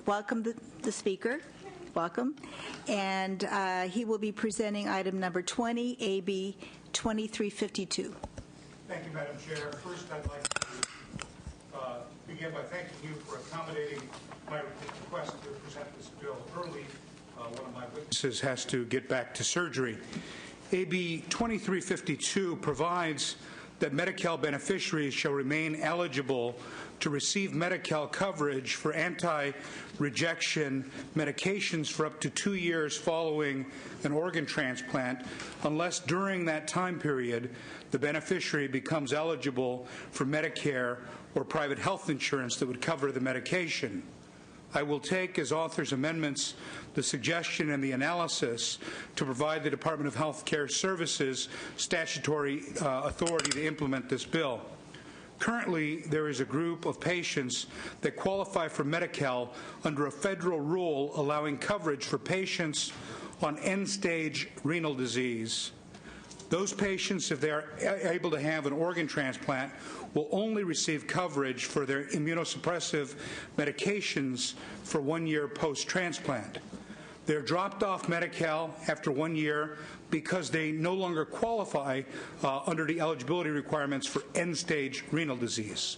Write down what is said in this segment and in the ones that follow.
welcome the speaker. Welcome. And he will be presenting item number 20, AB 2352. Thank you, Madam Chair. First, I'd like to begin by thanking you for accommodating my request to present this bill early. One of my witnesses has to get back to surgery. AB 2352 provides that Medi-Cal beneficiaries shall remain eligible to receive Medi-Cal coverage for anti-rejection medications for up to 2 years following an organ transplant, unless during that time period the beneficiary becomes eligible for Medicare or private health insurance that would cover the medication. I will take as author's amendments the suggestion and the analysis to provide the Department of Health Care Services statutory authority to implement this bill. Currently, there is a group of patients that qualify for Medi-Cal under a federal rule allowing coverage for patients on end-stage renal disease. Those patients, if they are able to have an organ transplant, will only receive coverage for their immunosuppressive medications for 1 year post-transplant. They're dropped off Medi-Cal after 1 year because they no longer qualify under the eligibility requirements for end-stage renal disease.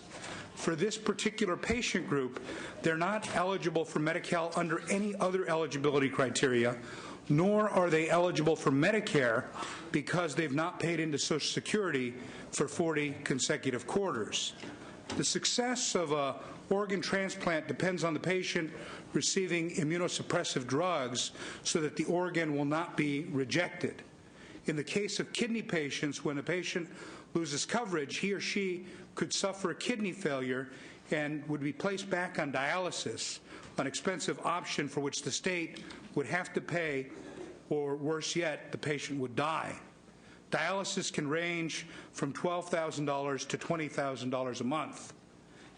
For this particular patient group, they're not eligible for Medi-Cal under any other eligibility criteria, nor are they eligible for Medicare because they've not paid into Social Security for 40 consecutive quarters. The success of an organ transplant depends on the patient receiving immunosuppressive drugs so that the organ will not be rejected. In the case of kidney patients, when a patient loses coverage, he or she could suffer a kidney failure and would be placed back on dialysis, an expensive option for which the state would have to pay, or worse yet, the patient would die. Dialysis can range from $12,000 to $20,000 a month.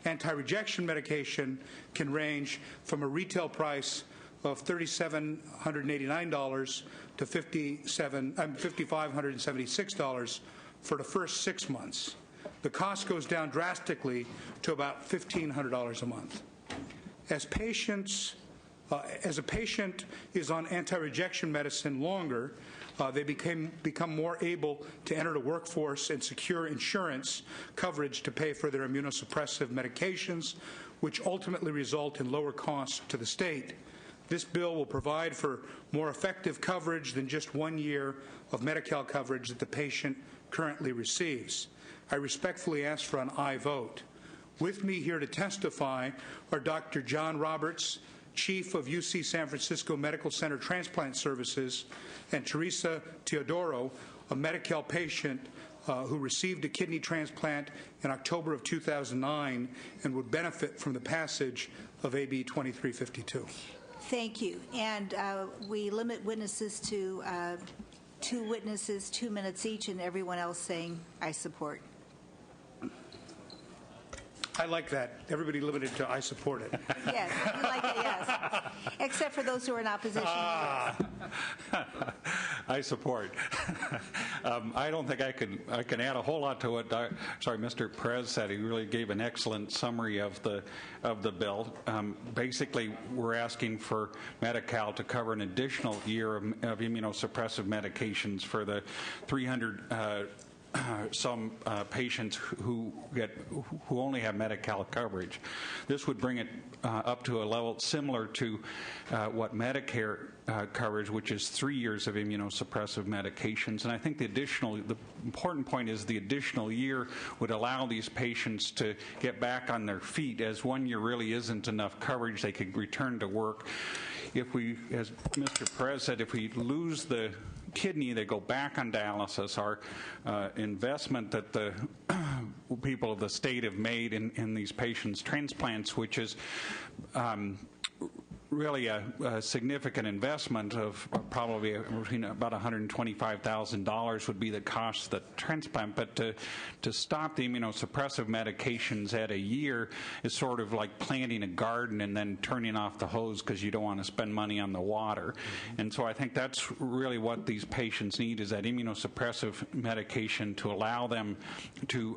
Anti-rejection medication can range from a retail price of $3,789 to $5,576 for the first 6 months. The cost goes down drastically to about $1,500 a month. As a patient is on anti-rejection medicine longer, they become more able to enter the workforce and secure insurance coverage to pay for their immunosuppressive medications, which ultimately result in lower costs to the state. This bill will provide for more effective coverage than just 1 year of Medi-Cal coverage that the patient currently receives. I respectfully ask for an aye vote. With me here to testify are Dr. John Roberts, Chief of UC San Francisco Medical Center Transplant Services, and Teresa Teodoro, a Medi-Cal patient who received a kidney transplant in October of 2009 and would benefit from the passage of AB 2352. Thank you. And we limit witnesses to 2 witnesses, 2 minutes each, and everyone else saying, I support. I like that. Everybody limited to I support it. Yes, you like it, yes. Except for those who are in opposition. I support. I don't think I can add a whole lot to what Mr. Perez said. He really gave an excellent summary of the bill. Basically, we're asking for Medi-Cal to cover an additional year of immunosuppressive medications for the 300 some patients who only have Medi-Cal coverage. This would bring it up to a level similar to what Medicare covers, which is 3 years of immunosuppressive medications. And I think the important point is the additional year would allow these patients to get back on their feet. As 1 year really isn't enough coverage, they could return to work. If we, as Mr. Perez said, if we lose the kidney, they go back on dialysis. Our investment that the people of the state have made in these patients' transplants, which is really a significant investment of probably between about $125,000 would be the cost of the transplant. But to stop the immunosuppressive medications at a year is sort of like planting a garden and then turning off the hose because you don't want to spend money on the water. And so I think that's really what these patients need, is that immunosuppressive medication to allow them to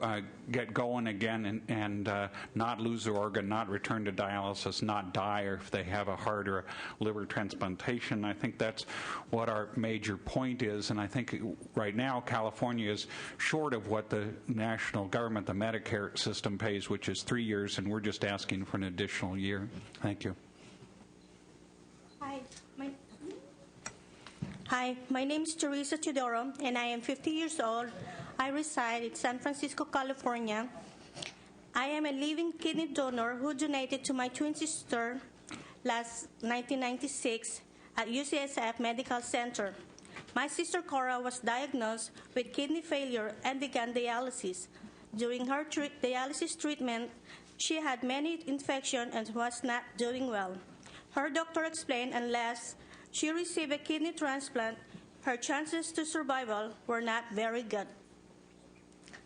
get going again and not lose their organ, not return to dialysis, not die, or if they have a heart or a liver transplantation. I think that's what our major point is, and I think right now California is short of what the national government, the Medicare system, pays, which is 3 years, and we're just asking for an additional year. Thank you. Hi, my name is Teresa Teodoro, and I am 50 years old. I reside in San Francisco, California. I am a living kidney donor who donated to my twin sister last 1996 at UCSF Medical Center. My sister Cora was diagnosed with kidney failure and began dialysis. During her dialysis treatment, she had many infections and was not doing well. Her doctor explained unless she received a kidney transplant, her chances to survival were not very good.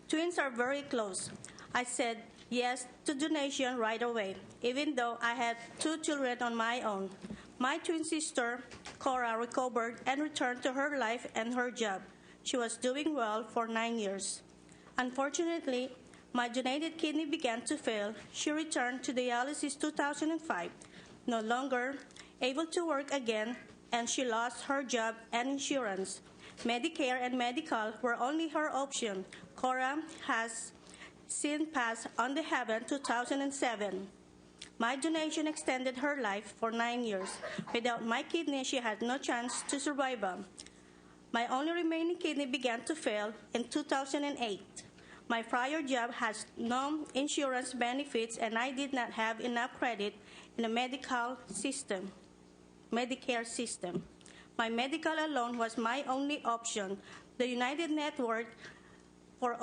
Twins are very close. I said yes to donation right away, even though I had 2 children on my own. My twin sister, Cora, recovered and returned to her life and her job. She was doing well for 9 years. Unfortunately, my donated kidney began to fail. She returned to dialysis 2005, no longer able to work again, and she lost her job and insurance. Medicare and medical were only her option. Cora has since passed on to heaven 2007. My donation extended her life for 9 years. Without my kidney, she had no chance to survive. My only remaining kidney began to fail in 2008. My prior job has no insurance benefits, and I did not have enough credit in the Medicare system. My medical alone was my only option. The United Network for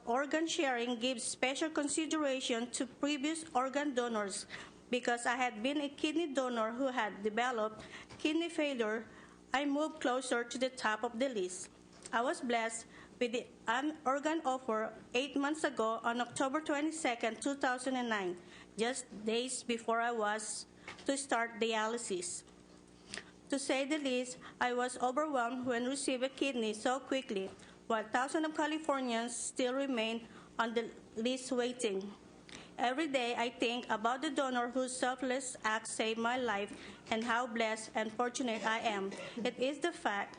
Organ Sharing gives special consideration to previous organ donors. Because I had been a kidney donor who had developed kidney failure, I moved closer to the top of the list. I was blessed with an organ offer 8 months ago on October 22, 2009, just days before I was to start dialysis. To say the least, I was overwhelmed when receiving a kidney so quickly, while thousands of Californians still remain on the list waiting. Every day I think about the donor whose selfless act saved my life and how blessed and fortunate I am. It is the fact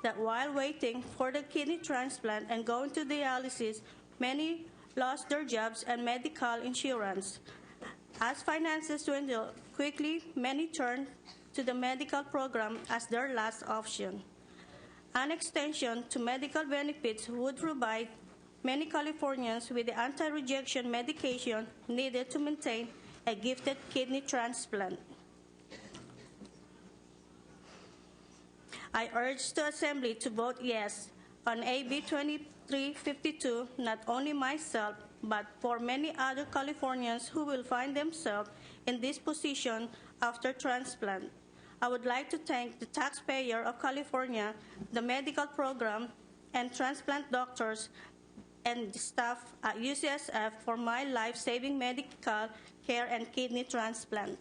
that while waiting for the kidney transplant and going to dialysis, many lost their jobs and medical insurance. As finances dwindle quickly, many turn to the medical program as their last option. An extension to medical benefits would provide many Californians with the anti-rejection medication needed to maintain a gifted kidney transplant. I urge the Assembly to vote yes on AB 2352, not only myself, but for many other Californians who will find themselves in this position after transplant. I would like to thank the taxpayer of California, the medical program, and transplant doctors and the staff at UCSF for my life-saving medical care and kidney transplant.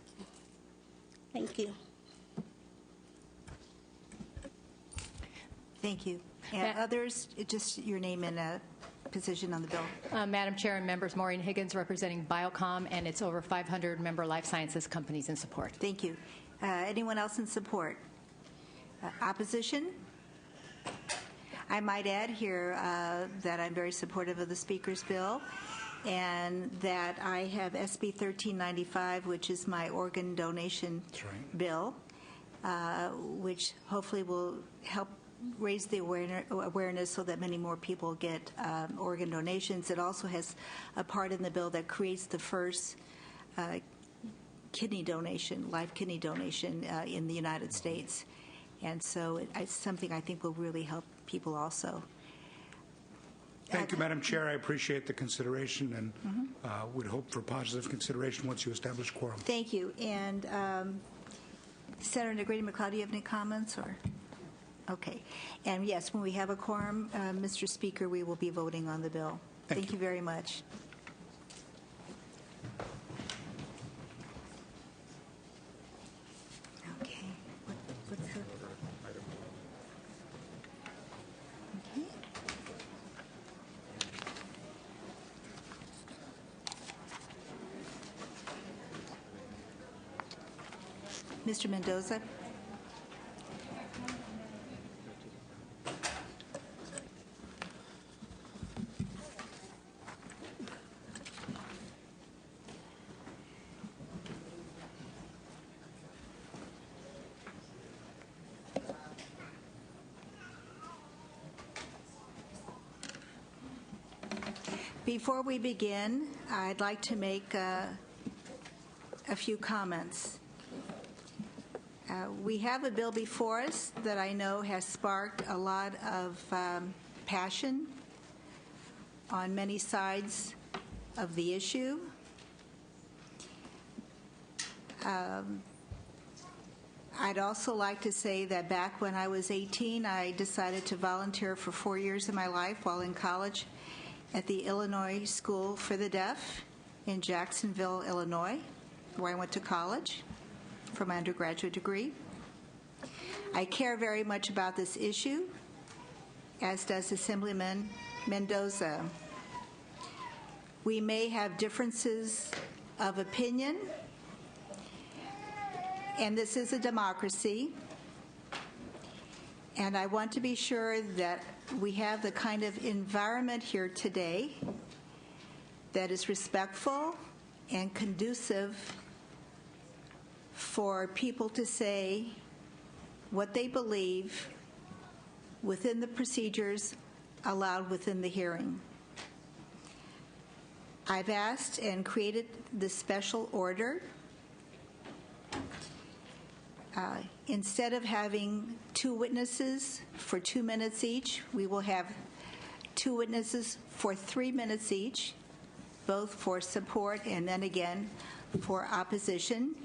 Thank you. Thank you. And others, just your name and position on the bill. Madam Chair and members, Maureen Higgins representing Biocom and its over 500 member life sciences companies in support. Thank you. Anyone else in support? Opposition? I might add here that I'm very supportive of the Speaker's bill, and that I have SB 1395, which is my organ donation bill, which hopefully will help raise the awareness so that many more people get organ donations. It also has a part in the bill that creates the first kidney donation, live kidney donation in the United States. And so it's something I think will really help people also. Thank you, Madam Chair. I appreciate the consideration and would hope for positive consideration once you establish quorum. Thank you. And Senator Grady McLeod, do you have any comments? Or okay. And yes, when we have a quorum, Mr. Speaker, we will be voting on the bill. Thank you very much. Okay. What's the... Okay. Mr. Mendoza. Before we begin, I'd like to make a few comments. We have a bill before us that I know has sparked a lot of passion on many sides of the issue. I'd also like to say that back when I was 18, I decided to volunteer for 4 years of my life while in college at the Illinois School for the Deaf in Jacksonville, Illinois, where I went to college for my undergraduate degree. I care very much about this issue, as does Assemblyman Mendoza. We may have differences of opinion, and this is a democracy, and I want to be sure that we have the kind of environment here today that is respectful and conducive for people to say what they believe within the procedures allowed within the hearing. I've asked and created this special order. Instead of having 2 witnesses for 2 minutes each, we will have 2 witnesses for 3 minutes each, both for support and then again for opposition.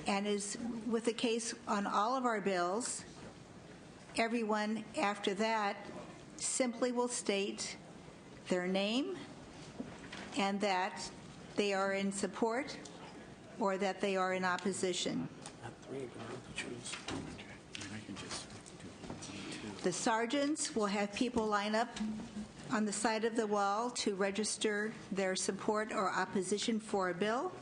And as with the case on all of our bills, everyone after that simply will state their name and that they are in support or that they are in opposition. The sergeants will have people line up on the side of the wall to register their support or opposition for a bill.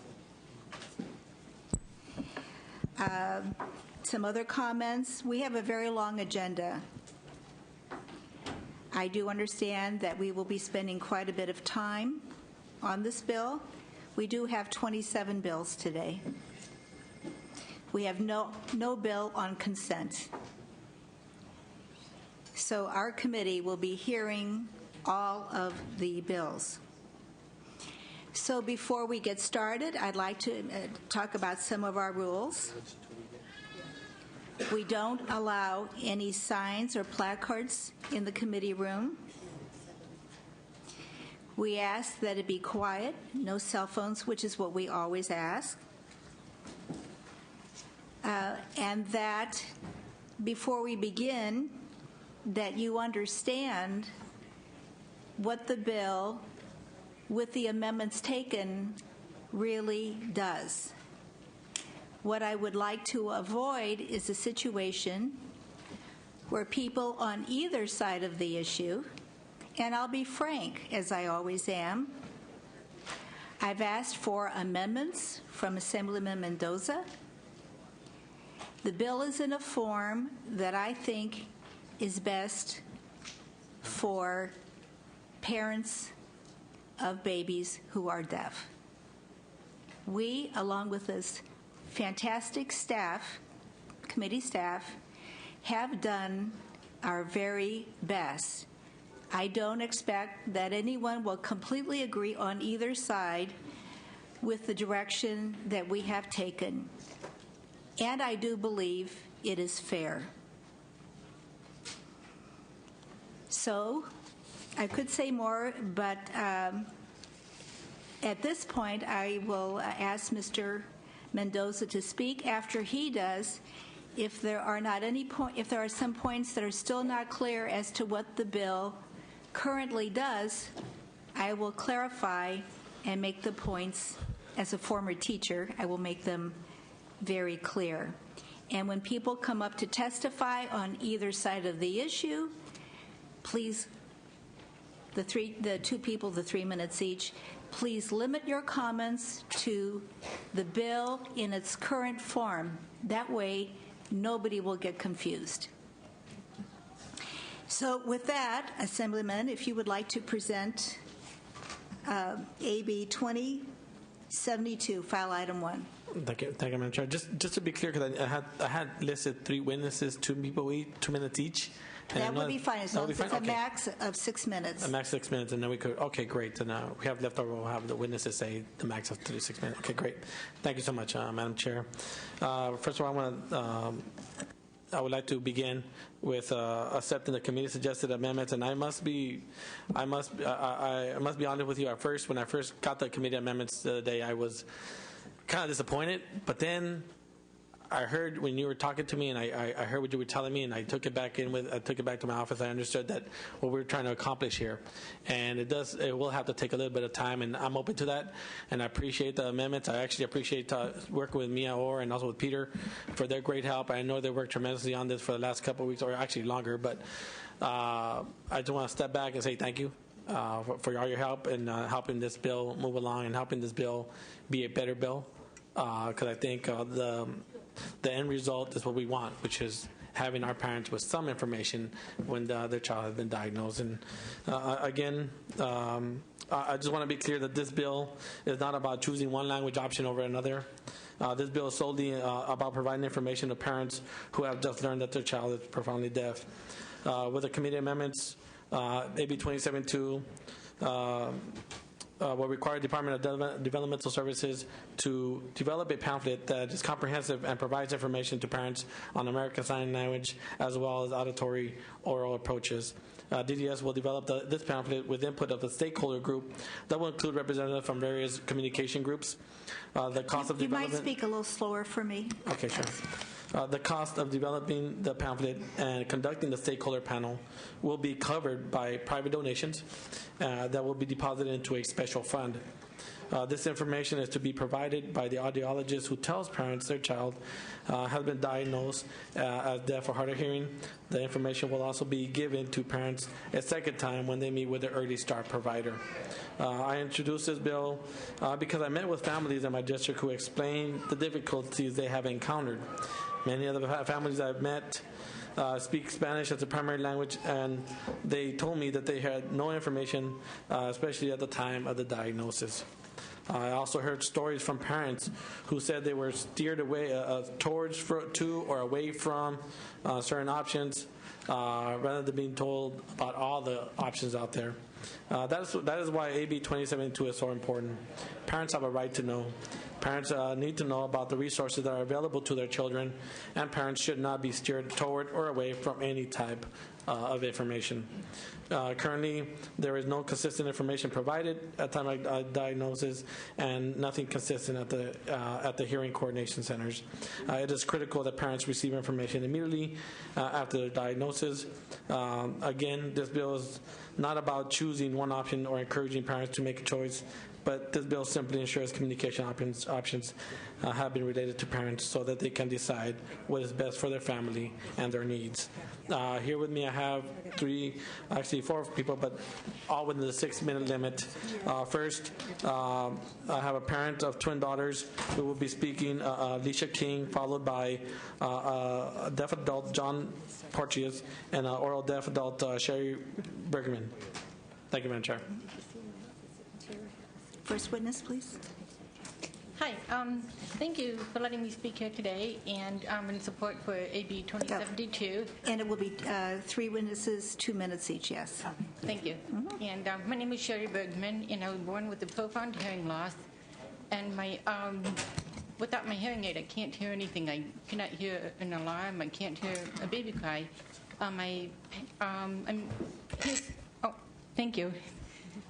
Some other comments. We have a very long agenda. I do understand that we will be spending quite a bit of time on this bill. We do have 27 bills today. We have no bill on consent. So our committee will be hearing all of the bills. So before we get started, I'd like to talk about some of our rules. We don't allow any signs or placards in the committee room. We ask that it be quiet, no cell phones, which is what we always ask. And that before we begin, that you understand what the bill, with the amendments taken, really does. What I would like to avoid is a situation where people on either side of the issue, and I'll be frank, as I always am, I've asked for amendments from Assemblyman Mendoza. The bill is in a form that I think is best for parents of babies who are deaf. We, along with this fantastic staff, committee staff, have done our very best. I don't expect that anyone will completely agree on either side with the direction that we have taken. And I do believe it is fair. So, I could say more, but at this point, I will ask Mr. Mendoza to speak. After he does, if there are some points that are still not clear as to what the bill currently does, I will clarify and make the points. As a former teacher, I will make them very clear. And when people come up to testify on either side of the issue, please, the two people, the 3 minutes each, please limit your comments to the bill in its current form. That way, nobody will get confused. So with that, Assemblyman, if you would like to present AB 2072, file item 1. Thank you, Madam Chair. Just to be clear, because I had listed 3 witnesses, 2 people each, 2 minutes each. And That would be fine, as long as it's a Okay. max of 6 minutes. A max 6 minutes, and then we could. Okay, great. And we have left over. We'll have the witnesses say the max of 6 minutes. Okay, great. Thank you so much, Madam Chair. First of all, I would like to begin with accepting the committee suggested amendments, and I must be honest with you. At first, when I first got the committee amendments the other day, I was kind of disappointed, but then I heard when you were talking to me, and I heard what you were telling me, and I took it back to my office. I understood that what we were trying to accomplish here, and it will have to take a little bit of time, and I'm open to that, and I appreciate the amendments. I actually appreciate working with Mia Orr and also with Peter for their great help. I know they worked tremendously on this for the last couple of weeks, or actually longer, but I just want to step back and say thank you for all your help and helping this bill move along and helping this bill be a better bill, because I think the end result is what we want, which is having our parents with some information when their child has been diagnosed. And again, I just want to be clear that this bill is not about choosing one language option over another. This bill is solely about providing information to parents who have just learned that their child is profoundly deaf. With the committee amendments, AB 2072 will require Department of Developmental Services to develop a pamphlet that is comprehensive and provides information to parents on American Sign Language as well as auditory oral approaches. DDS will develop this pamphlet with input of the stakeholder group that will include representatives from various communication groups. The cost of You development. might speak a little slower for me. Okay, sure. The cost of developing the pamphlet and conducting the stakeholder panel will be covered by private donations that will be deposited into a special fund. This information is to be provided by the audiologist who tells parents their child has been diagnosed as deaf or hard of hearing. The information will also be given to parents a second time when they meet with the Early Start provider. I introduced this bill because I met with families in my district who explained the difficulties they have encountered. Many of the families I've met speak Spanish as a primary language, and they told me that they had no information, especially at the time of the diagnosis. I also heard stories from parents who said they were steered away to or away from certain options rather than being told about all the options out there. That is why AB 2072 is so important. Parents have a right to know. Parents need to know about the resources that are available to their children, and parents should not be steered toward or away from any type of information. Currently, there is no consistent information provided at time of diagnosis, and nothing consistent at the hearing coordination centers. It is critical that parents receive information immediately after their diagnosis. Again, this bill is not about choosing one option or encouraging parents to make a choice, but this bill simply ensures communication options have been related to parents so that they can decide what is best for their family and their needs. Here with me I have four people, but all within the 6-minute limit. First, I have a parent of twin daughters who will be speaking, Alicia King, followed by deaf adult John Porteous and oral deaf adult Sherry Bergman. Thank you, Madam Chair. First witness, please. Hi, thank you for letting me speak here today, and I'm in support for AB 2072. And it will be 3 witnesses, 2 minutes each, yes. Thank you. And my name is Sherry Bergman, and I was born with a profound hearing loss. And without my hearing aid, I can't hear anything. I cannot hear an alarm. I can't hear a baby cry. Thank you.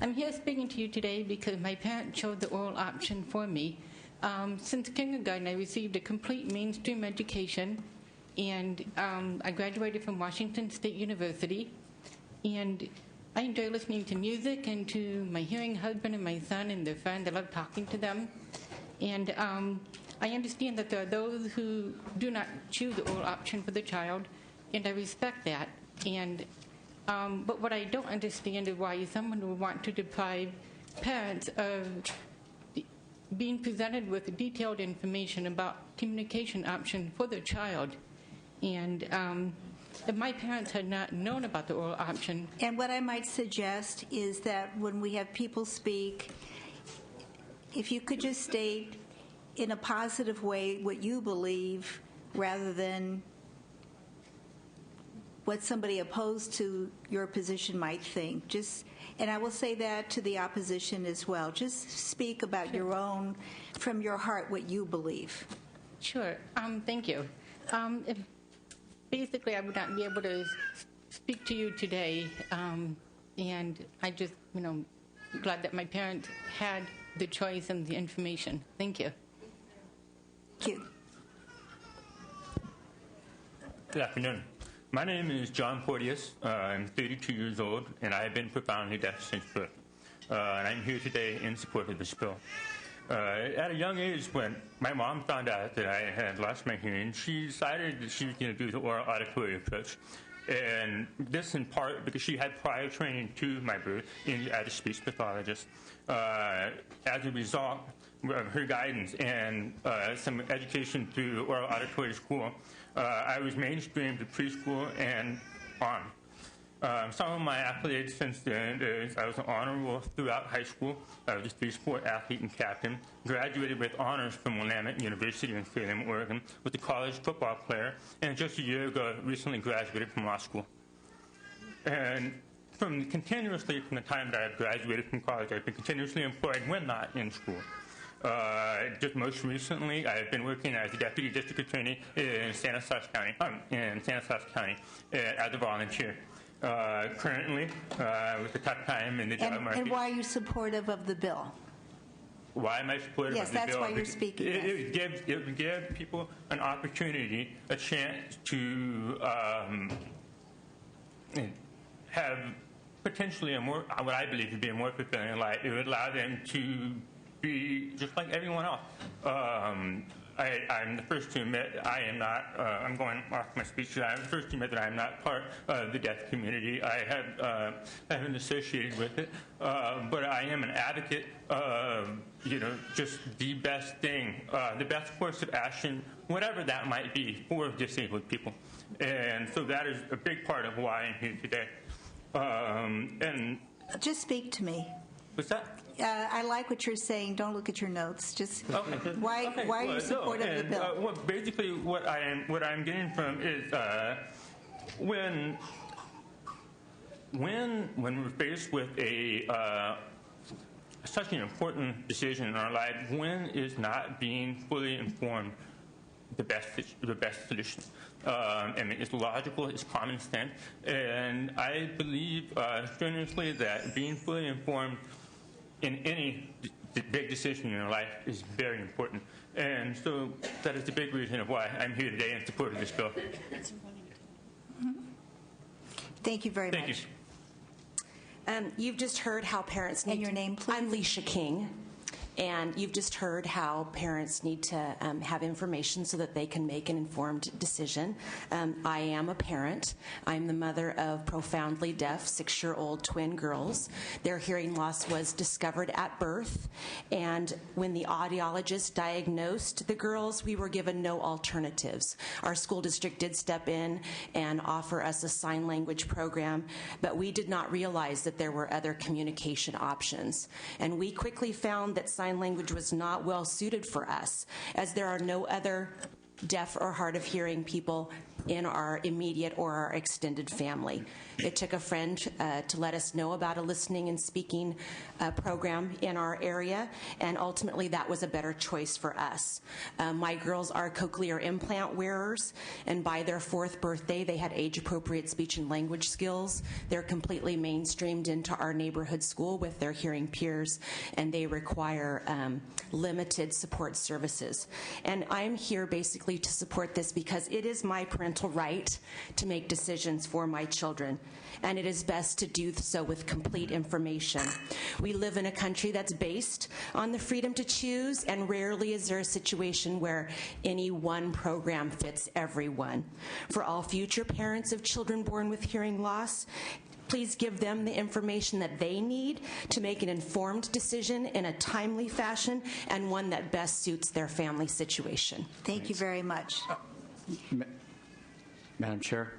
I'm here speaking to you today because my parents chose the oral option for me. Since kindergarten, I received a complete mainstream education, and I graduated from Washington State University. And I enjoy listening to music and to my hearing husband and my son and their friends. I love talking to them. And I understand that there are those who do not choose the oral option for the child, and I respect that. And but what I don't understand is why someone would want to deprive parents of being presented with detailed information about communication options for their child. And if my parents had not known about the oral option. And what I might suggest is that when we have people speak, if you could just state in a positive way what you believe rather than what somebody opposed to your position might think. And I will say that to the opposition as well. Just speak about your own, from your heart, what you believe. Sure. Thank you. Basically, I would not be able to speak to you today, and I just, glad that my parents had the choice and the information. Thank you. Thank you. Good afternoon. My name is John Porteous. I'm 32 years old, and I have been profoundly deaf since birth. And I'm here today in support of this bill. At a young age, when my mom found out that I had lost my hearing, she decided that she was going to do the oral auditory approach. And this in part because she had prior training to my birth as a speech pathologist. As a result of her guidance and some education through oral auditory school, I was mainstreamed to preschool and on. Some of my accolades since then is I was an honor roll throughout high school. I was a three-sport athlete and captain. Graduated with honors from Willamette University in Salem, Oregon, with a college football player. And just a year ago, recently graduated from law school. And continuously from the time that I graduated from college, I've been continuously employed when not in school. Just most recently, I've been working as a deputy district attorney in Stanislaus County, as a volunteer. Currently, with a tough time in the job market. And why are you supportive of the bill? Why am I supportive of the bill? Yes, that's why you're speaking. It would give people an opportunity, a chance to have potentially a more, what I believe to be a more fulfilling life. It would allow them to be just like everyone else. I'm the first to admit I am not, I'm going off my speech, I'm the first to admit that I'm not part of the deaf community. I haven't associated with it, but I am an advocate of, just the best thing, the best course of action, whatever that might be for disabled people. And so that is a big part of why I'm here today. And just speak to me. What's that? I like what you're saying. Don't look at your notes. Just why are you supportive of the bill? Well, basically, what I'm getting from is when we're faced with such an important decision in our life, when is not being fully informed the best solution? It's logical, it's common sense, and I believe strenuously that being fully informed in any big decision in your life is very important. And so that is the big reason of why I'm here today in support of this bill. Thank you very much. Thank you. You've just heard how parents need And your name, please? I'm Leisha King. And you've just heard how parents need to have information so that they can make an informed decision. I am a parent. I'm the mother of profoundly deaf 6-year-old twin girls. Their hearing loss was discovered at birth. And when the audiologist diagnosed the girls, we were given no alternatives. Our school district did step in and offer us a sign language program, but we did not realize that there were other communication options. And we quickly found that sign language was not well suited for us, as there are no other deaf or hard of hearing people in our immediate or our extended family. It took a friend to let us know about a listening and speaking program in our area, and ultimately that was a better choice for us. My girls are cochlear implant wearers, and by their 4th birthday, they had age-appropriate speech and language skills. They're completely mainstreamed into our neighborhood school with their hearing peers, and they require limited support services. And I'm here basically to support this because it is my parental right to make decisions for my children, and it is best to do so with complete information. We live in a country that's based on the freedom to choose, and rarely is there a situation where any one program fits everyone. For all future parents of children born with hearing loss, please give them the information that they need to make an informed decision in a timely fashion and one that best suits their family situation. Thank you very much. Madam Chair,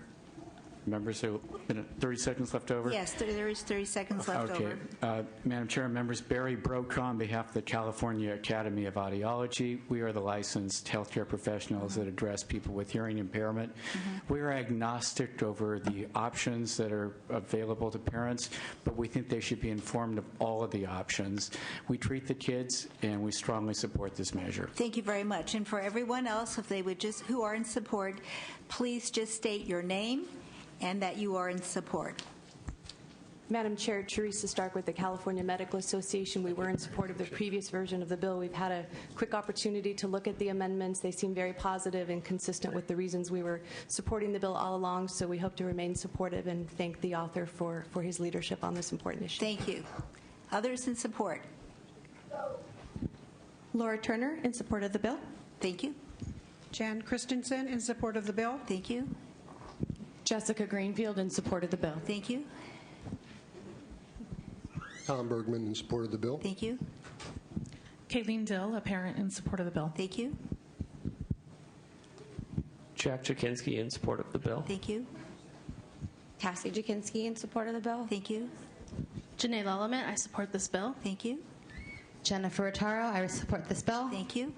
members, 30 seconds left over. Yes, there is 30 seconds left over. Madam Chair, members, Barry Brokaw on behalf of the California Academy of Audiology. We are the licensed healthcare professionals that address people with hearing impairment. We are agnostic over the options that are available to parents, but we think they should be informed of all of the options. We treat the kids, and we strongly support this measure. Thank you very much. And for everyone else, if they would just, who are in support, please just state your name and that you are in support. Madam Chair, Teresa Stark with the California Medical Association. We were in support of the previous version of the bill. We've had a quick opportunity to look at the amendments. They seem very positive and consistent with the reasons we were supporting the bill all along, so we hope to remain supportive and thank the author for his leadership on this important issue. Thank you. Others in support? Laura Turner in support of the bill. Thank you. Jan Christensen in support of the bill. Thank you. Jessica Greenfield in support of the bill. Thank you. Tom Bergman in support of the bill. Thank you. Kayleen Dill, a parent, in support of the bill. Thank you. Jack Jakinski in support of the bill. Thank you. Cassie Jakinski in support of the bill. Thank you. Janae Lelamet, I support this bill. Thank you. Jennifer Attaro, I support this bill. Thank you.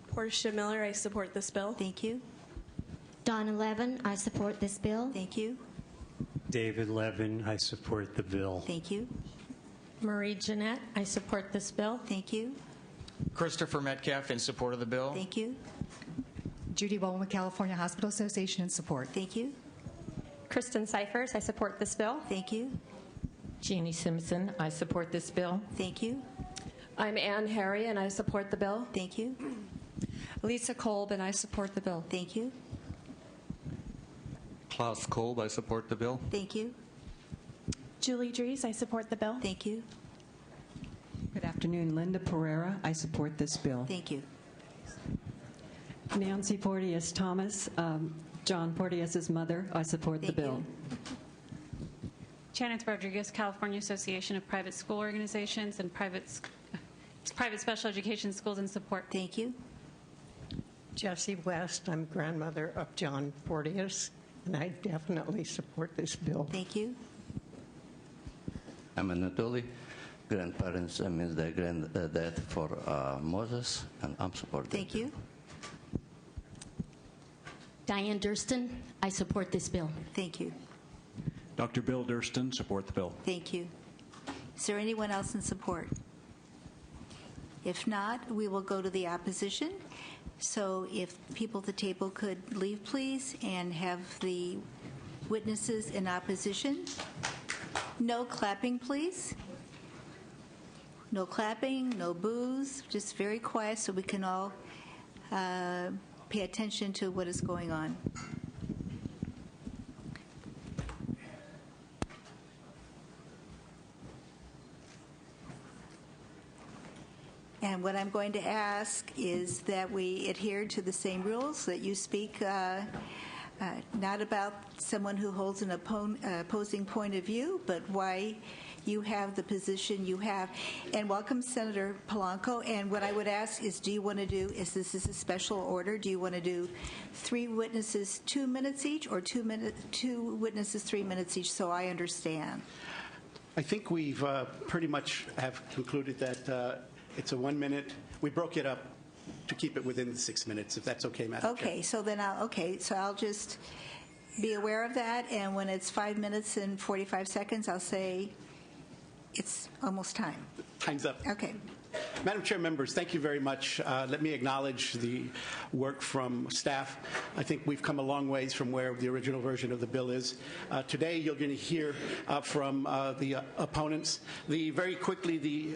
Portia Miller, I support this bill. Thank you. Donna Levin, I support this bill. Thank you. David Levin, I support the bill. Thank you. Marie Jeanette, I support this bill. Thank you. Christopher Metcalf in support of the bill. Thank you. Judy Bowman, California Hospital Association, in support. Thank you. Kristen Cyphers, I support this bill. Thank you. Jeannie Simpson, I support this bill. Thank you. I'm Ann Harry, and I support the bill. Thank you. Lisa Kolb, and I support the bill. Thank you. Klaus Kolb, I support the bill. Thank you. Julie Dries, I support the bill. Thank you. Good afternoon. Linda Pereira, I support this bill. Thank you. Nancy Porteous Thomas, John Porteous's mother, I support the bill. Janet Rodriguez, California Association of Private School Organizations and Private Special Education Schools in support. Thank you. Jessie West, I'm grandmother of John Porteous, and I definitely support this bill. Thank you. I'm Anatoly, grandparents, means the granddad for Moses, and I'm supporting. Thank you. Diane Durston, I support this bill. Thank you. Dr. Bill Durston, support the bill. Thank you. Is there anyone else in support? If not, we will go to the opposition. So if people at the table could leave, please, and have the witnesses in opposition. No clapping, please. No clapping, no boos, just very quiet so we can all pay attention to what is going on. And what I'm going to ask is that we adhere to the same rules, that you speak not about someone who holds an opposing point of view, but why you have the position you have. And welcome, Senator Polanco. And what I would ask is, do you want to do, is this is a special order, do you want to do 3 witnesses 2 minutes each, or 2 witnesses 3 minutes each, so I understand? I think we've pretty much have concluded that it's a 1 minute. We broke it up to keep it within the 6 minutes, if that's okay, Madam Chair. Okay, so then I'll just be aware of that, and when it's 5 minutes and 45 seconds, I'll say it's almost time. Time's up. Okay. Madam Chair, members, thank you very much. Let me acknowledge the work from staff. I think we've come a long ways from where the original version of the bill is. Today, you're going to hear from the opponents. Very quickly,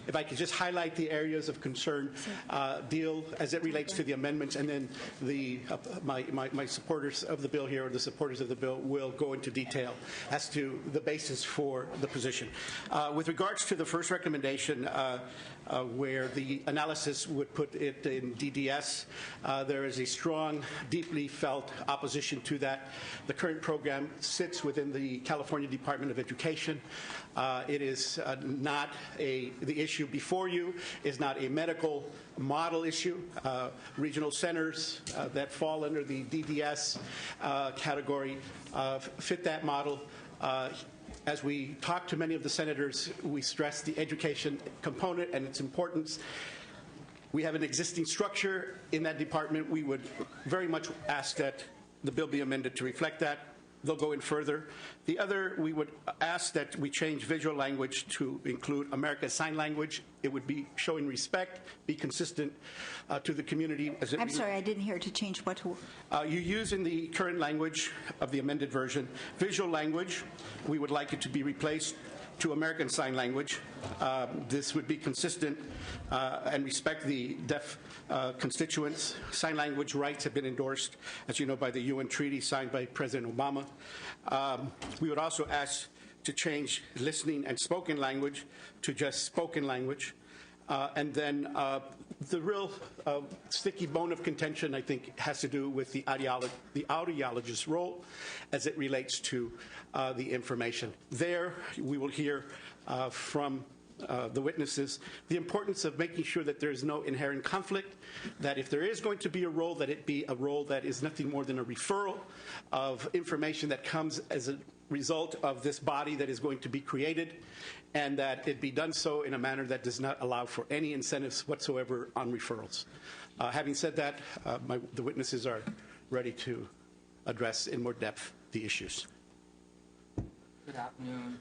if I could just highlight the areas of concern, deal as it relates to the amendments, and then my supporters of the bill here, or the supporters of the bill, will go into detail as to the basis for the position. With regards to the first recommendation, where the analysis would put it in DDS, there is a strong, deeply felt opposition to that. The current program sits within the California Department of Education. It is not the issue before you is not a medical model issue. Regional centers that fall under the DDS category fit that model. As we talk to many of the senators, we stress the education component and its importance. We have an existing structure in that department. We would very much ask that the bill be amended to reflect that. They'll go in further. The other, we would ask that we change visual language to include American Sign Language. It would be showing respect, be consistent to the community. I'm sorry, I didn't hear to change what to... You use in the current language of the amended version, visual language. We would like it to be replaced to American Sign Language. This would be consistent and respect the deaf constituents. Sign language rights have been endorsed, as you know, by the UN treaty signed by President Obama. We would also ask to change listening and spoken language to just spoken language. And then the real sticky bone of contention, I think, has to do with the audiologist's role as it relates to the information. There, we will hear from the witnesses the importance of making sure that there is no inherent conflict, that if there is going to be a role, that it be a role that is nothing more than a referral of information that comes as a result of this body that is going to be created, and that it be done so in a manner that does not allow for any incentives whatsoever on referrals. Having said that, the witnesses are ready to address in more depth the issues. Good afternoon.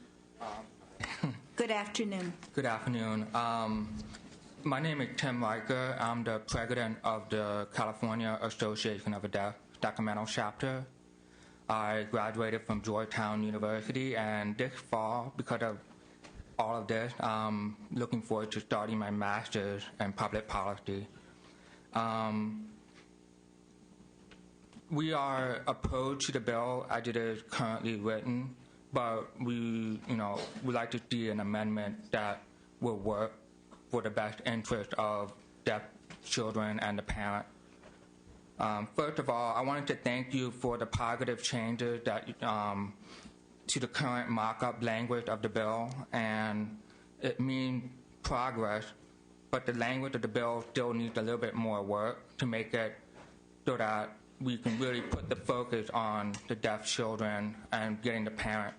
Good afternoon. Good afternoon. My name is Tim Riker. I'm the president of the California Association of the Deaf, Sacramento chapter. I graduated from Georgetown University, and this fall, because of all of this, I'm looking forward to starting my master's in public policy. We are opposed to the bill as it is currently written, but we like to see an amendment that will work for the best interest of deaf children and the parent. First of all, I wanted to thank you for the positive changes that to the current markup language of the bill, and it means progress, but the language of the bill still needs a little bit more work to make it so that we can really put the focus on the deaf children and getting the parent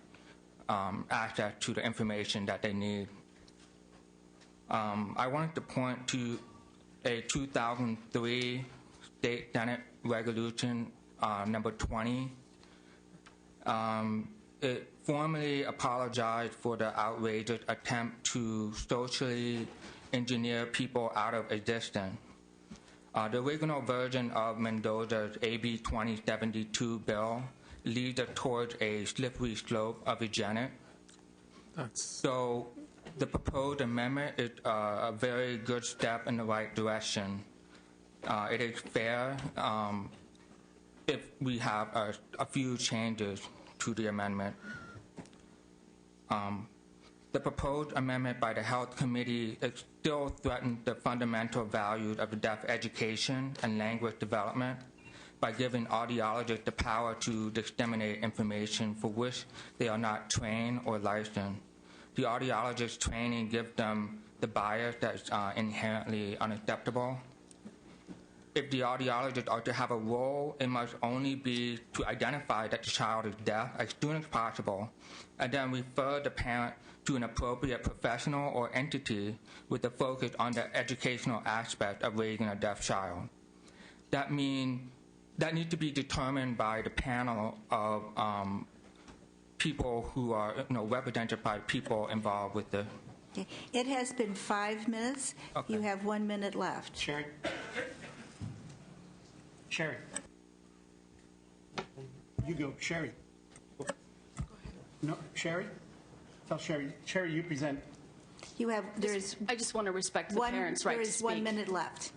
access to the information that they need. I wanted to point to a 2003 State Senate Resolution number 20. It formally apologized for the outrageous attempt to socially engineer people out of existence. The original version of Mendoza's AB 2072 bill leads us towards a slippery slope of eugenics. So the proposed amendment is a very good step in the right direction. It is fair if we have a few changes to the amendment. The proposed amendment by the Health Committee still threatens the fundamental values of the deaf education and language development by giving audiologists the power to disseminate information for which they are not trained or licensed. The audiologist training gives them the bias that is inherently unacceptable. if the audiologists are to have a role, it must only be to identify that the child is deaf as soon as possible, and then refer the parent to an appropriate professional or entity with a focus on the educational aspect of raising a deaf child. That means that needs to be determined by the panel of people who are represented by people involved with the. Okay. It has been 5 minutes. Okay. You have 1 minute left. Sherry? Sherry. You go, Sherry. No, Sherry? Tell Sherry. Sherry, you present. You have, there's I just want to respect the parents' right to speak. There is 1 minute left.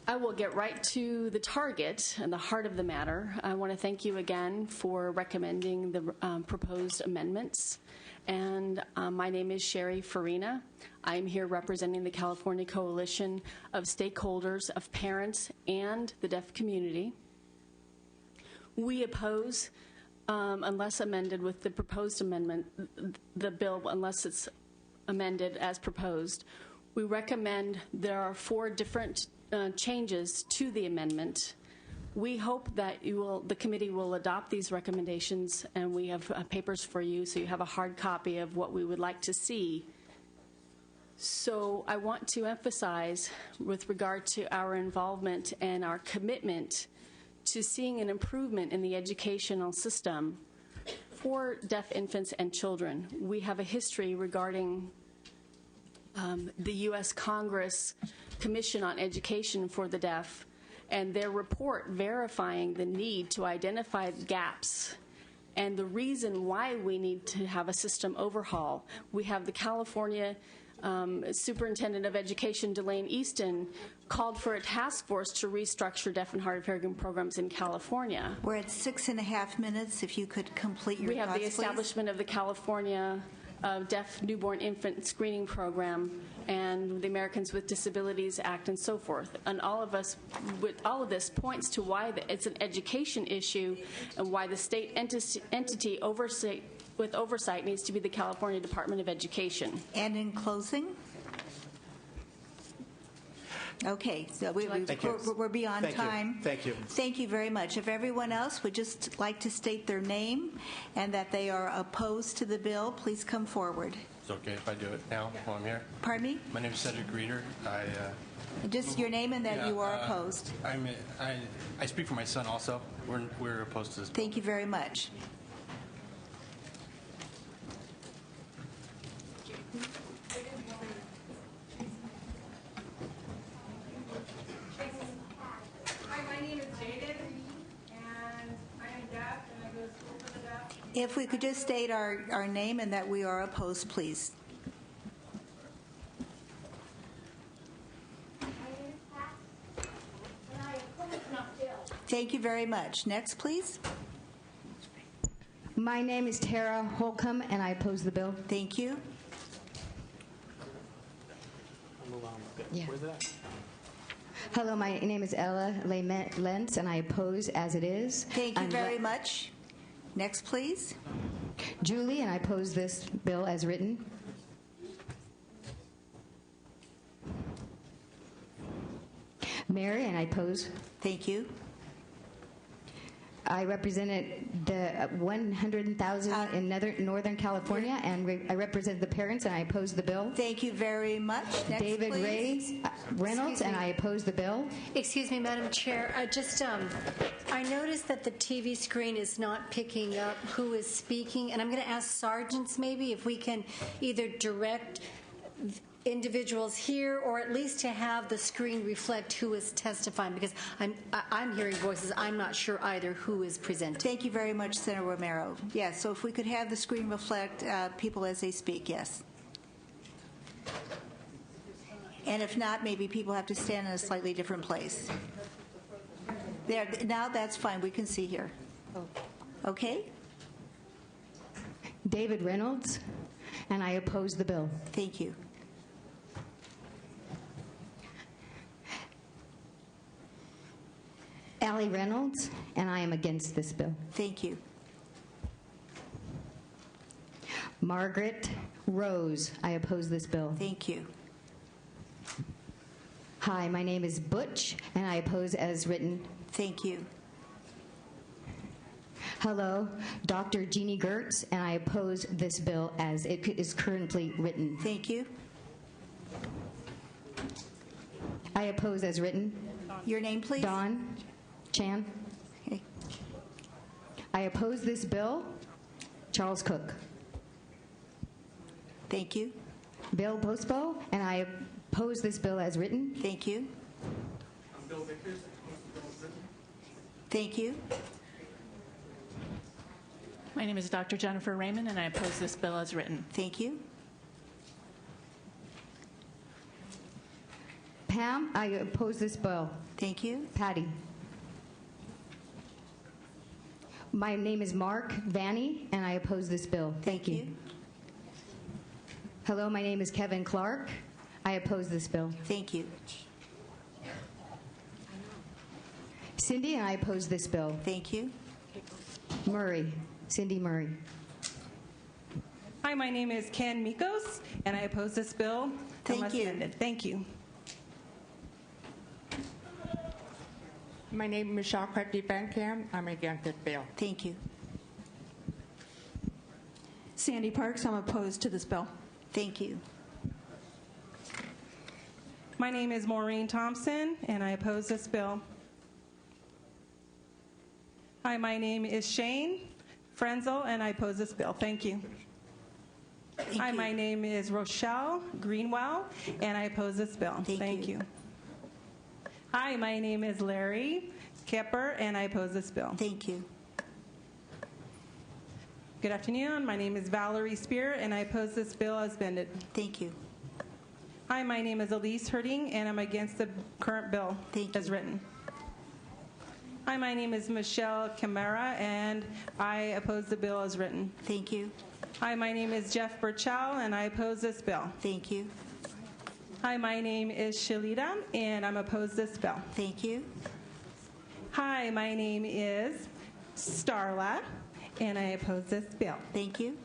I will get right to the target and the heart of the matter. I want to thank you again for recommending the proposed amendments. And my name is Sherry Farina. I'm here representing the California Coalition of Stakeholders of Parents and the Deaf Community. We oppose, unless amended with the proposed amendment, the bill, unless it's amended as proposed. We recommend there are 4 different changes to the amendment. We hope that the committee will adopt these recommendations, and we have papers for you, so you have a hard copy of what we would like to see. So I want to emphasize, with regard to our involvement and our commitment to seeing an improvement in the educational system for deaf infants and children. We have a history regarding the U.S. Congress Commission on Education for the Deaf, and their report verifying the need to identify gaps and the reason why we need to have a system overhaul. We have the California Superintendent of Education, Delane Easton, called for a task force to restructure deaf and hard of hearing programs in California. We're at 6.5 minutes. If you could complete your We have thoughts, the establishment of the California Deaf Newborn Infant Screening Program and the Americans with Disabilities Act and so forth. And all of this points to why it's an education issue and why the state entity with oversight needs to be the California Department of Education. And in closing? Okay, so we're beyond time. Thank you. Thank you very much. If everyone else would just like to state their name and that they are opposed to the bill, please come forward. It's okay if I do it now while I'm here? Pardon me? My name is Cedric Reeder. Just your name and that you are opposed. I speak for my son also. We're opposed to this bill. Thank you very much. If we could just state our name and that we are opposed, please. Thank you very much. Next, please. My name is Tara Holcomb, and I oppose the bill. Thank you. Yeah. Hello, my name is Ella Lentz, and I oppose as it is. Thank you very much. Next, please. Julie, and I oppose this bill as written. Mary, and I oppose. Thank you. I represented the 100,000 in Northern California, and I represent the parents, and I oppose the bill. Thank you very much. Next, David please. Reynolds, and I oppose the bill. Excuse me, Madam Chair. I noticed that the TV screen is not picking up who is speaking, and I'm going to ask sergeants maybe if we can either direct individuals here or at least to have the screen reflect who is testifying, because I'm hearing voices. I'm not sure either who is presenting. Thank you very much, Senator Romero. Yes, so if we could have the screen reflect people as they speak, yes. And if not, maybe people have to stand in a slightly different place. There, now that's fine. We can see here. Okay? David Reynolds, and I oppose the bill. Thank you. Allie Reynolds, and I am against this bill. Thank you. Margaret Rose, I oppose this bill. Thank you. Hi, my name is Butch, and I oppose as written. Thank you. Hello, Dr. Jeannie Gertz, and I oppose this bill as it is currently written. Thank you. I oppose as written. Your name, please? Dawn Chan. Okay. I oppose this bill. Charles Cook. Thank you. Bill Postbo, and I oppose this bill as written. Thank you. I'm Bill Vickers. Thank you. My name is Dr. Jennifer Raymond, and I oppose this bill as written. Thank you. Pam, I oppose this bill. Thank you. Patty. My name is Mark Vanny, and I oppose this bill. Thank you. Hello, my name is Kevin Clark. I oppose this bill. Thank you. Cindy, and I oppose this bill. Thank you. Murray. Cindy Murray. Hi, my name is Ken Mikos, and I oppose this bill unless amended. Thank you. My name is Michelle Crutty Bancam. I'm against this bill. Thank you. Sandy Parks, I'm opposed to this bill. Thank you. My name is Maureen Thompson, and I oppose this bill. Hi, my name is Shane Frenzel, and I oppose this bill. Thank you. Hi, my name is Rochelle Greenwell, and I oppose this bill. Thank you. Hi, my name is Larry Kipper, and I oppose this bill. Thank you. Good afternoon. My name is Valerie Spear, and I oppose this bill as amended. Thank you. Hi, my name is Elise Herding, and I'm against the current bill as written. Hi, my name is Michelle Camara, and I oppose the bill as written. Thank you. Hi, my name is Jeff Burchell, and I oppose this bill. Thank you. Hi, my name is Shalita, and I'm opposed this bill. Thank you. Hi, my name is Starla, and I oppose this bill. Thank you.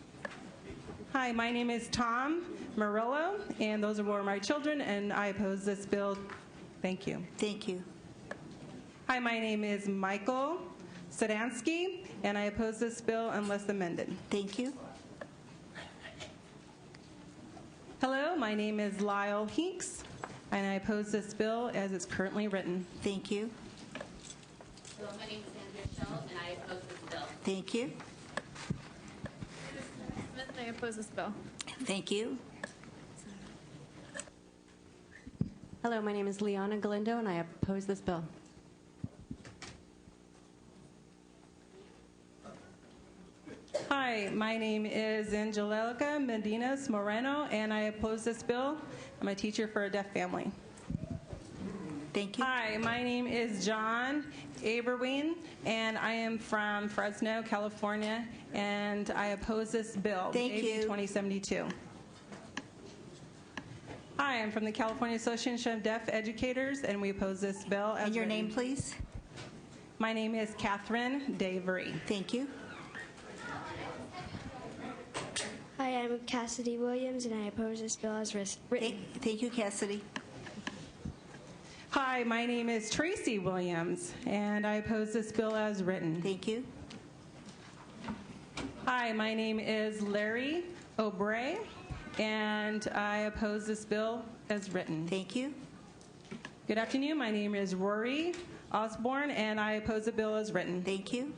Hi, my name is Tom Murillo, and those are my children, and I oppose this bill. Thank you. Thank you. Hi, my name is Michael Sadansky, and I oppose this bill unless amended. Thank you. Hello, my name is Lyle Hinks, and I oppose this bill as it's currently written. Thank you. Hello, my name is Andrea Schell, and I oppose this bill. Thank you. Smith, and I oppose this bill. Thank you. Hello, my name is Liana Galindo, and I oppose this bill. Hi, my name is Angelica Medinas Moreno, and I oppose this bill. I'm a teacher for a deaf family. Thank you. Hi, my name is John Aberween, and I am from Fresno, California, and I oppose this bill, Thank AB you. 2072. Hi, I'm from the California Association of Deaf Educators, and we oppose this bill. And your name, please? My name is Catherine Davery. Thank you. Hi, I'm Cassidy Williams, and I oppose this bill as written. Thank you, Cassidy. Hi, my name is Tracy Williams, and I oppose this bill as written. Thank you. Hi, my name is Larry O'Bray, and I oppose this bill as written. Thank you. Good afternoon. My name is Rory Osborne, and I oppose the bill as written. Thank you.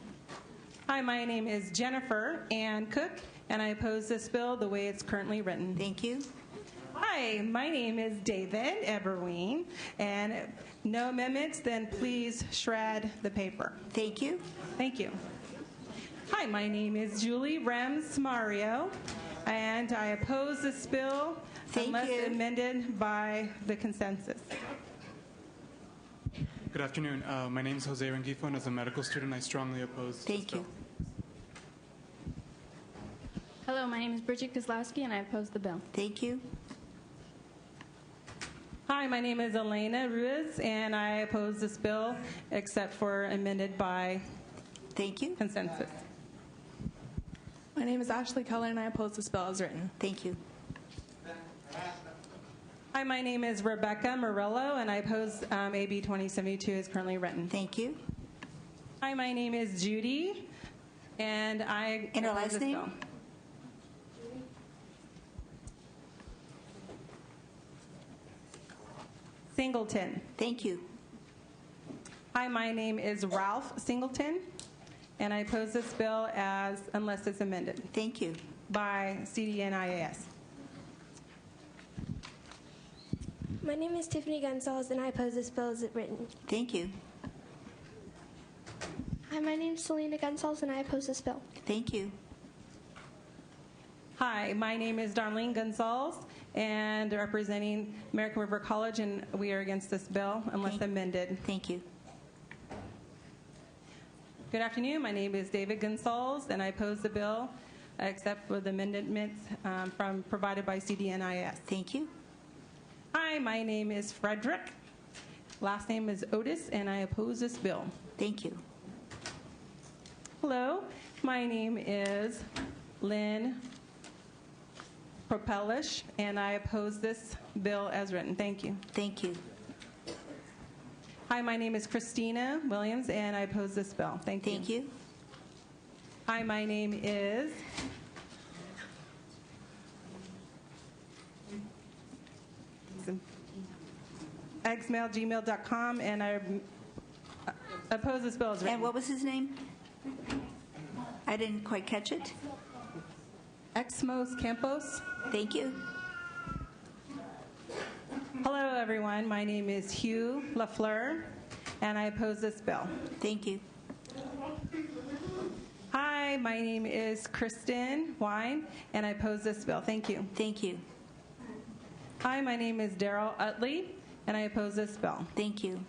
Hi, my name is Jennifer Ann Cook, and I oppose this bill the way it's currently written. Thank you. Hi, my name is David Eberween, and no amendments, then please shred the paper. Thank you. Thank you. Hi, my name is Julie Rems Mario, and I oppose this bill unless amended by the consensus. Good afternoon. My name is Jose Rengifo, and as a medical student, I strongly oppose this bill. Hello, my name is Bridget Kozlowski, and I oppose the bill. Thank you. Hi, my name is Elena Ruiz, and I oppose this bill except for amended by consensus. My name is Ashley Keller, and I oppose this bill as written. Thank you. Hi, my name is Rebecca Murillo, and I oppose AB 2072 as currently written. Thank you. Hi, my name is Judy, and I And her oppose last this name? bill. Singleton. Thank you. Hi, my name is Ralph Singleton, and I oppose this bill as unless it's amended. Thank you. By CDNIAS. My name is Tiffany Gonzalez, and I oppose this bill as written. Thank you. Hi, my name is Selena Gonzalez, and I oppose this bill. Thank you. Hi, my name is Darlene Gonzalez, and representing American River College, and we are against this bill unless amended. Thank you. Good afternoon. My name is David Gonzalez, and I oppose the bill except for the amendments provided by CDNIS. Thank you. Hi, my name is Frederick. Last name is Otis, and I oppose this bill. Thank you. Hello, my name is Lynn Propelish, and I oppose this bill as written. Thank you. Thank you. Hi, my name is Christina Williams, and I oppose this bill. Thank you. Thank you. Hi, my name is eggsmail@gmail.com, and I oppose this bill as written. And what was his name? I didn't quite catch it. Exmos Campos. Thank you. Hello, everyone. My name is Hugh LaFleur, and I oppose this bill. Thank you. Hi, my name is Kristen Wine, and I oppose this bill. Thank you. Thank you. Hi, my name is Daryl Utley, and I oppose this bill. Thank you.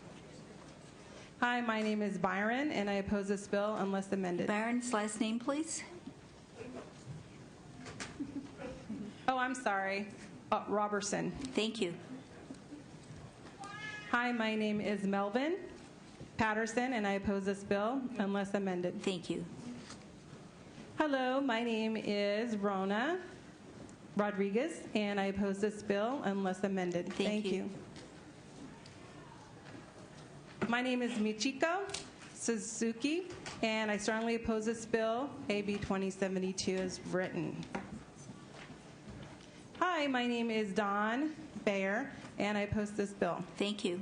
Hi, my name is Byron, and I oppose this bill unless amended. Byron's last name, please. Oh, I'm sorry. Robertson. Thank you. Hi, my name is Melvin Patterson, and I oppose this bill unless amended. Thank you. Hello, my name is Rona Rodriguez, and I oppose this bill unless amended. Thank you. My name is Michiko Suzuki, and I strongly oppose this bill, AB 2072, as written. Hi, my name is Dawn Bayer, and I oppose this bill. Thank you.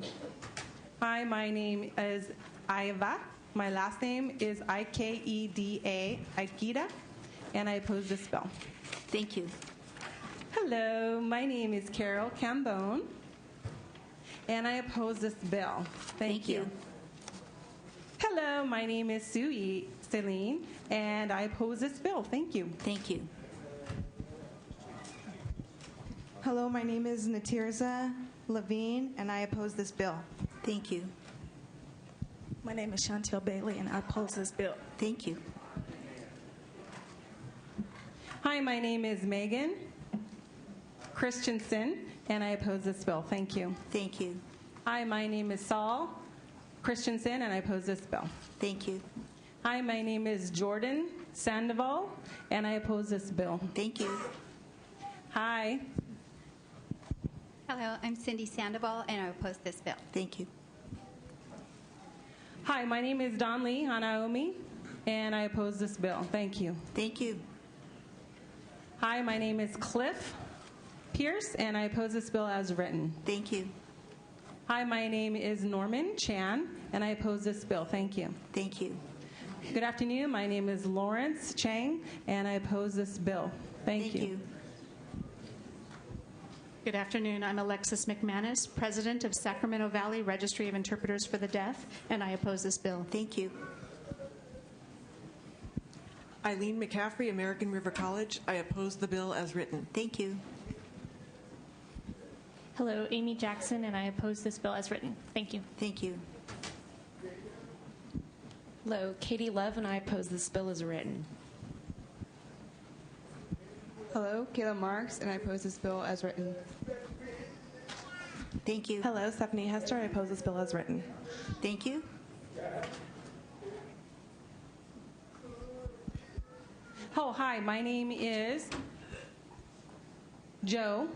Hi, my name is Iva. My last name is Ikeda, Aikida, and I oppose this bill. Thank you. Hello, my name is Carol Cambone, and I oppose this bill. Thank you. Hello, my name is Sue Celine, and I oppose this bill. Thank you. Thank you. Hello, my name is Natirza Levine, and I oppose this bill. Thank you. My name is Chantel Bailey, and I oppose this bill. Thank you. Hi, my name is Megan Christensen, and I oppose this bill. Thank you. Thank you. Hi, my name is Saul Christensen, and I oppose this bill. Thank you. Hi, my name is Jordan Sandoval, and I oppose this bill. Thank you. Hi. Hello, I'm Cindy Sandoval, and I oppose this bill. Thank you. Hi, my name is Don Lee Hanaomi, and I oppose this bill. Thank you. Thank you. Hi, my name is Cliff Pierce, and I oppose this bill as written. Thank you. Hi, my name is Norman Chan, and I oppose this bill. Thank you. Thank you. Good afternoon. My name is Lawrence Chang, and I oppose this bill. Thank you. Good afternoon. I'm Alexis McManus, President of Sacramento Valley Registry of Interpreters for the Deaf, and I oppose this bill. Thank you. Eileen McCaffrey, American River College. I oppose the bill as written. Thank you. Hello, Amy Jackson, and I oppose this bill as written. Thank you. Thank you. Hello, Katie Love, and I oppose this bill as written. Hello, Kayla Marks, and I oppose this bill as written. Thank you. Hello, Stephanie Hester, I oppose this bill as written. Thank you. Oh, hi, my name is Joe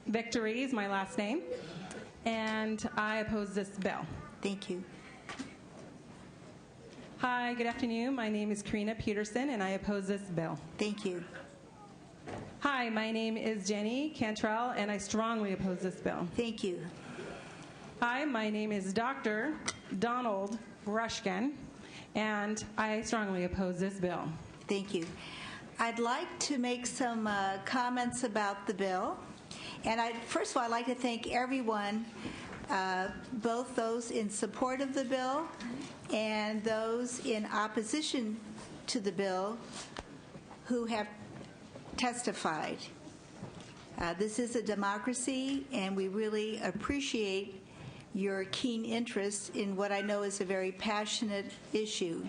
Victory is my last name, and I oppose this bill. Thank you. Hi, good afternoon. My name is Karina Peterson, and I oppose this bill. Thank you. Hi, my name is Jenny Cantrell, and I strongly oppose this bill. Thank you. Hi, my name is Dr. Donald Rushkin, and I strongly oppose this bill. Thank you. I'd like to make some comments about the bill. And first of all, I'd like to thank everyone, both those in support of the bill and those in opposition to the bill who have testified. This is a democracy, and we really appreciate your keen interest in what I know is a very passionate issue.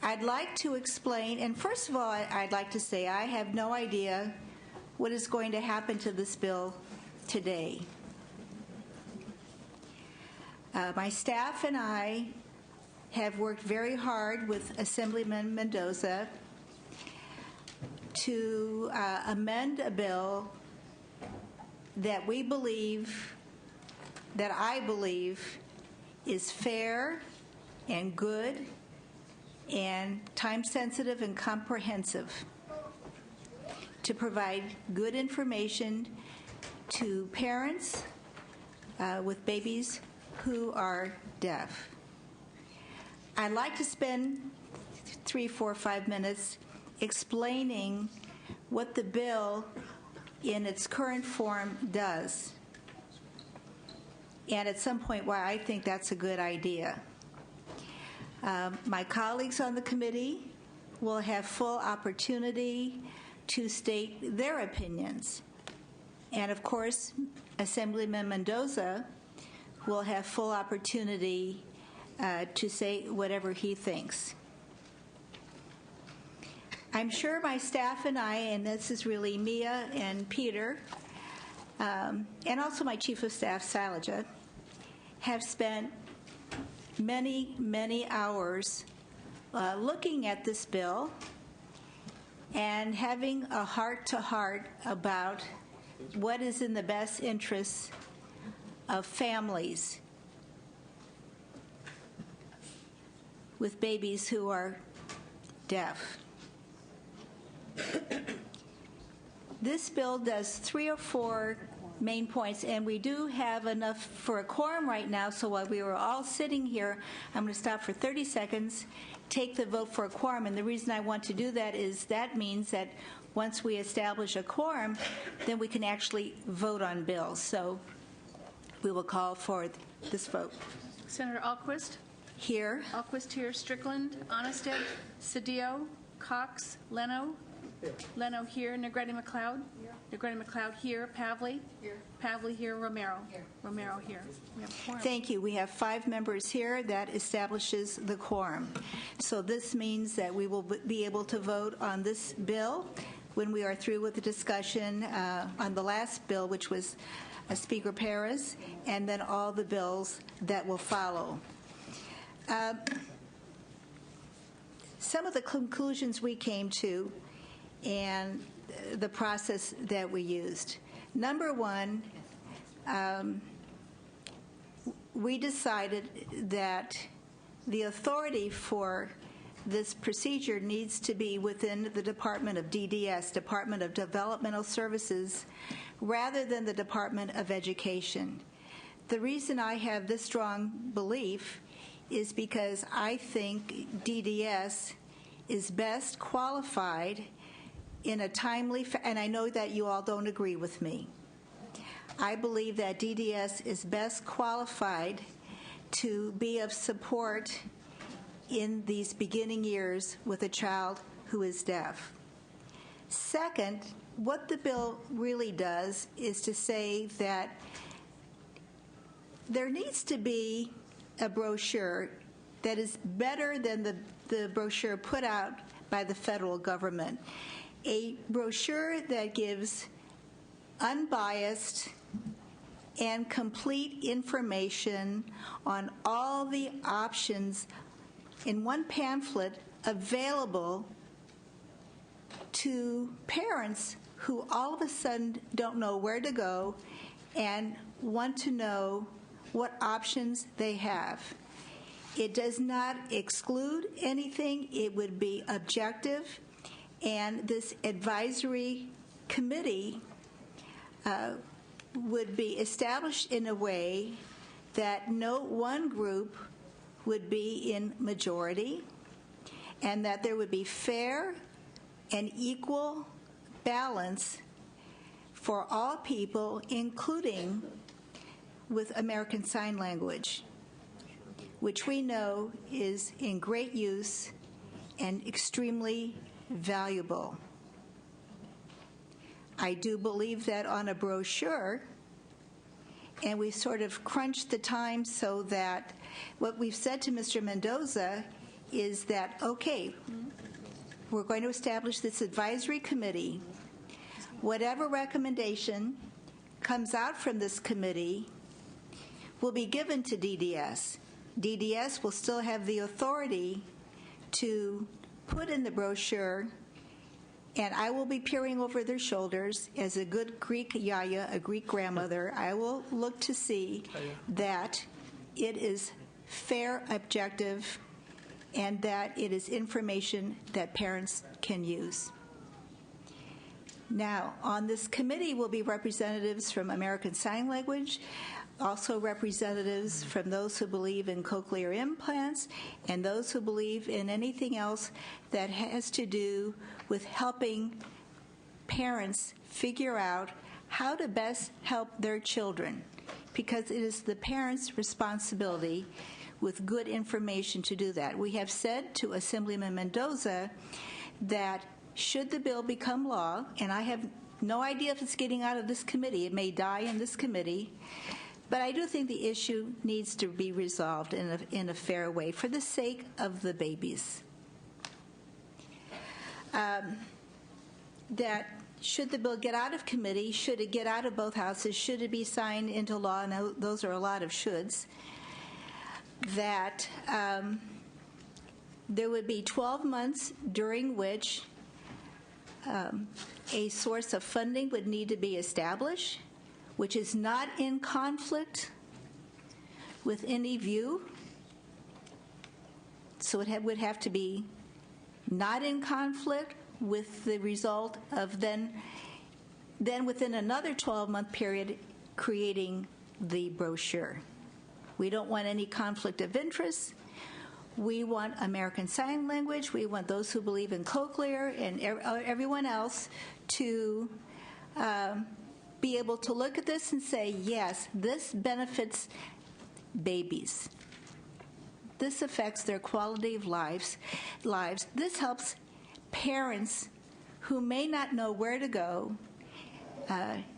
I'd like to explain, and first of all, I'd like to say I have no idea what is going to happen to this bill today. My staff and I have worked very hard with Assemblyman Mendoza to amend a bill that I believe is fair and good and time-sensitive and comprehensive to provide good information to parents with babies who are deaf. I'd like to spend 3, 4, 5 minutes explaining what the bill in its current form does, and at some point why I think that's a good idea. My colleagues on the committee will have full opportunity to state their opinions. And of course, Assemblyman Mendoza will have full opportunity to say whatever he thinks. I'm sure my staff and I, and this is really Mia and Peter, and also my Chief of Staff, Salaja, have spent many, many hours looking at this bill and having a heart-to-heart about what is in the best interests of families with babies who are deaf. This bill does 3 or 4 main points, and we do have enough for a quorum right now, so while we were all sitting here, I'm going to stop for 30 seconds, take the vote for a quorum, and the reason I want to do that is that means that once we establish a quorum, then we can actually vote on bills. So we will call for this vote. Senator Alquist? Here. Alquist here. Strickland? Onnested? Cedillo? Cox? Leno? Leno here. Negrete McLeod? Negrete McLeod here. Pavley? Here. Pavley here. Romero? Here. Romero here. We have a quorum. Thank you. We have 5 members here. That establishes the quorum. So this means that we will be able to vote on this bill when we are through with the discussion on the last bill, which was Speaker Perez, and then all the bills that will follow. Some of the conclusions we came to and the process that we used. Number one, we decided that the authority for this procedure needs to be within the Department of DDS, Department of Developmental Services, rather than the Department of Education. The reason I have this strong belief is because I think DDS is best qualified in a timely, and I know that you all don't agree with me. I believe that DDS is best qualified to be of support in these beginning years with a child who is deaf. Second, what the bill really does is to say that there needs to be a brochure that is better than the brochure put out by the federal government. A brochure that gives unbiased and complete information on all the options in one pamphlet available to parents who all of a sudden don't know where to go and want to know what options they have. It does not exclude anything. It would be objective. And this advisory committee would be established in a way that no one group would be in majority, and that there would be fair and equal balance for all people, including with American Sign Language, which we know is in great use and extremely valuable. I do believe that on a brochure, and we sort of crunched the time so that what we've said to Mr. Mendoza is that, okay, we're going to establish this advisory committee. Whatever recommendation comes out from this committee will be given to DDS. DDS will still have the authority to put in the brochure, and I will be peering over their shoulders as a good Greek yaya, a Greek grandmother. I will look to see that it is fair, objective, and that it is information that parents can use. Now, on this committee will be representatives from American Sign Language, also representatives from those who believe in cochlear implants, and those who believe in anything else that has to do with helping parents figure out how to best help their children, because it is the parents' responsibility with good information to do that. We have said to Assemblyman Mendoza that should the bill become law, and I have no idea if it's getting out of this committee, it may die in this committee, but I do think the issue needs to be resolved in a fair way for the sake of the babies. That should the bill get out of committee, should it get out of both houses, should it be signed into law, and those are a lot of shoulds, that there would be 12 months during which a source of funding would need to be established, which is not in conflict with any view. So it would have to be not in conflict with the result of then within another 12-month period creating the brochure. We don't want any conflict of interest. We want American Sign Language. We want those who believe in cochlear and everyone else to be able to look at this and say, yes, this benefits babies. This affects their quality of lives. This helps parents who may not know where to go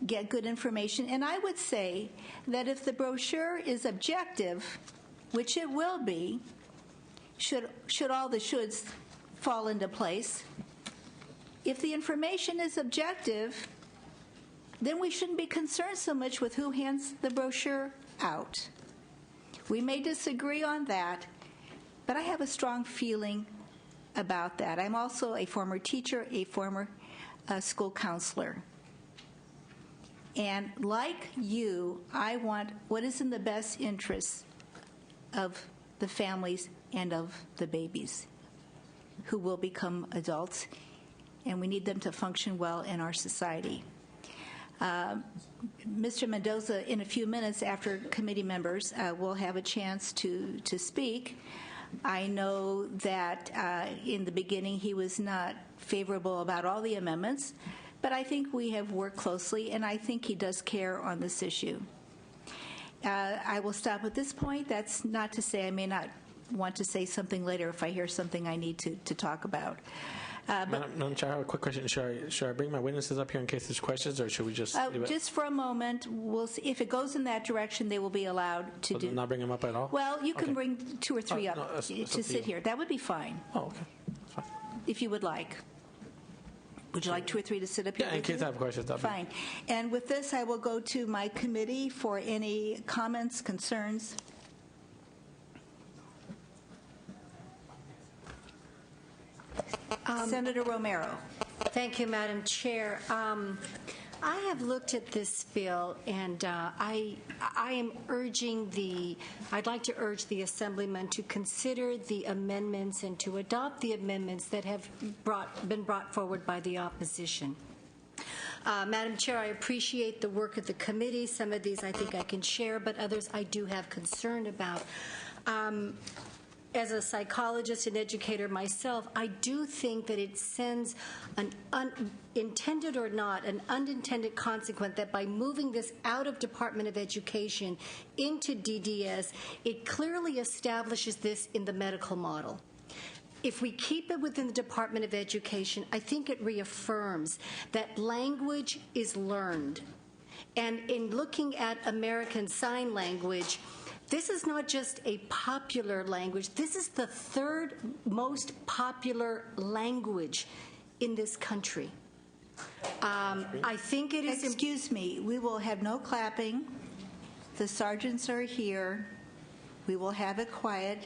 get good information. And I would say that if the brochure is objective, which it will be, should all the shoulds fall into place, if the information is objective, then we shouldn't be concerned so much with who hands the brochure out. We may disagree on that, but I have a strong feeling about that. I'm also a former teacher, a former school counselor. And like you, I want what is in the best interest of the families and of the babies who will become adults, and we need them to function well in our society. Mr. Mendoza, in a few minutes after committee members will have a chance to speak. I know that in the beginning he was not favorable about all the amendments, but I think we have worked closely, and I think he does care on this issue. I will stop at this point. That's not to say I may not want to say something later if I hear something I need to talk about. Madam Chair, I have a quick question. Should I bring my witnesses up here in case there's questions, or should we just leave it? Just for a moment, we'll see. If it goes in that direction, they will be allowed to do. Not bring them up at all? Well, you can bring 2 or 3 up to sit here. That would be fine. Oh, okay. That's fine. If you would like. Would you like 2 or 3 to sit up here? Yeah, in case I have questions. Fine. And with this, I will go to my committee for any comments, concerns. Senator Romero. Thank you, Madam Chair. I have looked at this bill, and I am I'd like to urge the Assemblyman to consider the amendments and to adopt the amendments that have been brought forward by the opposition. Madam Chair, I appreciate the work of the committee. Some of these I think I can share, but others I do have concern about. As a psychologist and educator myself, I do think that it sends an intended or not, an unintended consequence that by moving this out of Department of Education into DDS, it clearly establishes this in the medical model. If we keep it within the Department of Education, I think it reaffirms that language is learned. And in looking at American Sign Language, this is not just a popular language. This is the third most popular language in this country. I think it is... Excuse me. We will have no clapping. The sergeants are here. We will have it quiet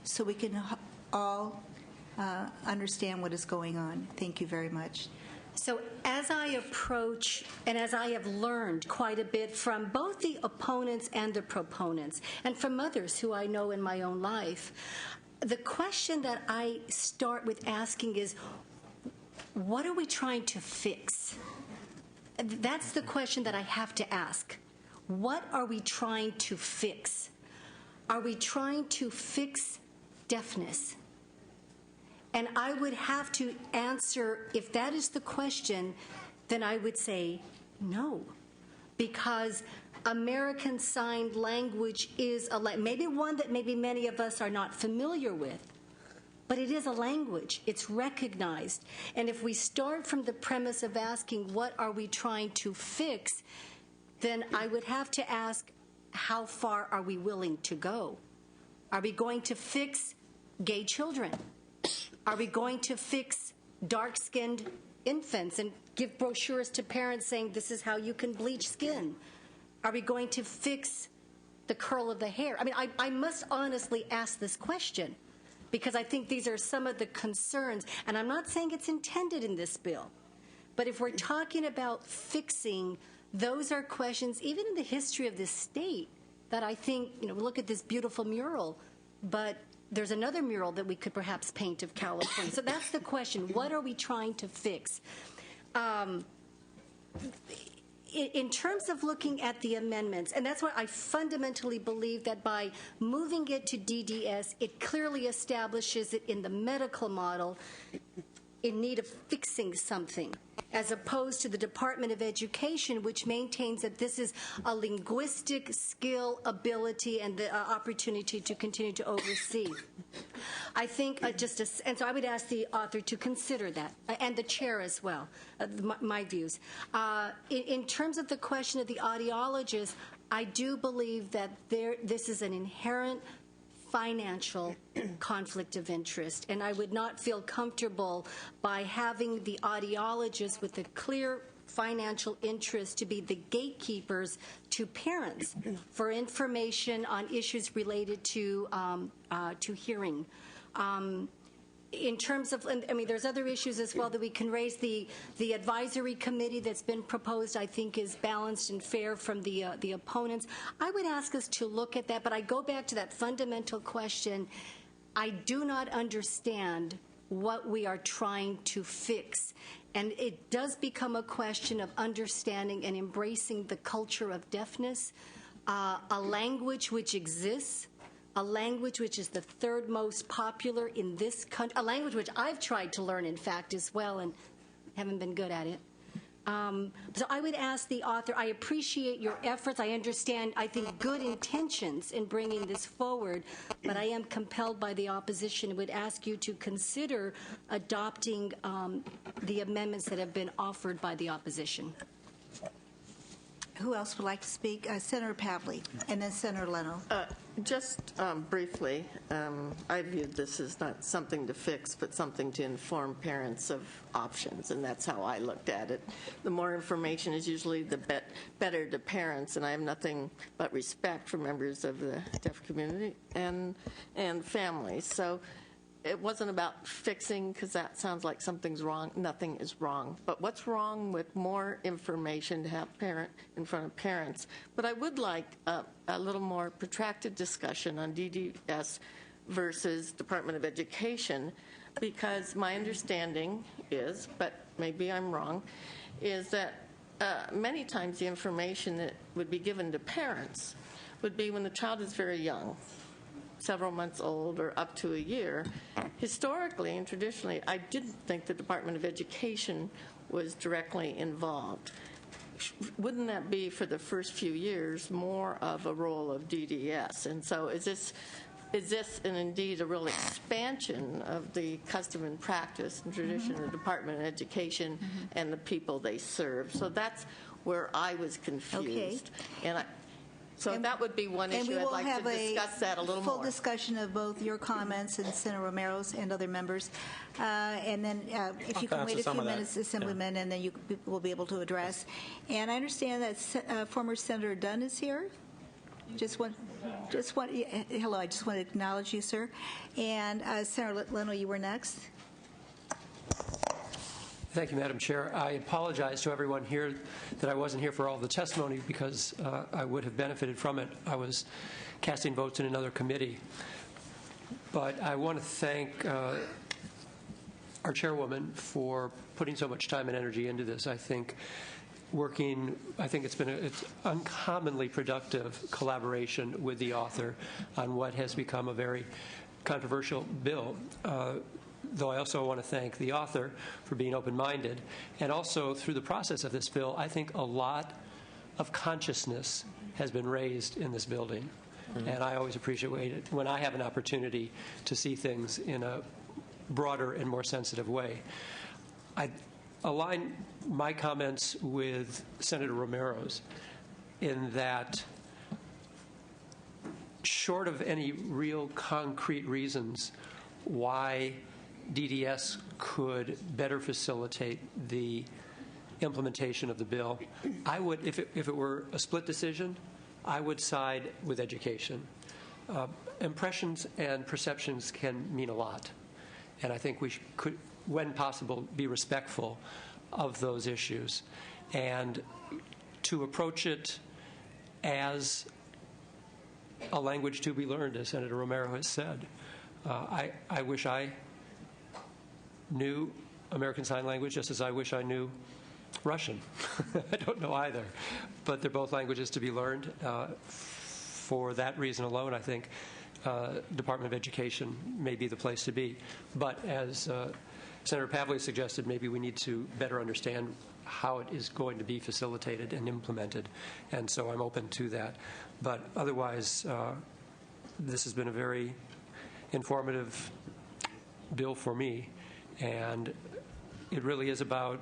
so we can all understand what is going on. Thank you very much. So as I approach, and as I have learned quite a bit from both the opponents and the proponents, and from others who I know in my own life, the question that I start with asking is, what are we trying to fix? That's the question that I have to ask. What are we trying to fix? Are we trying to fix deafness? And I would have to answer, if that is the question, then I would say no. Because American Sign Language is maybe one that maybe many of us are not familiar with, but it is a language. It's recognized. And if we start from the premise of asking what are we trying to fix, then I would have to ask, how far are we willing to go? Are we going to fix gay children? Are we going to fix dark-skinned infants and give brochures to parents saying this is how you can bleach skin? Are we going to fix the curl of the hair? I mean, I must honestly ask this question because I think these are some of the concerns, and I'm not saying it's intended in this bill, but if we're talking about fixing, those are questions, even in the history of this state, that I think, look at this beautiful mural, but there's another mural that we could perhaps paint of California. So that's the question. What are we trying to fix? In terms of looking at the amendments, and that's why I fundamentally believe that by moving it to DDS, it clearly establishes it in the medical model in need of fixing something, as opposed to the Department of Education, which maintains that this is a linguistic skill, ability, and the opportunity to continue to oversee. I think and so I would ask the author to consider that, and the chair as well, my views. In terms of the question of the audiologist, I do believe that this is an inherent financial conflict of interest, and I would not feel comfortable by having the audiologists with a clear financial interest to be the gatekeepers to parents for information on issues related to hearing. In terms of, there's other issues as well that we can raise. The advisory committee that's been proposed, I think, is balanced and fair from the opponents. I would ask us to look at that, but I go back to that fundamental question. I do not understand what we are trying to fix. And it does become a question of understanding and embracing the culture of deafness, a language which exists, a language which is the third most popular in this country, a language which I've tried to learn, in fact, as well, and haven't been good at it. So I would ask the author, I appreciate your efforts. I understand, I think, good intentions in bringing this forward, but I am compelled by the opposition and would ask you to consider adopting the amendments that have been offered by the opposition. Who else would like to speak? Senator Pavley, and then Senator Leno. Just briefly, I viewed this as not something to fix, but something to inform parents of options, and that's how I looked at it. The more information is usually the better to parents, and I have nothing but respect for members of the deaf community and families. So it wasn't about fixing, because that sounds like something's wrong. Nothing is wrong. But what's wrong with more information to have in front of parents? But I would like a little more protracted discussion on DDS versus Department of Education, because my understanding is, but maybe I'm wrong, is that many times the information that would be given to parents would be when the child is very young, several months old or up to a year. Historically and traditionally, I didn't think the Department of Education was directly involved. Wouldn't that be, for the first few years, more of a role of DDS? And so is this and indeed a real expansion of the custom and practice and tradition of the Department of Education and the people they serve? So that's where I was confused. Okay. So that would be one issue. I'd like to discuss that a little more. And we will have a full discussion of both your comments and Senator Romero's and other members. And then if you can wait a few minutes, Assemblyman, and then you will be able to address. And I understand that former Senator Dunn is here. Hello, I just want to acknowledge you, sir. And Senator Leno, you were next. Thank you, Madam Chair. I apologize to everyone here that I wasn't here for all the testimony, because I would have benefited from it. I was casting votes in another committee. But I want to thank our chairwoman for putting so much time and energy into this. I think it's been it's uncommonly productive collaboration with the author on what has become a very controversial bill. Though I also want to thank the author for being open-minded. And also, through the process of this bill, I think a lot of consciousness has been raised in this building. And I always appreciate it when I have an opportunity to see things in a broader and more sensitive way. I align my comments with Senator Romero's in that, short of any real concrete reasons why DDS could better facilitate the implementation of the bill, I would, if it were a split decision, I would side with education. Impressions and perceptions can mean a lot, and I think we could, when possible, be respectful of those issues, and to approach it as a language to be learned, as Senator Romero has said. I wish I knew American Sign Language just as I wish I knew Russian. I don't know either, but they're both languages to be learned. For that reason alone, I think Department of Education may be the place to be. But as Senator Pavley suggested, maybe we need to better understand how it is going to be facilitated and implemented, and so I'm open to that. But otherwise, this has been a very informative bill for me, and it really is about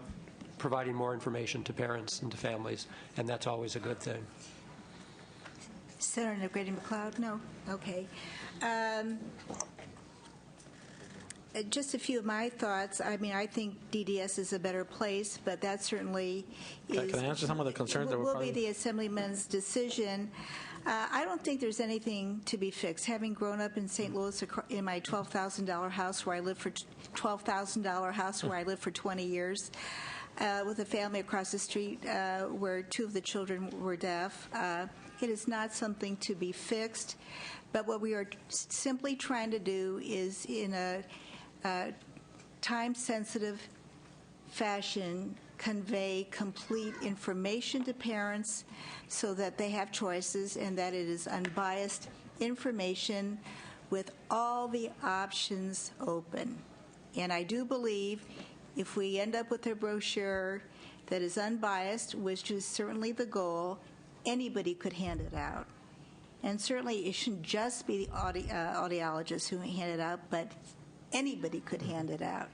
providing more information to parents and to families, and that's always a good thing. Senator Grady-McLeod? No? Okay. Just a few of my thoughts. I mean, I think DDS is a better place, but that certainly Can I answer some of the concerns that were will be the Assemblyman's decision. I don't think there's anything to be fixed. Having grown up in St. Louis in my $12,000 house where I lived for 20 years, with a family across the street where two of the children were deaf, it is not something to be fixed. But what we are simply trying to do is, in a time-sensitive fashion, convey complete information to parents so that they have choices and that it is unbiased information with all the options open. And I do believe if we end up with a brochure that is unbiased, which is certainly the goal, anybody could hand it out. And certainly it shouldn't just be the audiologists who hand it out, but anybody could hand it out.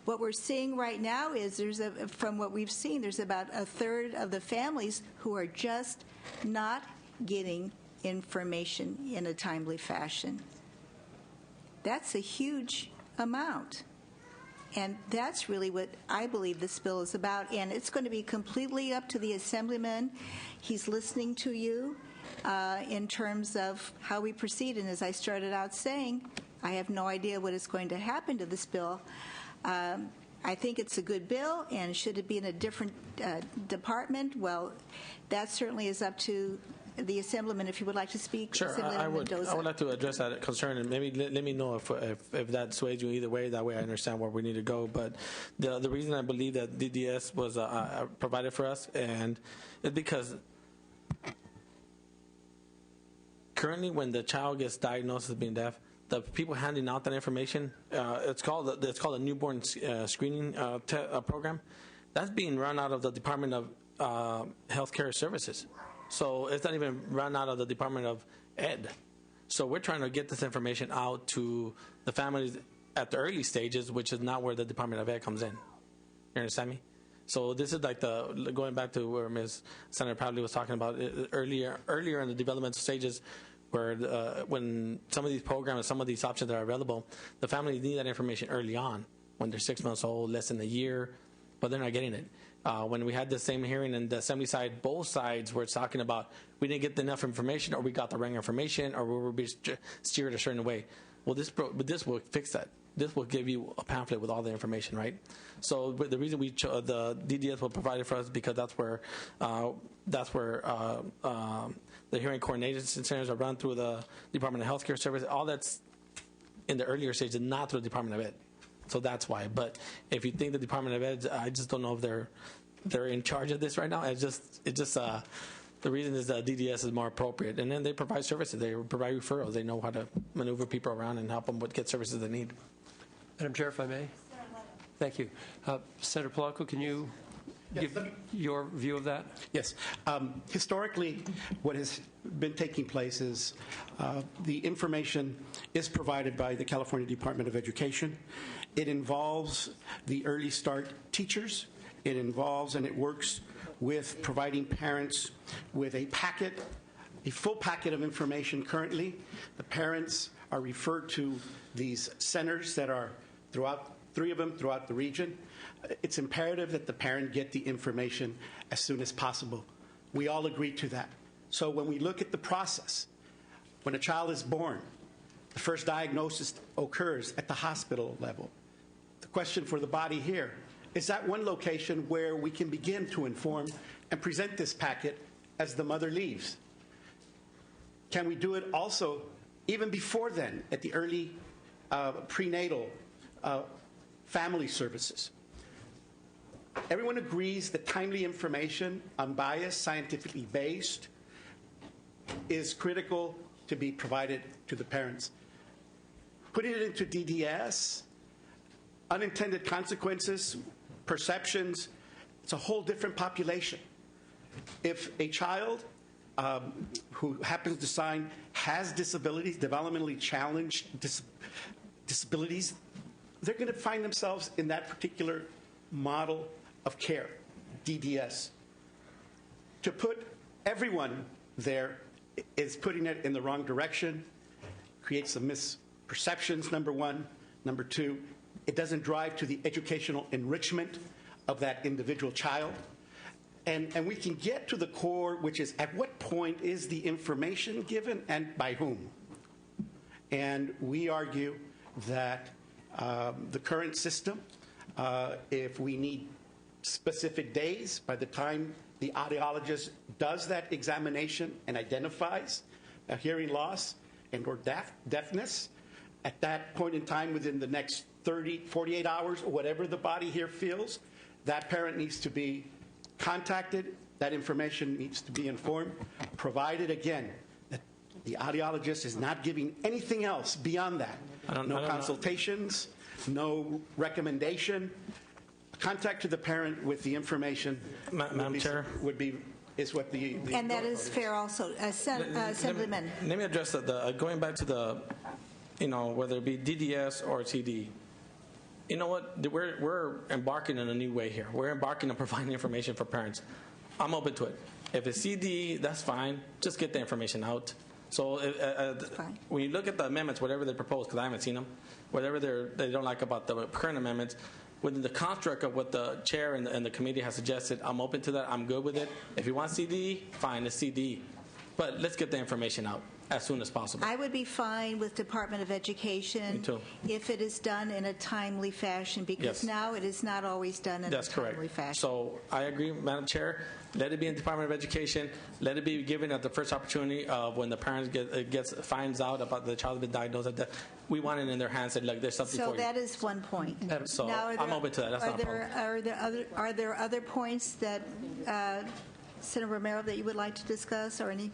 What we're seeing right now is from what we've seen, there's about a third of the families who are just not getting information in a timely fashion. That's a huge amount. And that's really what I believe this bill is about. And it's going to be completely up to the Assemblyman. He's listening to you in terms of how we proceed. And as I started out saying, I have no idea what is going to happen to this bill. I think it's a good bill, and should it be in a different department? Well, that certainly is up to the Assemblyman. If you would like to speak, Sure, Assemblyman I would Mendoza. like to address that concern, and maybe let me know if that sways you either way. That way I understand where we need to go. But the reason I believe that DDS was provided for us, and it's because currently when the child gets diagnosed as being deaf, the people handing out that information, it's called a newborn screening program. That's being run out of the Department of Healthcare Services. So it's not even run out of the Department of Ed. So we're trying to get this information out to the families at the early stages, which is not where the Department of Ed comes in. You understand me? So this is like going back to where Ms. Senator Pavley was talking about earlier in the developmental stages, where when some of these programs, some of these options are available, the families need that information early on when they're 6 months old, less than a year, but they're not getting it. When we had the same hearing in the Assembly side, both sides were talking about we didn't get enough information, or we got the wrong information, or we were being steered a certain way. Well, this will fix that. This will give you a pamphlet with all the information, right? So the reason the DDS will provide it for us because that's where the hearing coordination centers are run through the Department of Healthcare Services. All that's in the earlier stages, not through the Department of Ed. So that's why. But if you think the Department of Ed, I just don't know if they're in charge of this right now. It's just the reason is that DDS is more appropriate, and then they provide services. They provide referrals. They know how to maneuver people around and help them get services they need. Madam Chair, if I may. Thank you. Senator Polanco, can you give your view of that? Yes. Historically, what has been taking place is the information is provided by the California Department of Education. It involves the Early Start teachers. It involves and it works with providing parents with a full packet of information currently. The parents are referred to these centers that are three of them throughout the region. It's imperative that the parent get the information as soon as possible. We all agree to that. So when we look at the process, when a child is born, the first diagnosis occurs at the hospital level. The question for the body here is that one location where we can begin to inform and present this packet as the mother leaves. Can we do it also even before then at the early prenatal family services? Everyone agrees that timely information, unbiased, scientifically based, is critical to be provided to the parents. Putting it into DDS, unintended consequences, perceptions, it's a whole different population. If a child who happens to sign has disabilities, developmentally challenged disabilities, they're going to find themselves in that particular model of care, DDS. To put everyone there is putting it in the wrong direction, creates some misperceptions, number one. Number two, it doesn't drive to the educational enrichment of that individual child. And we can get to the core, which is at what point is the information given and by whom? And we argue that the current system, if we need specific days, by the time the audiologist does that examination and identifies a hearing loss and or deafness, at that point in time within the next 30, 48 hours, or whatever the body here feels, that parent needs to be contacted, that information needs to be informed, provided again that the audiologist is not giving anything else beyond that. No consultations, no recommendation. Contact to the parent with the information Madam Chair? is what the and that is fair also. Assemblyman. Let me address going back to the, whether it be DDS or CD. You know what? We're embarking on a new way here. We're embarking on providing information for parents. I'm open to it. If it's CD, that's fine. Just get the information out. So when you look at the amendments, whatever they propose, because I haven't seen them, whatever they don't like about the current amendments, within the construct of what the chair and the committee has suggested, I'm open to that. I'm good with it. If you want CD, fine, it's CD. But let's get the information out as soon as possible. I would be fine with Department of Education Me too. if it is done in a timely fashion, because Yes. now it is not always done in That's a timely correct. fashion. So I agree, Madam Chair. Let it be in Department of Education. Let it be given at the first opportunity of when the parent finds out about the child being diagnosed at that. We want it in their hands and look, there's something So for you. that is one point. So Now, I'm open to that. That's not a problem. Are there other points that Senator Romero that you would like to discuss, or any?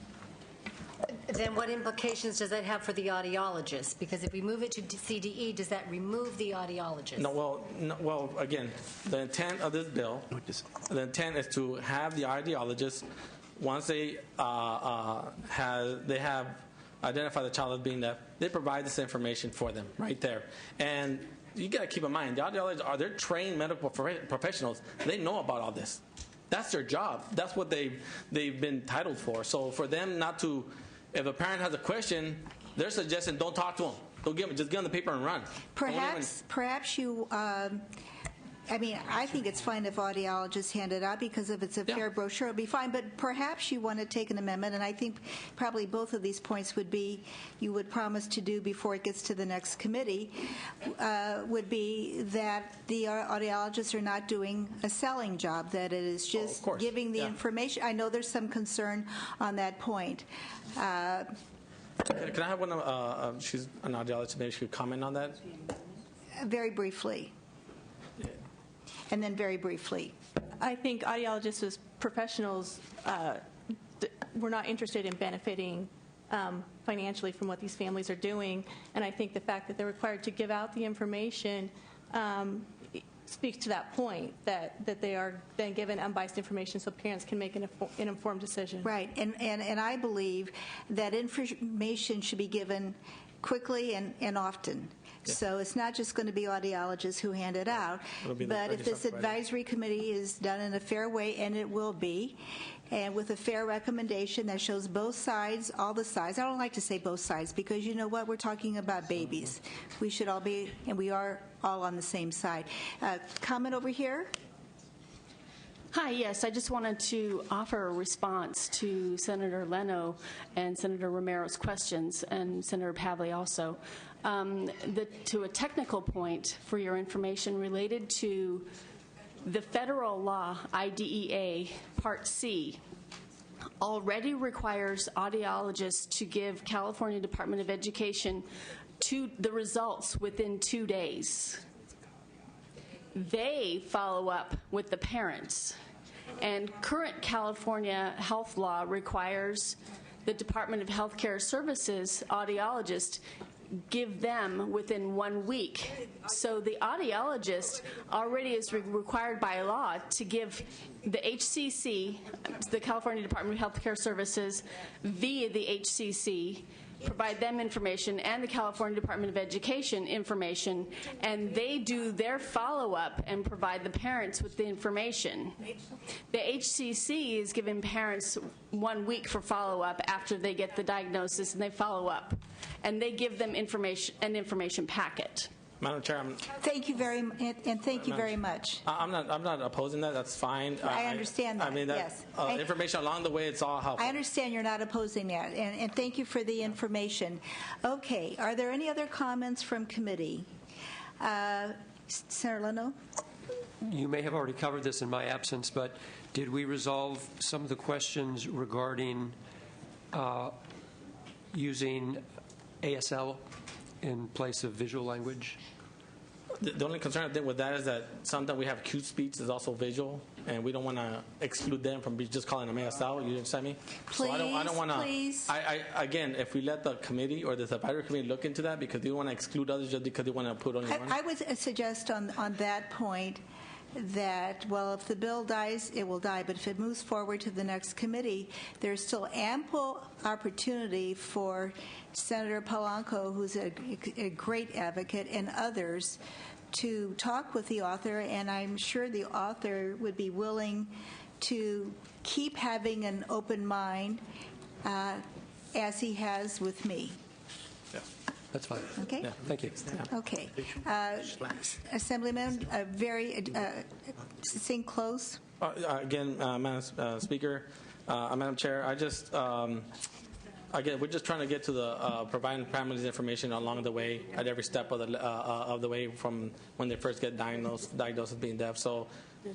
Then what implications does that have for the audiologist? Because if we move it to CDE, does that remove the audiologist? Well, again, the intent of this bill, the intent is to have the audiologist, once they have identified the child as being deaf, they provide this information for them right there. And you got to keep in mind, the audiologists they're trained medical professionals. They know about all this. That's their job. That's what they've been titled for. So for them not to, if a parent has a question, they're suggesting don't talk to them. Just give them the paper and run. Perhaps you. I think it's fine if audiologists hand it out, because if it's a fair brochure, it'll be fine. But perhaps you want to take an amendment, and I think probably both of these points would be you would promise to do before it gets to the next committee, would be that the audiologists are not doing a selling job, that it is just giving the information. I know there's some concern on that point. Can I have one? She's an audiologist. Maybe she could comment on that. Very briefly. And then very briefly. I think audiologists as professionals we're not interested in benefiting financially from what these families are doing. And I think the fact that they're required to give out the information speaks to that point, that they are then given unbiased information so parents can make an informed decision. Right. And I believe that information should be given quickly and often. So it's not just going to be audiologists who hand it out, but if this advisory committee is done in a fair way, and it will be, and with a fair recommendation that shows both sides, all the sides. I don't like to say both sides, because you know what? We're talking about babies. We should all be, and we are all on the same side. Comment over here? Hi, yes, I just wanted to offer a response to Senator Leno and Senator Romero's questions, and Senator Pavley also. To a technical point for your information related to the federal law, IDEA, Part C, already requires audiologists to give California Department of Education the results within 2 days. They follow up with the parents. And current California health law requires the Department of Health Care Services audiologist give them within 1 week. So the audiologist already is required by law to give the HCC, the California Department of Health Care Services, via the HCC, provide them information, and the California Department of Education information, and they do their follow-up and provide the parents with the information. The HCC is giving parents 1 week for follow-up after they get the diagnosis, and they follow up, and they give them an information packet. Madam Chair, thank you very much. I'm not opposing that. That's fine. I understand that. I mean, yes. Information along the way, it's all helpful. I understand you're not opposing that, and thank you for the information. Okay, are there any other comments from committee? Senator Leno? You may have already covered this in my absence, but did we resolve some of the questions regarding using ASL in place of visual language? The only concern I think with that is that sometimes we have acute speech is also visual, and we don't want to exclude them from just calling them ASL. You understand me? Please, so I don't want to. Please. Again, if we let the committee or the advisory committee look into that, because they want to exclude others just because they want to put only one. I would suggest on that point that, well, if the bill dies, it will die. But if it moves forward to the next committee, there's still ample opportunity for Senator Polanco, who's a great advocate, and others to talk with the author. And I'm sure the author would be willing to keep having an open mind as he has with me. That's fine. Okay? Yeah, thank you. Okay. Assemblyman, a very succinct close. Again, Madam Speaker, Madam Chair, again, we're just trying to get to the providing families information along the way at every step of the way from when they first get diagnosed as being deaf. So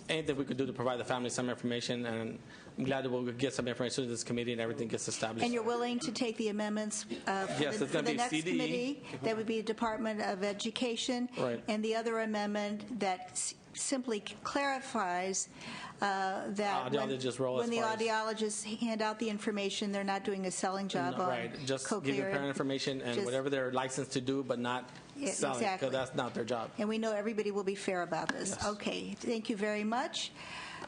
anything we could do to provide the family some information, and I'm glad that we'll get some information to this committee and everything gets established. And you're willing to take the amendments Yes, for it's the gonna be next CDE. committee? That would be Department of Education. Right. And the other amendment that simply clarifies that Audiologist role when as the far as- audiologists hand out the information, they're not doing a selling job No, on right. Just cochlear. give the parent information and Just- whatever they're licensed to do, but not Yeah, selling, exactly. because that's not their job. And we know everybody will be fair about this. Yes. Okay, thank you very much.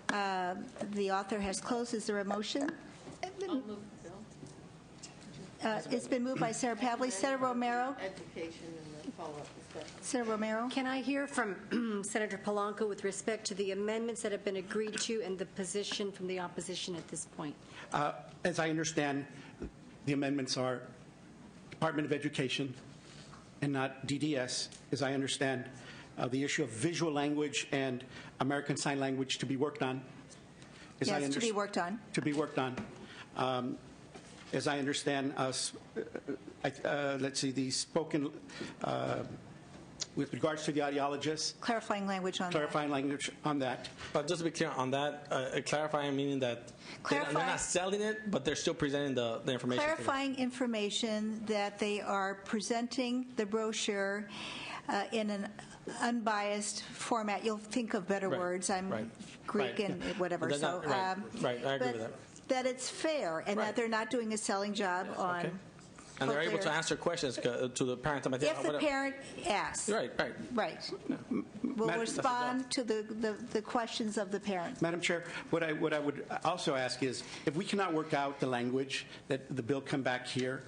The author has closed. Is there a motion? It's been moved by Sarah Pavley. Senator Romero? Education and the follow-up discussion. Senator Romero? Can I hear from Senator Polanco with respect to the amendments that have been agreed to and the position from the opposition at this point? As I understand, the amendments are Department of Education and not DDS, as I understand. The issue of visual language and American Sign Language to be worked on. Yes, to be worked on. To be worked on. As I understand, let's see, the spoken, with regards to the audiologists, Clarifying language on clarifying language on that. But just to be clear on that, clarifying meaning that they're not selling it, but they're still presenting the that. information. Clarifying information that they are presenting the brochure in an unbiased format. You'll think of better words. I'm Greek and whatever. But So, right, I agree but with that. that it's fair and that they're not doing a selling job on. Okay. And they're able to cochlear. answer questions to the parent. If the parent asks. Right. Right. We'll respond to the questions of the parent. Madam Chair, what I would also ask is, if we cannot work out the language, that the bill come back here.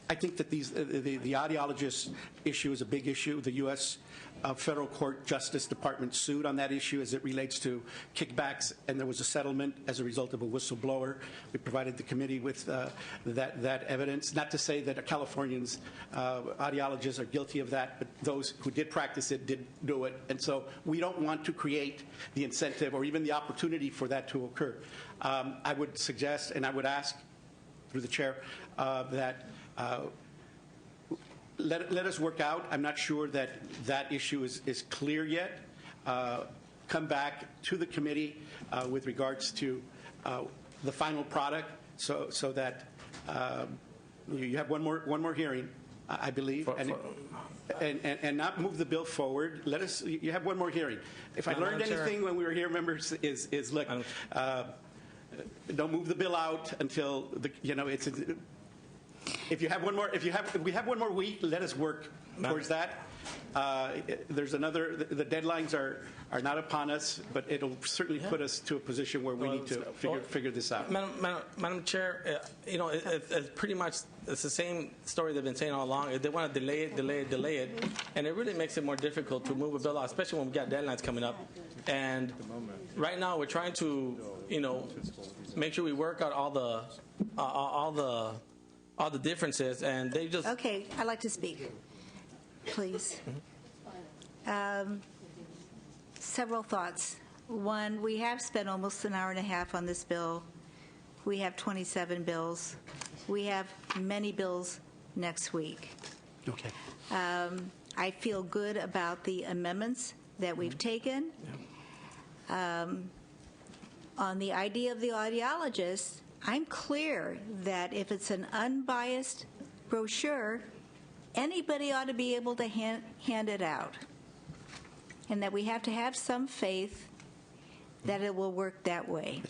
I think that the audiologist issue is a big issue. The U.S. Federal Court Justice Department sued on that issue as it relates to kickbacks, and there was a settlement as a result of a whistleblower. We provided the committee with that evidence. Not to say that Californians, audiologists, are guilty of that, but those who did practice it did do it. And so we don't want to create the incentive or even the opportunity for that to occur. I would suggest, and I would ask, through the chair, that let us work out. I'm not sure that issue is clear yet. Come back to the committee with regards to the final product, so that you have one more hearing, I believe, and not move the bill forward. You have one more hearing. If I learned anything when we were here, members, is look. Don't move the bill out until it's. If we have one more week, let us work towards that. There's another. The deadlines are not upon us, but it'll certainly put us to a position where we need to figure this out. Madam Chair, it's pretty much it's the same story they've been saying all along. If they want to delay it, and it really makes it more difficult to move a bill out, especially when we got deadlines coming up. And right now, we're trying to, make sure we work out all the differences, and they just. Okay, I'd like to speak, please. Several thoughts. One, we have spent almost an hour and a half on this bill. We have 27 bills. We have many bills next week. Okay. I feel good about the amendments that we've taken. On the idea of the audiologist, I'm clear that if it's an unbiased brochure, anybody ought to be able to hand it out, and that we have to have some faith that it will work that way.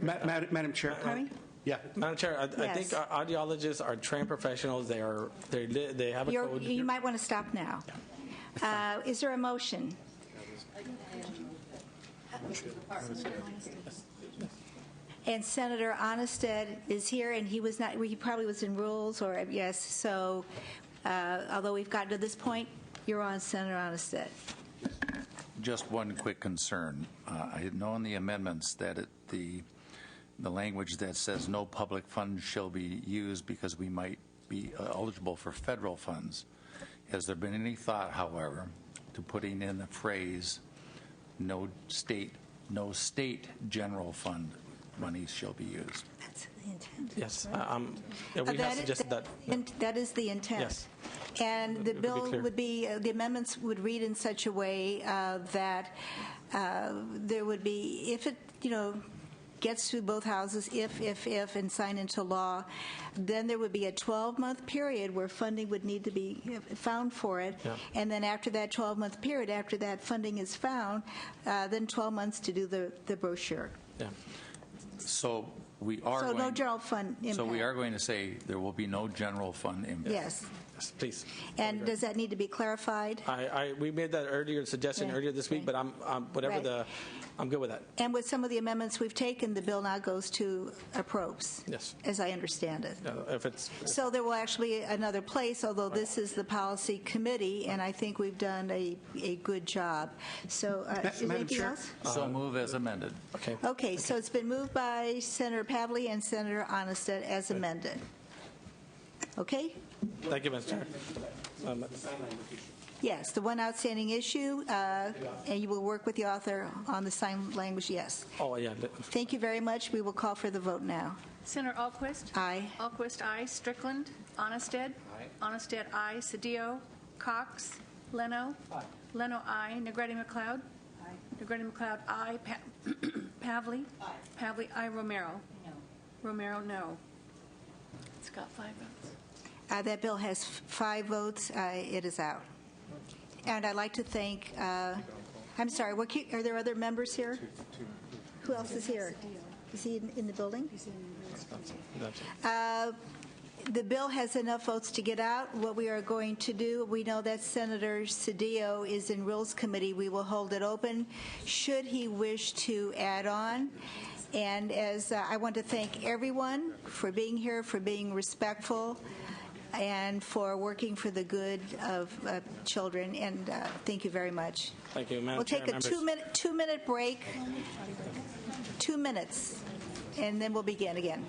Madam Chair. Pardon me? Yeah, Madam Chair, I think Yes. audiologists are trained professionals. They have a code. You might want to stop now. Is there a motion? And Senator Onnested is here, and he was not. He probably was in rules, or yes. So, although we've gotten to this point, you're on, Senator Onnested. Just one quick concern. I know in the amendments that the language that says no public funds shall be used because we might be eligible for federal funds. Has there been any thought, however, to putting in the phrase no state general fund monies shall be used. That's the intent. Yes. Yeah, we have suggested that. That is the intent. Yes. And the It would be bill clear. would be, the amendments would read in such a way that there would be, if it, gets through both houses, if, and signed into law, then there would be a 12-month period where funding would need to be found for it. Yeah. And then after that 12-month period, after that funding is found, then 12 months to do the brochure. Yeah. So we are So going, no general fund impact. So we are going to say there will be no general fund impact. Yes. Yes, please. And does that need to be clarified? We made that suggestion earlier this week, but Right. I'm good with that. And with some of the amendments we've taken, the bill now goes to approps. Yes. As I understand it. If it's So there will actually be another place, although this is the policy committee, and I think we've done a good job. So, is there Madam anything Chair? else? So move as amended. okay. Okay, so it's been moved by Senator Pavley and Senator Onnested as amended. Okay? Thank you, Mr. Chair. Yes, the one outstanding issue, and you will work with the author on the sign language, yes. Oh, yeah. Thank you very much. We will call for the vote now. Senator Alquist? Aye. Alquist, aye. Strickland? Onnested? Aye. Onnested, aye. Cedillo? Cox? Leno? Aye. Leno, aye. Negretti McLeod? Aye. Negretti McLeod, aye. Pavley? Aye. Pavley, aye. Romero? No. Romero, no. It's got 5 votes. That bill has 5 votes. It is out. And I'd like to thank, I'm sorry, are there other members here? Who else is here? Is he in the building? The bill has enough votes to get out. What we are going to do, we know that Senator Cedillo is in Rules Committee. We will hold it open should he wish to add on. And as I want to thank everyone for being here, for being respectful, and for working for the good of children. And thank you very much. Thank you, Madam We'll take Chair, a members. 2-minute break, 2 minutes, and then we'll begin again.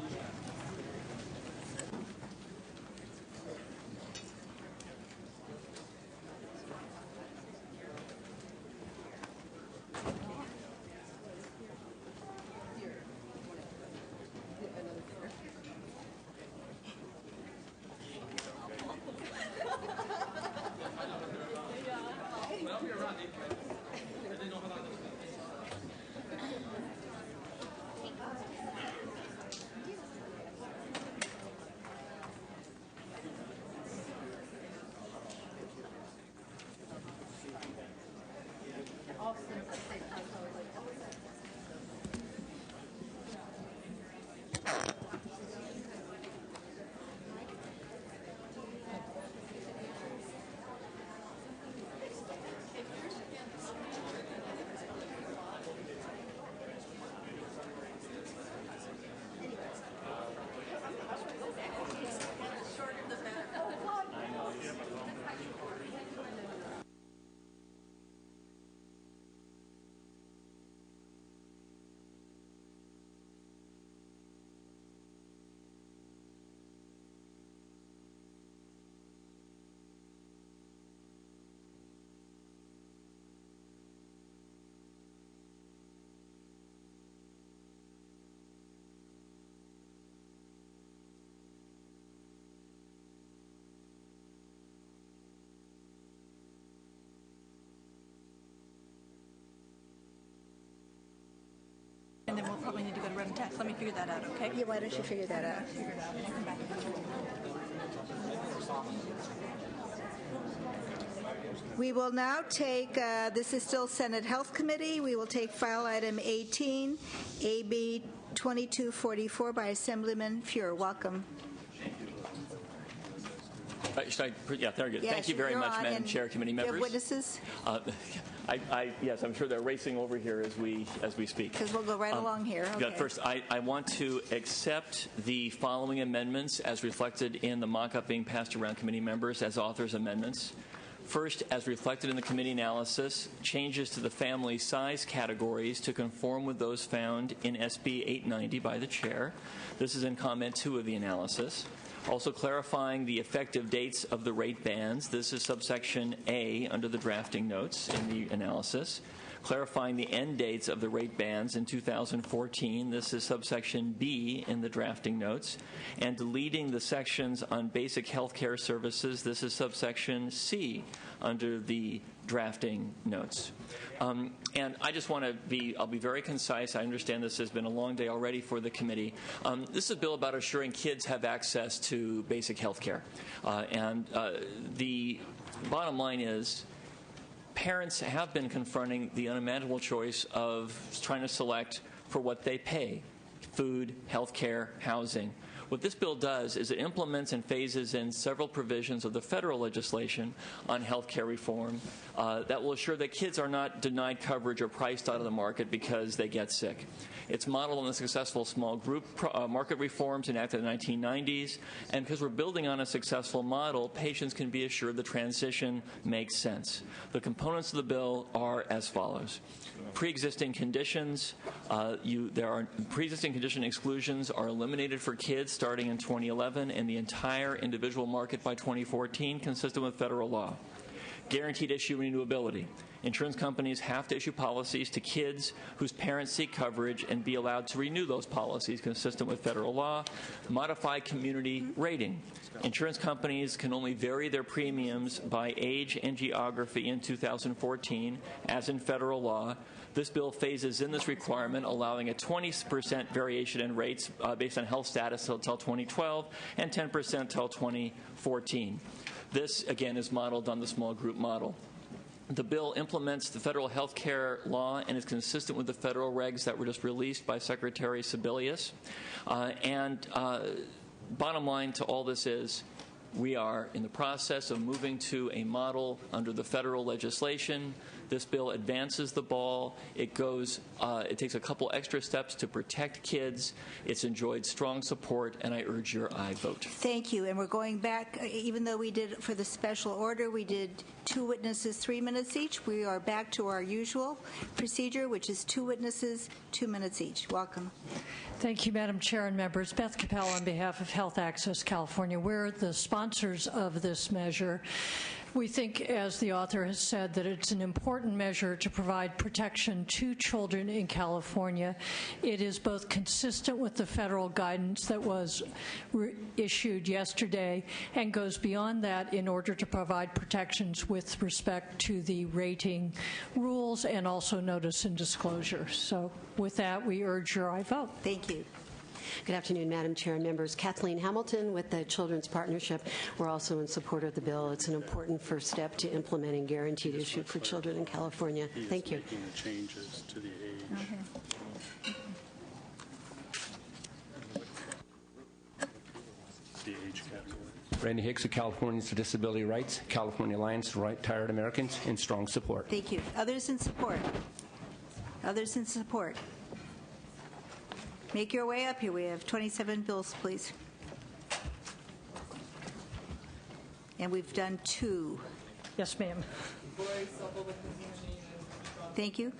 And then we'll probably need to go to Rev. Tax. Let me figure that out, okay? Yeah, why don't you figure that out? We will now take, this is still Senate Health Committee. We will take file item 18, AB 2244 by Assemblyman Fuhr. Welcome. Yeah, very good. Yes, Thank you very you're much, on, Madam and Chair, committee you have members. witnesses? Yes, I'm sure they're racing over here as we speak. Because we'll go right along here. Yeah, Okay. first, I want to accept the following amendments as reflected in the mock-up being passed around committee members as authors' amendments. First, as reflected in the committee analysis, changes to the family size categories to conform with those found in SB 890 by the chair. This is in comment 2 of the analysis. Also clarifying the effective dates of the rate bands. This is subsection A under the drafting notes in the analysis. clarifying the end dates of the rate bands in 2014. This is subsection B in the drafting notes. And deleting the sections on basic health care services. This is subsection C under the drafting notes. And I just want to I'll be very concise. I understand this has been a long day already for the committee. This is a bill about assuring kids have access to basic health care. The bottom line is, parents have been confronting the unimaginable choice of trying to select for what they pay: food, health care, housing. What this bill does is it implements and phases in several provisions of the federal legislation on health care reform that will assure that kids are not denied coverage or priced out of the market because they get sick. It's modeled on the successful small group market reforms enacted in the 1990s, and because we're building on a successful model, patients can be assured the transition makes sense. The components of the bill are as follows. Pre-existing conditions, pre-existing condition exclusions are eliminated for kids starting in 2011 and the entire individual market by 2014, consistent with federal law. Guaranteed issue renewability. Insurance companies have to issue policies to kids whose parents seek coverage and be allowed to renew those policies consistent with federal law. Modified community rating. Insurance companies can only vary their premiums by age and geography in 2014, as in federal law. This bill phases in this requirement, allowing a 20% variation in rates based on health status until 2012 and 10% until 2014. This, again, is modeled on the small group model. The bill implements the federal health care law and is consistent with the federal regs that were just released by Secretary Sebelius. Bottom line to all this is, we are in the process of moving to a model under the federal legislation. This bill advances the ball. It takes a couple extra steps to protect kids. It's enjoyed strong support, and I urge your aye vote. Thank you. And we're going back, even though we did for the special order, we did 2 witnesses, 3 minutes each. We are back to our usual procedure, which is 2 witnesses, 2 minutes each. Welcome. Thank you, Madam Chair and members. Beth Capel on behalf of Health Access California. We're the sponsors of this measure. We think, as the author has said, that it's an important measure to provide protection to children in California. It is both consistent with the federal guidance that was issued yesterday and goes beyond that in order to provide protections with respect to the rating rules and also notice and disclosure. So with that, we urge your aye vote. Thank you. Good afternoon, Madam Chair and members. Kathleen Hamilton with the Children's Partnership. We're also in support of the bill. It's an important first step to implementing guaranteed issue for children in California. Thank you. Making the changes to the age. The age category. Randy Hicks of Californians for Disability Rights, California Alliance for Right-Tired Americans, in strong support. Thank you. Others in support? Others in support? Make your way up here. We have 27 bills, please. And we've done 2. Yes, ma'am. Thank you.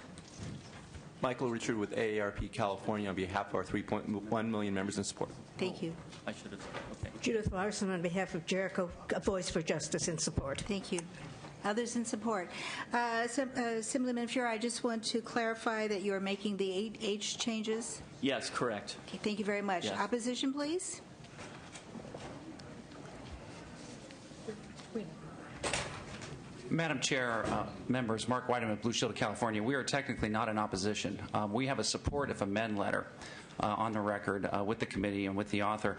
Michael Richard with AARP California on behalf of our 3.1 million members in support. Thank you. I should have. Okay. Judith Larson on behalf of Jericho, a voice for justice in support. Thank you. Others in support. Assemblyman Fuhrer, I just want to clarify that you are making the age changes. Yes, correct. Okay, thank you very much. Yes. Opposition, please. Madam Chair, members, Mark Weideman, Blue Shield of California. We are technically not in opposition. We have a support if amend letter on the record with the committee and with the author.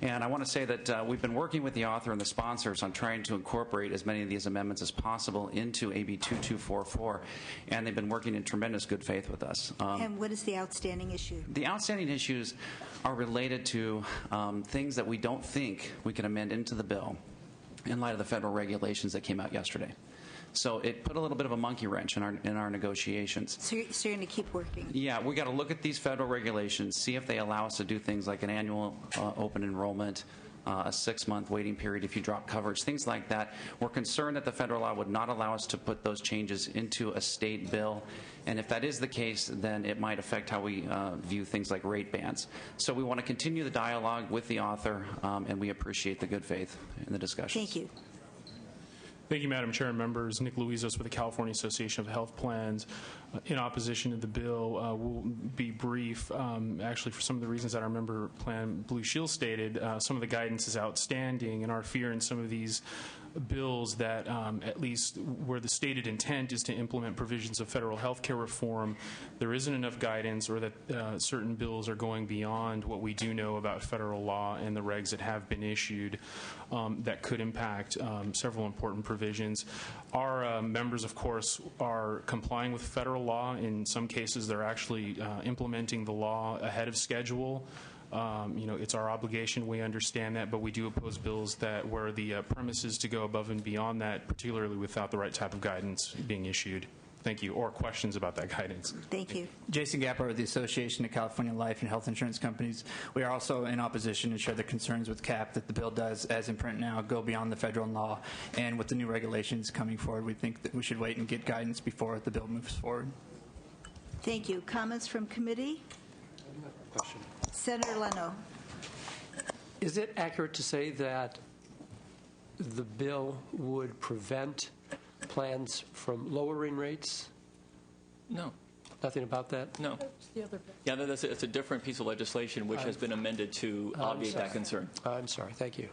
And I want to say that we've been working with the author and the sponsors on trying to incorporate as many of these amendments as possible into AB 2244, and they've been working in tremendous good faith with us. And what is the outstanding issue? The outstanding issues are related to things that we don't think we can amend into the bill in light of the federal regulations that came out yesterday. So it put a little bit of a monkey wrench in our negotiations. So you're going to keep working? Yeah, we got to look at these federal regulations, see if they allow us to do things like an annual open enrollment, a 6-month waiting period if you drop coverage, things like that. We're concerned that the federal law would not allow us to put those changes into a state bill. And if that is the case, then it might affect how we view things like rate bands. So we want to continue the dialogue with the author, and we appreciate the good faith in the discussion. Thank you. Thank you, Madam Chair and members. Nick Luizos with the California Association of Health Plans. in opposition to the bill. We'll be brief. Actually, for some of the reasons that our member Plan Blue Shield stated, some of the guidance is outstanding, and our fear in some of these bills that at least where the stated intent is to implement provisions of federal health care reform, there isn't enough guidance, or that certain bills are going beyond what we do know about federal law and the regs that have been issued that could impact several important provisions. Our members, of course, are complying with federal law. In some cases, they're actually implementing the law ahead of schedule. It's our obligation. We understand that, but we do oppose bills that where the premise is to go above and beyond that, particularly without the right type of guidance being issued. Thank you. Or questions about that guidance. Thank you. Jason Gapper with the Association of California Life and Health Insurance Companies. We are also in opposition and share the concerns with CAP that the bill does, as in print now, go beyond the federal law. And with the new regulations coming forward, we think that we should wait and get guidance before the bill moves forward. Thank you. Comments from committee? Question. Senator Leno. Is it accurate to say that the bill would prevent plans from lowering rates? No. Nothing about that? No. Yeah, no, it's a different piece of legislation which has been amended to obviate that concern. I'm sorry. Thank you.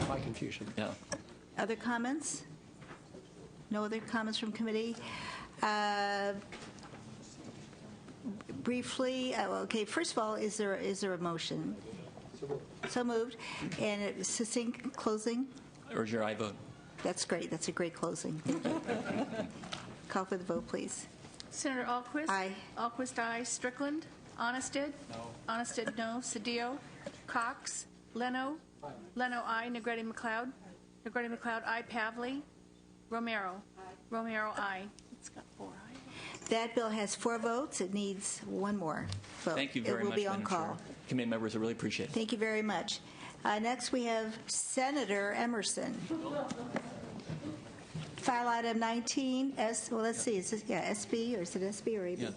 My confusion. Yeah. Other comments? No other comments from committee? Briefly, okay, first of all, is there a motion? So moved. And a succinct closing? Urge your aye vote. That's great. That's a great closing. Thank you. Call for the vote, please. Senator Alquist? Aye. Alquist, aye. Strickland? Honested? No. Honested, no. Cedillo? Cox? Leno? Aye. Leno, aye. Negretti McLeod? Negretti McLeod, aye. Pavley? Romero? Aye. Romero, aye. It's got 4 ayes. That bill has 4 votes. It needs 1 more vote. Thank you very much. It will be on call. Committee members, I really appreciate it. Thank you very much. Next, we have Senator Emerson. File item 19, well, let's see, is this, SB, or is it SB or AB? Yeah.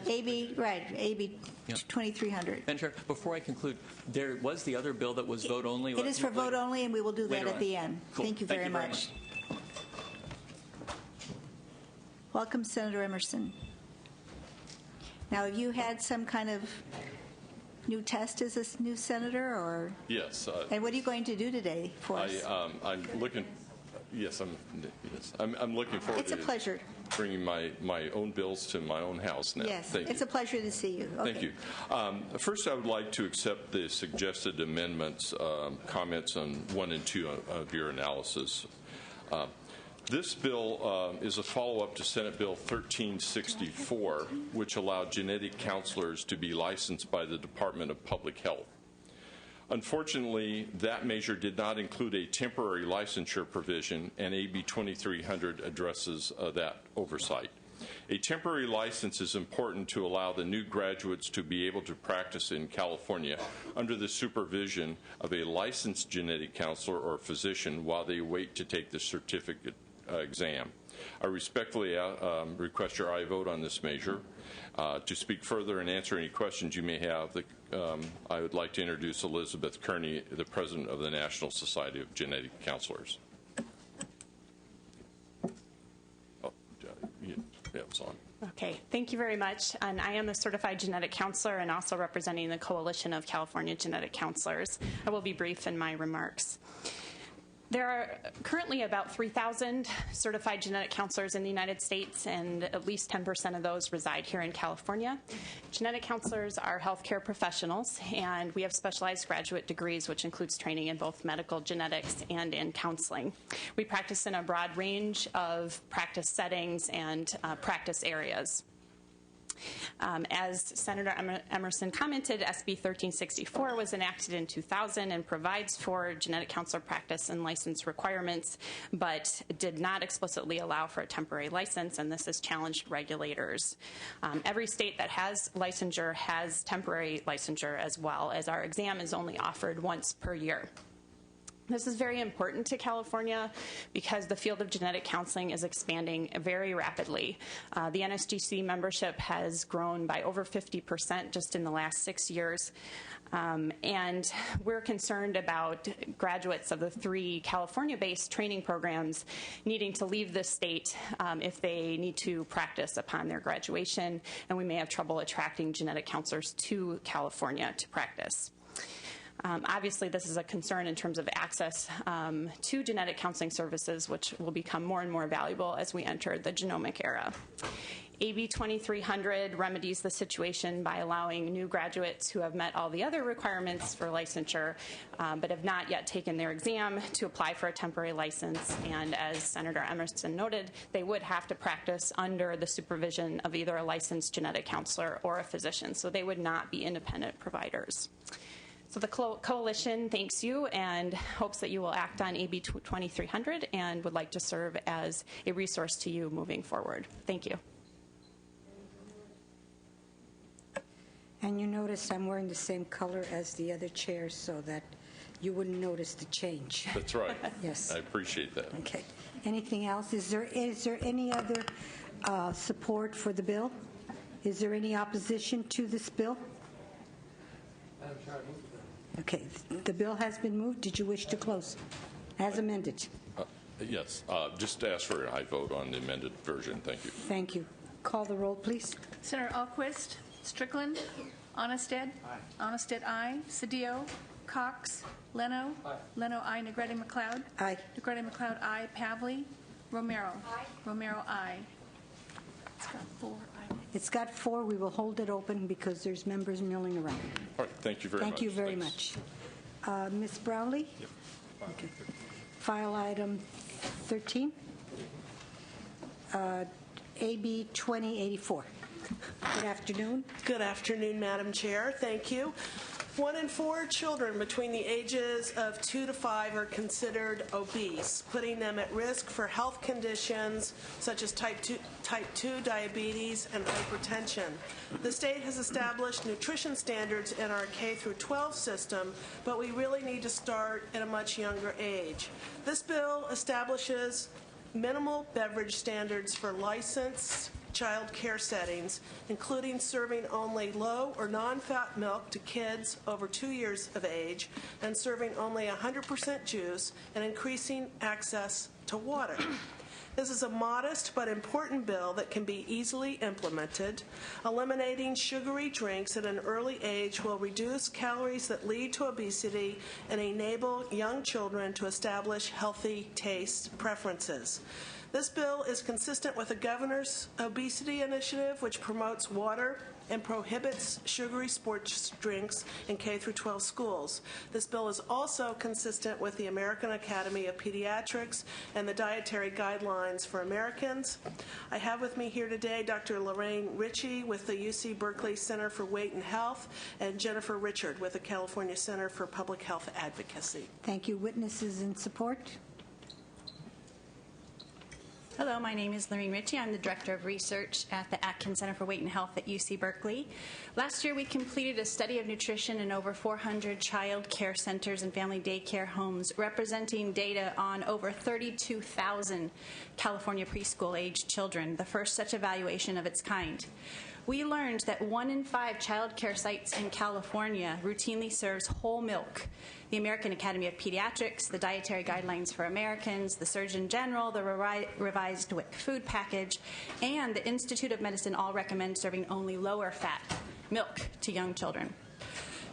AB, right, AB 2300. Madam Chair, before I conclude, there was the other bill that was vote only. It is for vote only, and we will do that at the end. Cool. Thank you very much. Welcome, Senator Emerson. Now, have you had some kind of new test as a new senator, or? Yes. And what are you going to do today for us? I'm looking. Yes, I'm looking forward. It's a pleasure. Bringing my own bills to my own house now. Yes, Thank it's you. a pleasure to see you. Okay. Thank you. First, I would like to accept the suggested amendments, comments on 1 and 2 of your analysis. This bill is a follow-up to Senate Bill 1364, which allowed genetic counselors to be licensed by the Department of Public Health. Unfortunately, that measure did not include a temporary licensure provision, and AB 2300 addresses that oversight. A temporary license is important to allow the new graduates to be able to practice in California under the supervision of a licensed genetic counselor or physician while they wait to take the certificate exam. I respectfully request your aye vote on this measure. To speak further and answer any questions you may have, I would like to introduce Elizabeth Kearney, the President of the National Society of Genetic Counselors. Oh, yeah, it's on. Okay, thank you very much. And I am a certified genetic counselor and also representing the Coalition of California Genetic Counselors. I will be brief in my remarks. There are currently about 3,000 certified genetic counselors in the United States, and at least 10% of those reside here in California. Genetic counselors are healthcare professionals, and we have specialized graduate degrees, which includes training in both medical genetics and in counseling. We practice in a broad range of practice settings and practice areas. As Senator Emerson commented, SB 1364 was enacted in 2000 and provides for genetic counselor practice and license requirements, but did not explicitly allow for a temporary license, and this has challenged regulators. Every state that has licensure has temporary licensure as well, as our exam is only offered once per year. This is very important to California because the field of genetic counseling is expanding very rapidly. The NSGC membership has grown by over 50% just in the last 6 years. And we're concerned about graduates of the 3 California-based training programs needing to leave the state if they need to practice upon their graduation, and we may have trouble attracting genetic counselors to California to practice. Obviously, this is a concern in terms of access to genetic counseling services, which will become more and more valuable as we enter the genomic era. AB 2300 remedies the situation by allowing new graduates who have met all the other requirements for licensure but have not yet taken their exam to apply for a temporary license. And as Senator Emerson noted, they would have to practice under the supervision of either a licensed genetic counselor or a physician, so they would not be independent providers. So the coalition thanks you and hopes that you will act on AB 2300 and would like to serve as a resource to you moving forward. Thank you. And you notice I'm wearing the same color as the other chairs so that you wouldn't notice the change. That's right. Yes. I appreciate that. Okay. Anything else? Is there any other support for the bill? Is there any opposition to this bill? Okay. The bill has been moved. Did you wish to close? As amended. Yes. Just ask for a high vote on the amended version. Thank you. Thank you. Call the roll, please. Senator Alquist, Strickland, Onnested, Onnested, aye. Cedillo, Cox, Leno, Leno, aye. Negrete McLeod, Negrete McLeod, aye. Pavley, Romero, Romero, aye. It's got 4 ayes. It's got 4. We will hold it open because there's members milling around. All right. Thank you very much. Thank you very much. Ms. Brownlee? Yep. Okay. File item 13, AB 2084. Good afternoon. Good afternoon, Madam Chair. Thank you. 1 in 4 children between the ages of 2 to 5 are considered obese, putting them at risk for health conditions such as type 2 diabetes and hypertension. The state has established nutrition standards in our K through 12 system, but we really need to start at a much younger age. This bill establishes minimal beverage standards for licensed child care settings, including serving only low or non-fat milk to kids over 2 years of age and serving only 100% juice and increasing access to water. This is a modest but important bill that can be easily implemented. Eliminating sugary drinks at an early age will reduce calories that lead to obesity and enable young children to establish healthy taste preferences. This bill is consistent with the governor's obesity initiative, which promotes water and prohibits sugary sports drinks in K through 12 schools. This bill is also consistent with the American Academy of Pediatrics and the Dietary Guidelines for Americans. I have with me here today Dr. Lorraine Ritchie with the UC Berkeley Center for Weight and Health and Jennifer Richard with the California Center for Public Health Advocacy. Thank you. Witnesses in support? Hello, my name is Lorraine Ritchie. I'm the Director of Research at the Atkins Center for Weight and Health at UC Berkeley. Last year, we completed a study of nutrition in over 400 child care centers and family daycare homes, representing data on over 32,000 California preschool-aged children, the first such evaluation of its kind. We learned that 1 in 5 child care sites in California routinely serves whole milk. The American Academy of Pediatrics, the Dietary Guidelines for Americans, the Surgeon General, the revised WIC food package, and the Institute of Medicine all recommend serving only lower fat milk to young children.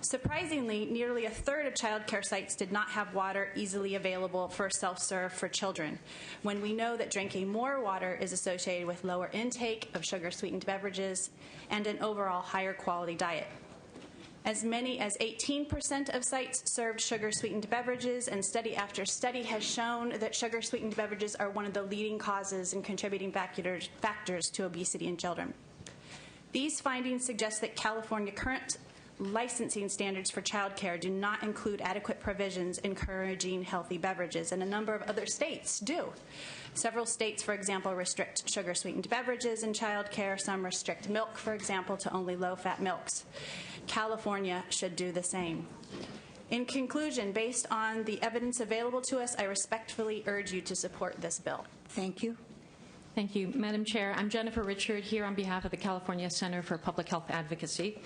Surprisingly, nearly a third of child care sites did not have water easily available for self-serve for children, when we know that drinking more water is associated with lower intake of sugar-sweetened beverages and an overall higher quality diet. As many as 18% of sites served sugar-sweetened beverages, and study after study has shown that sugar-sweetened beverages are one of the leading causes and contributing factors to obesity in children. These findings suggest that California current licensing standards for child care do not include adequate provisions encouraging healthy beverages, and a number of other states do. Several states, for example, restrict sugar-sweetened beverages in child care. Some restrict milk, for example, to only low-fat milks. California should do the same. In conclusion, based on the evidence available to us, I respectfully urge you to support this bill. Thank you. Thank you, Madam Chair. I'm Jennifer Richard here on behalf of the California Center for Public Health Advocacy.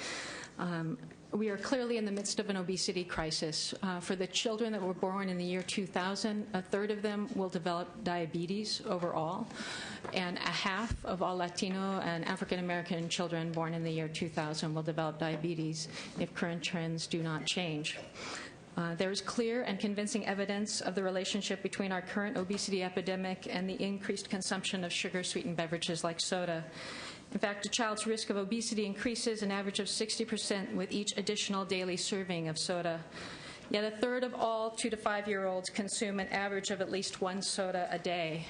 We are clearly in the midst of an obesity crisis. For the children that were born in the year 2000, a third of them will develop diabetes overall, and a half of all Latino and African American children born in the year 2000 will develop diabetes if current trends do not change. There is clear and convincing evidence of the relationship between our current obesity epidemic and the increased consumption of sugar-sweetened beverages like soda. In fact, a child's risk of obesity increases an average of 60% with each additional daily serving of soda. Yet a third of all 2 to 5-year-olds consume an average of at least one soda a day.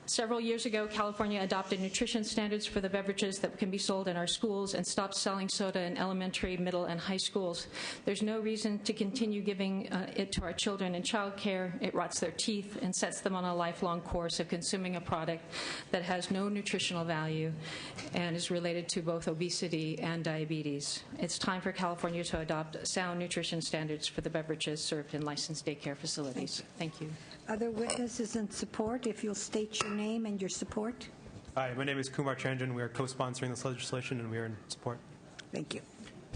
Several years ago, California adopted nutrition standards for the beverages that can be sold in our schools and stopped selling soda in elementary, middle, and high schools. There's no reason to continue giving it to our children in child care. It rots their teeth and sets them on a lifelong course of consuming a product that has no nutritional value and is related to both obesity and diabetes. It's time for California to adopt sound nutrition standards for the beverages served in licensed daycare facilities. Thank you. Other witnesses in support, if you'll state your name and your support. Hi, my name is Kumar Chandran. We are co-sponsoring this legislation, and we are in support. Thank you.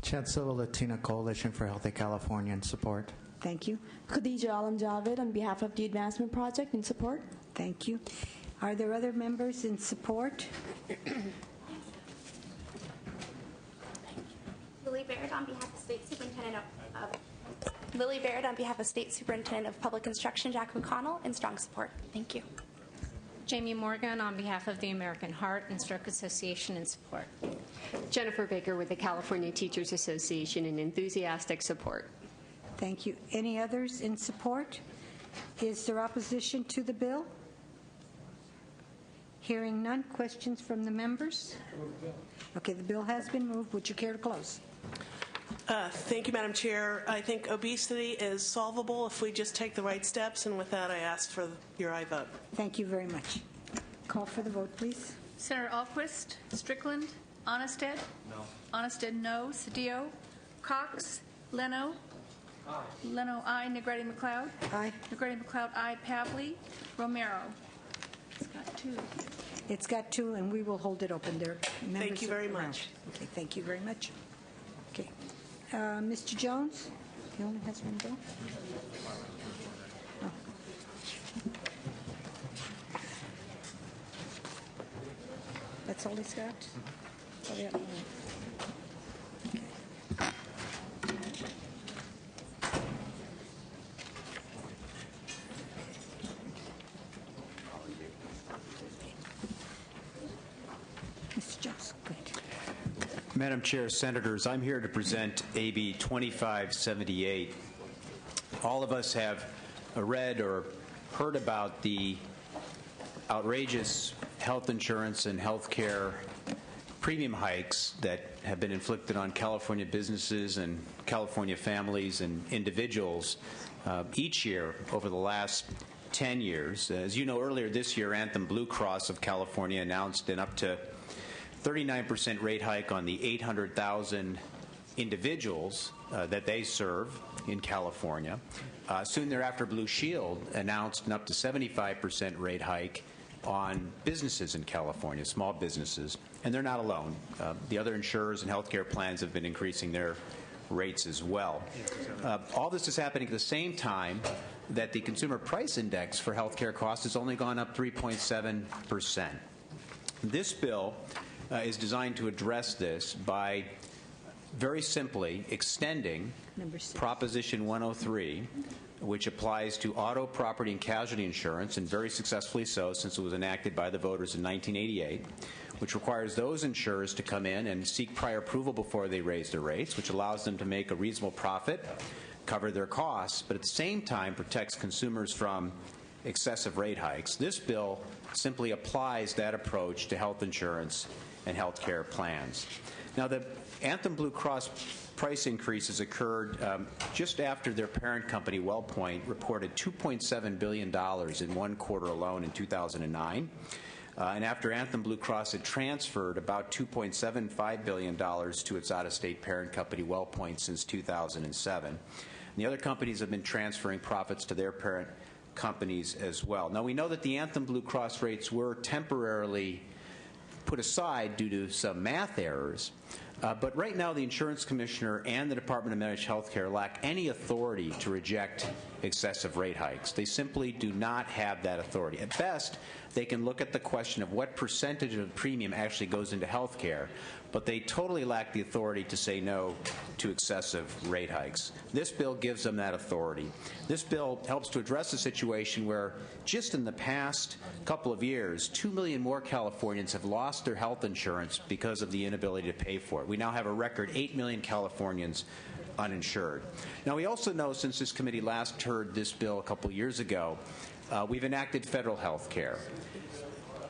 Chad Silva, Latina Coalition for Healthy California, in support. Thank you. Khadija Alam Javed on behalf of the Advancement Project, in support. Thank you. Are there other members in support? Lily Baird on behalf of State Superintendent Lily Baird on behalf of State Superintendent of Public Instruction Jack McConnell, in strong support. Thank you. Jamie Morgan on behalf of the American Heart and Stroke Association, in support. Jennifer Baker with the California Teachers Association, in enthusiastic support. Thank you. Any others in support? Is there opposition to the bill? Hearing none. Questions from the members? Okay, the bill has been moved. Would you care to close? Thank you, Madam Chair. I think obesity is solvable if we just take the right steps, and with that, I ask for your aye vote. Thank you very much. Call for the vote, please. Senator Alquist, Strickland, Onnested? No. Onnested, no. Cedillo? Cox? Leno? Aye. Leno, aye. Negrete McLeod? Aye. Negrete McLeod, aye. Pavley? Romero? It's got two. It's got two, and we will hold it open there. Thank you very much. Okay, thank you very much. Okay. Mr. Jones? He only has one bill? Oh. That's all he's got? Oh, yeah. Okay. Mr. Jones, go ahead. Madam Chair, Senators, I'm here to present AB 2578. All of us have read or heard about the outrageous health insurance and health care premium hikes that have been inflicted on California businesses and California families and individuals each year over the last 10 years. As you know, earlier this year, Anthem Blue Cross of California announced an up to 39% rate hike on the 800,000 individuals that they serve in California. Soon thereafter, Blue Shield announced an up to 75% rate hike on businesses in California, small businesses, and they're not alone. The other insurers and healthcare plans have been increasing their rates as well. All this is happening at the same time that the consumer price index for healthcare costs has only gone up 3.7%. This bill is designed to address this by very simply extending Proposition 103, which applies to auto, property, and casualty insurance, and very successfully so since it was enacted by the voters in 1988, which requires those insurers to come in and seek prior approval before they raise their rates, which allows them to make a reasonable profit, cover their costs, but at the same time protects consumers from excessive rate hikes. This bill simply applies that approach to health insurance and health care plans. Now, the Anthem Blue Cross price increases occurred just after their parent company, WellPoint, reported $2.7 billion in one quarter alone in 2009, and after Anthem Blue Cross had transferred about $2.75 billion to its out-of-state parent company, WellPoint, since 2007. the other companies have been transferring profits to their parent companies as well. Now, we know that the Anthem Blue Cross rates were temporarily put aside due to some math errors, but right now the insurance commissioner and the Department of Managed Health Care lack any authority to reject excessive rate hikes. They simply do not have that authority. At best, they can look at the question of what percentage of the premium actually goes into health care, but they totally lack the authority to say no to excessive rate hikes. This bill gives them that authority. This bill helps to address a situation where just in the past couple of years, 2 million more Californians have lost their health insurance because of the inability to pay for it. We now have a record 8 million Californians uninsured. Now, we also know, since this committee last heard this bill a couple years ago, we've enacted federal health care.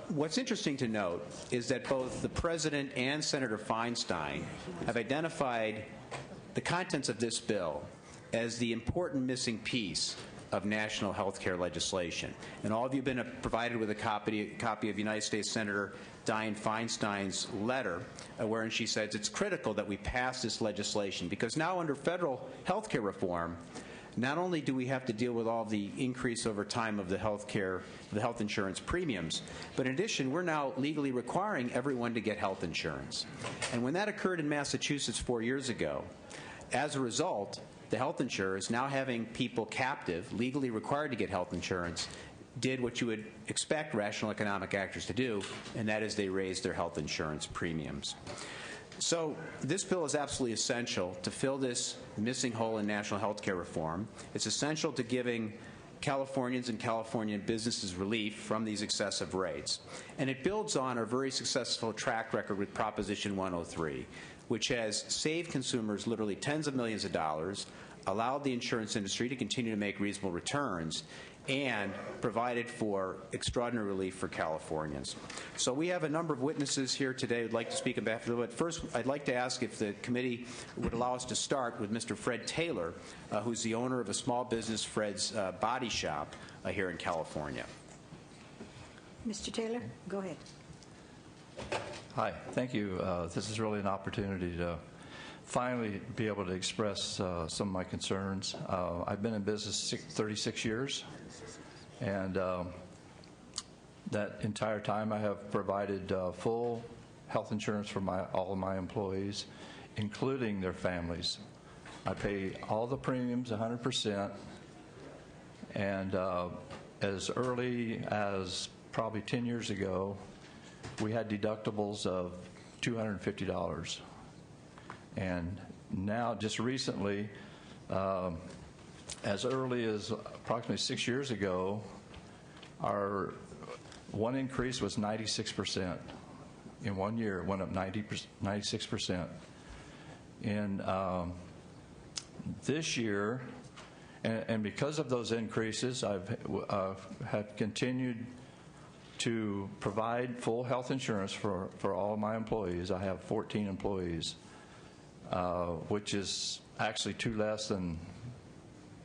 What's interesting to note is that both the President and Senator Feinstein have identified the contents of this bill as the important missing piece of national health care legislation. And all of you have been provided with a copy of United States Senator Dianne Feinstein's letter, wherein she says it's critical that we pass this legislation, because now under federal health care reform, not only do we have to deal with all the increase over time of the health insurance premiums, but in addition, we're now legally requiring everyone to get health insurance. And when that occurred in Massachusetts 4 years ago, as a result, the health insurers, now having people captive, legally required to get health insurance, did what you would expect rational economic actors to do, and that is they raised their health insurance premiums. So this bill is absolutely essential to fill this missing hole in national health care reform. It's essential to giving Californians and Californian businesses relief from these excessive rates. And it builds on our very successful track record with Proposition 103, which has saved consumers literally tens of millions of dollars, allowed the insurance industry to continue to make reasonable returns, and provided for extraordinary relief for Californians. So we have a number of witnesses here today who would like to speak on behalf of the bill. But first, I'd like to ask if the committee would allow us to start with Mr. Fred Taylor, who's the owner of a small business, Fred's Body Shop, here in California. Mr. Taylor, go ahead. Hi, thank you. This is really an opportunity to finally be able to express some of my concerns. I've been in business 36 years, and that entire time I have provided full health insurance for all of my employees, including their families. I pay all the premiums 100%, and as early as probably 10 years ago, we had deductibles of $250. And now, just recently, as early as approximately 6 years ago, our one increase was 96%. In 1 year, it went up 96%. In this year, and because of those increases, I've have continued to provide full health insurance for all of my employees. I have 14 employees. Which is actually 2 less than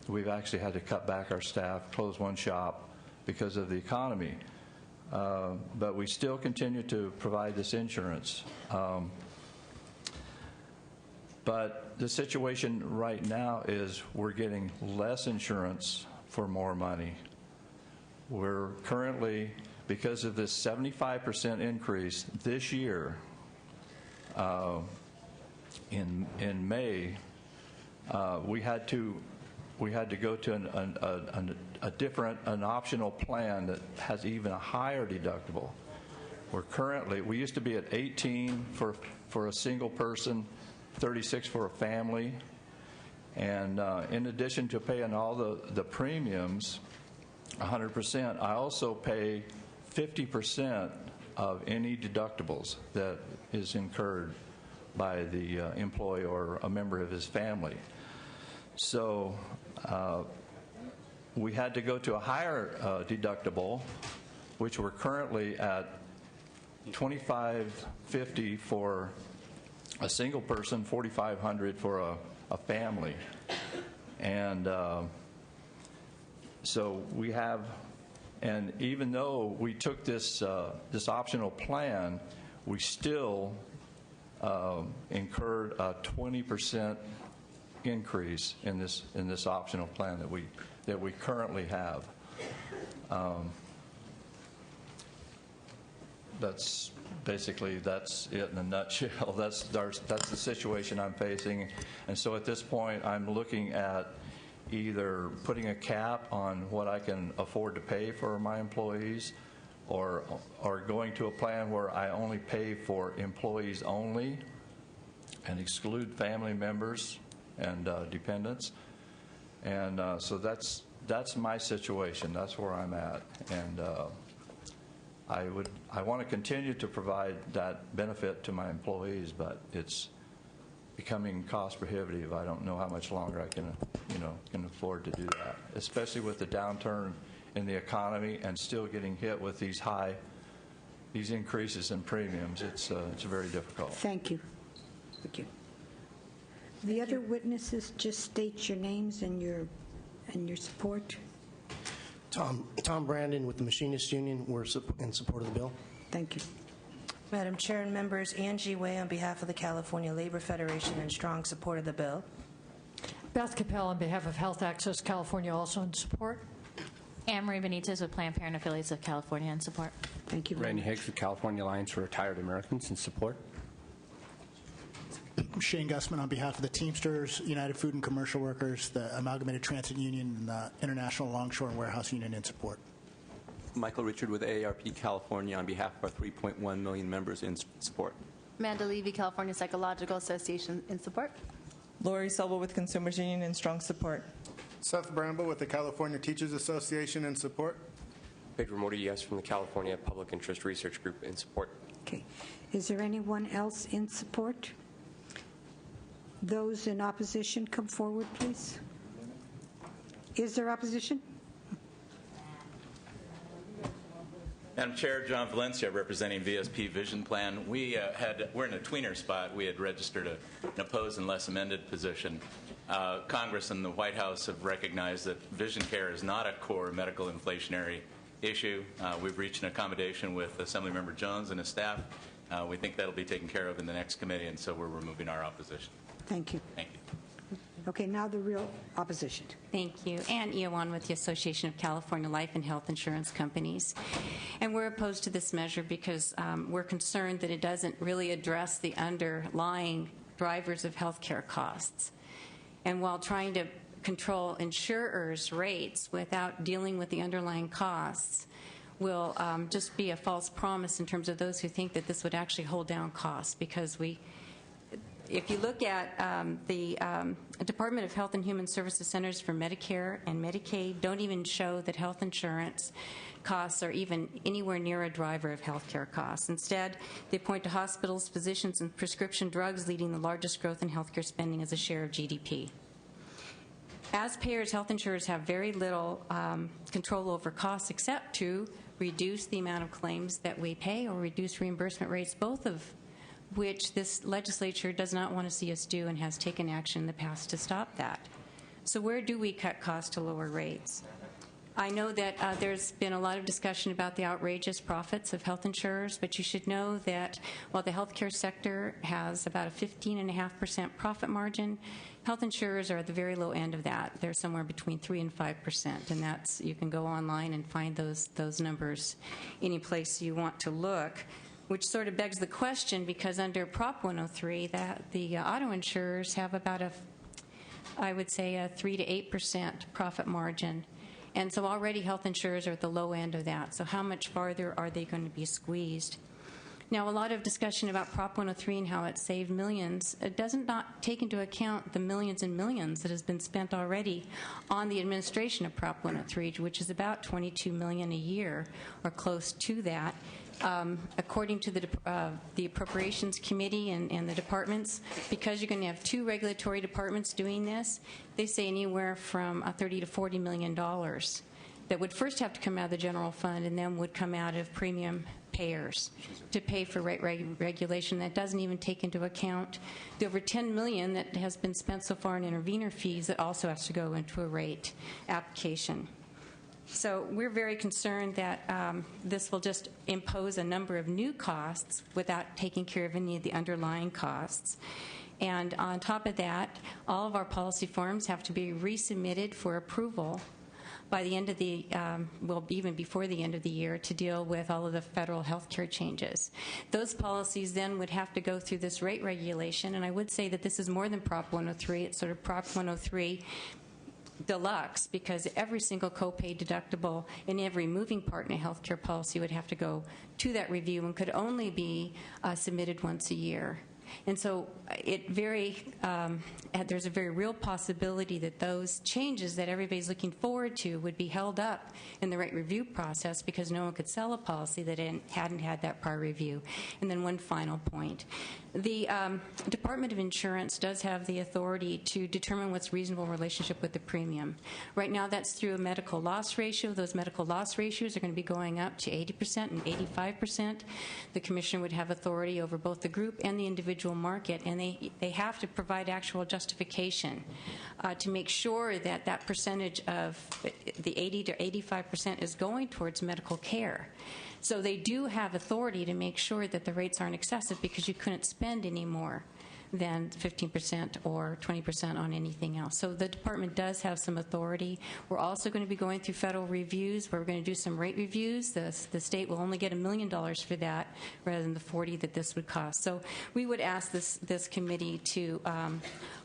we've actually had to cut back our staff, close one shop because of the economy. But we still continue to provide this insurance. But the situation right now is we're getting less insurance for more money. We're currently, because of this 75% increase this year, in May, we had to go to an optional plan that has even a higher deductible. We used to be at 18 for a single person, 36 for a family, and in addition to paying all the premiums, 100%, I also pay 50% of any deductibles that is incurred by the employee or a member of his family. So we had to go to a higher deductible, which we're currently at $2,550 for a single person, $4,500 for a family. And so we have, and even though we took this optional plan, we still incurred a 20% increase in this optional plan that we currently have. That's basically it in a nutshell. That's the situation I'm facing, and so at this point I'm looking at either putting a cap on what I can afford to pay for my employees, or going to a plan where I only pay for employees only and exclude family members and dependents. And so that's my situation. That's where I'm at, and I want to continue to provide that benefit to my employees, but it's becoming cost prohibitive. I don't know how much longer I can afford to do that, especially with the downturn in the economy and still getting hit with these increases in premiums. It's very difficult. Thank you. Thank you. The other witnesses, just state your names and your support. Tom Brandon with the Machinists Union. We're in support of the bill. Thank you. Madam Chair and members, Angie Way on behalf of the California Labor Federation in strong support of the bill. Beth Capel on behalf of Health Access California, also in support. Anne-Marie Benitez with Planned Parenthood Affiliates of California in support. Thank you. Randy Higgs with California Alliance for Retired Americans in support. Shane Gussman on behalf of the Teamsters, United Food and Commercial Workers, the Amalgamated Transit Union, and the International Longshore and Warehouse Union in support. Michael Richard with AARP California on behalf of our 3.1 million members in support. Amanda Levy, California Psychological Association in support. Lori Silva with Consumers Union in strong support. Seth Bramble with the California Teachers Association in support. Pedro Morillas from the California Public Interest Research Group in support. Okay. Is there anyone else in support? Those in opposition, come forward, please. Is there opposition? Madam Chair, John Valencia representing VSP Vision Plan. We're in a tweener spot. We had registered an opposed and less amended position. Congress and the White House have recognized that vision care is not a core medical inflationary issue. We've reached an accommodation with Assemblymember Jones and his staff. We think that'll be taken care of in the next committee, and so we're removing our opposition. Thank you. Thank you. Okay, now the real opposition. Thank you. Ann Eowan with the Association of California Life and Health Insurance Companies. And we're opposed to this measure because we're concerned that it doesn't really address the underlying drivers of health care costs. And while trying to control insurers' rates without dealing with the underlying costs will just be a false promise in terms of those who think that this would actually hold down costs, because if you look at the Department of Health and Human Services Centers for Medicare and Medicaid don't even show that health insurance costs are even anywhere near a driver of health care costs. Instead, they point to hospitals, physicians, and prescription drugs leading the largest growth in health care spending as a share of GDP. As payers, health insurers have very little control over costs except to reduce the amount of claims that we pay or reduce reimbursement rates, both of which this legislature does not want to see us do and has taken action in the past to stop that. So where do we cut costs to lower rates? I know that there's been a lot of discussion about the outrageous profits of health insurers, but you should know that while the healthcare sector has about a 15.5% profit margin, health insurers are at the very low end of that. They're somewhere between 3 and 5%, and that's, you can go online and find those numbers any place you want to look, which sort of begs the question, because under Prop 103, that the auto insurers have about I would say a 3 to 8% profit margin. And so already health insurers are at the low end of that. So how much farther are they going to be squeezed? Now, a lot of discussion about Prop 103 and how it saved millions. It doesn't not take into account the millions and millions that has been spent already on the administration of Prop 103, which is about $22 million a year or close to that. According to the Appropriations Committee and the departments, because you're going to have two regulatory departments doing this, they say anywhere from $30 to $40 million that would first have to come out of the general fund and then would come out of premium payers to pay for rate regulation. That doesn't even take into account the over $10 million that has been spent so far in intervenor fees that also has to go into a rate application. So we're very concerned that this will just impose a number of new costs without taking care of any of the underlying costs. And on top of that, all of our policy forms have to be resubmitted for approval by the end of the, well, even before the end of the year, to deal with all of the federal health care changes. Those policies then would have to go through this rate regulation, and I would say that this is more than Prop 103. It's sort of Prop 103 deluxe, because every single copay deductible in every moving part in a healthcare policy would have to go to that review and could only be submitted once a year. And so there's a very real possibility that those changes that everybody's looking forward to would be held up in the rate review process because no one could sell a policy that hadn't had that prior review. And then one final point. The Department of Insurance does have the authority to determine what's reasonable relationship with the premium. Right now, that's through a medical loss ratio. Those medical loss ratios are going to be going up to 80% and 85%. The Commissioner would have authority over both the group and the individual market, and they have to provide actual justification to make sure that that percentage of the 80 to 85% is going towards medical care. So they do have authority to make sure that the rates aren't excessive, because you couldn't spend any more than 15% or 20% on anything else. So the department does have some authority. We're also going to be going through federal reviews. We're going to do some rate reviews. The state will only get $1 million for that rather than the $40 that this would cost. So we would ask this committee to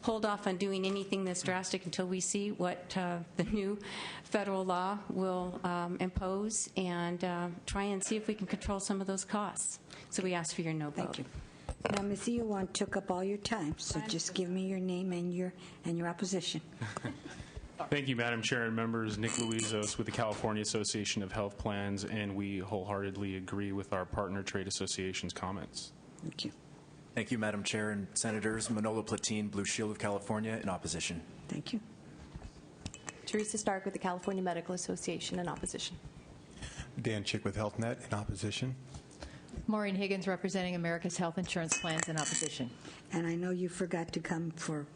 hold off on doing anything this drastic until we see what the new federal law will impose, and try and see if we can control some of those costs. So we ask for your no vote. Thank you. Now, Ms. Iowan took up all your time, so just give me your name and your opposition. Thank you, Madam Chair and members. Nick Luizos with the California Association of Health Plans, and we wholeheartedly agree with our partner trade association's comments. Thank you. Thank you, Madam Chair and Senators. Manolo Platine, Blue Shield of California, in opposition. Thank you. Teresa Stark with the California Medical Association, in opposition. Dan Chick with HealthNet, in opposition. Maureen Higgins representing America's Health Insurance Plans, in opposition. And I know you forgot to come for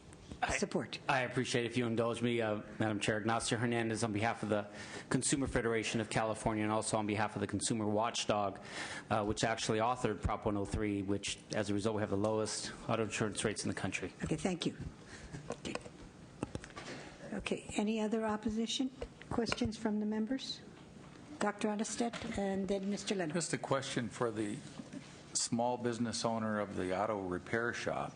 support. I appreciate it if you indulge me, Madam Chair. Ignacio Hernandez on behalf of the Consumer Federation of California, and also on behalf of the Consumer Watchdog, which actually authored Prop 103, which, as a result, we have the lowest auto insurance rates in the country. Okay, thank you. Okay, any other opposition? Questions from the members? Dr. Onnested, and then Mr. Leonard. Just a question for the small business owner of the auto repair shop.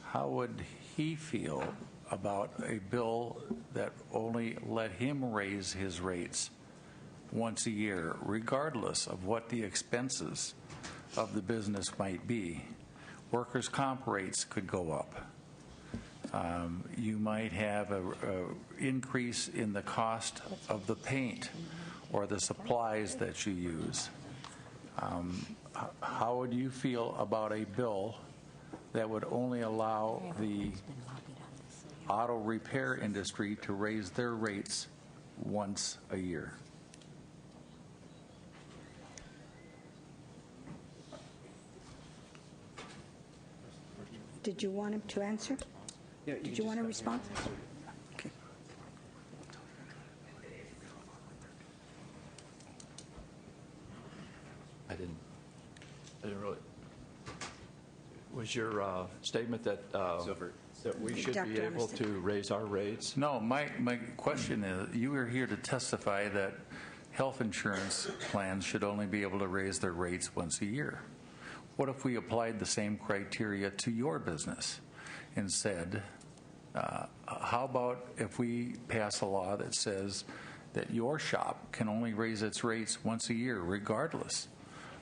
How would he feel about a bill that only let him raise his rates once a year, regardless of what the expenses of the business might be? Workers' comp rates could go up. You might have an increase in the cost of the paint or the supplies that you use. How would you feel about a bill that would only allow the auto repair industry to raise their rates once a year? Did you want him to answer? Yeah, Did you want to respond? Okay. I didn't really. Was your statement that we should be able to raise our rates? No, my question is, you are here to testify that health insurance plans should only be able to raise their rates once a year. What if we applied the same criteria to your business and said, how about if we pass a law that says that your shop can only raise its rates once a year, regardless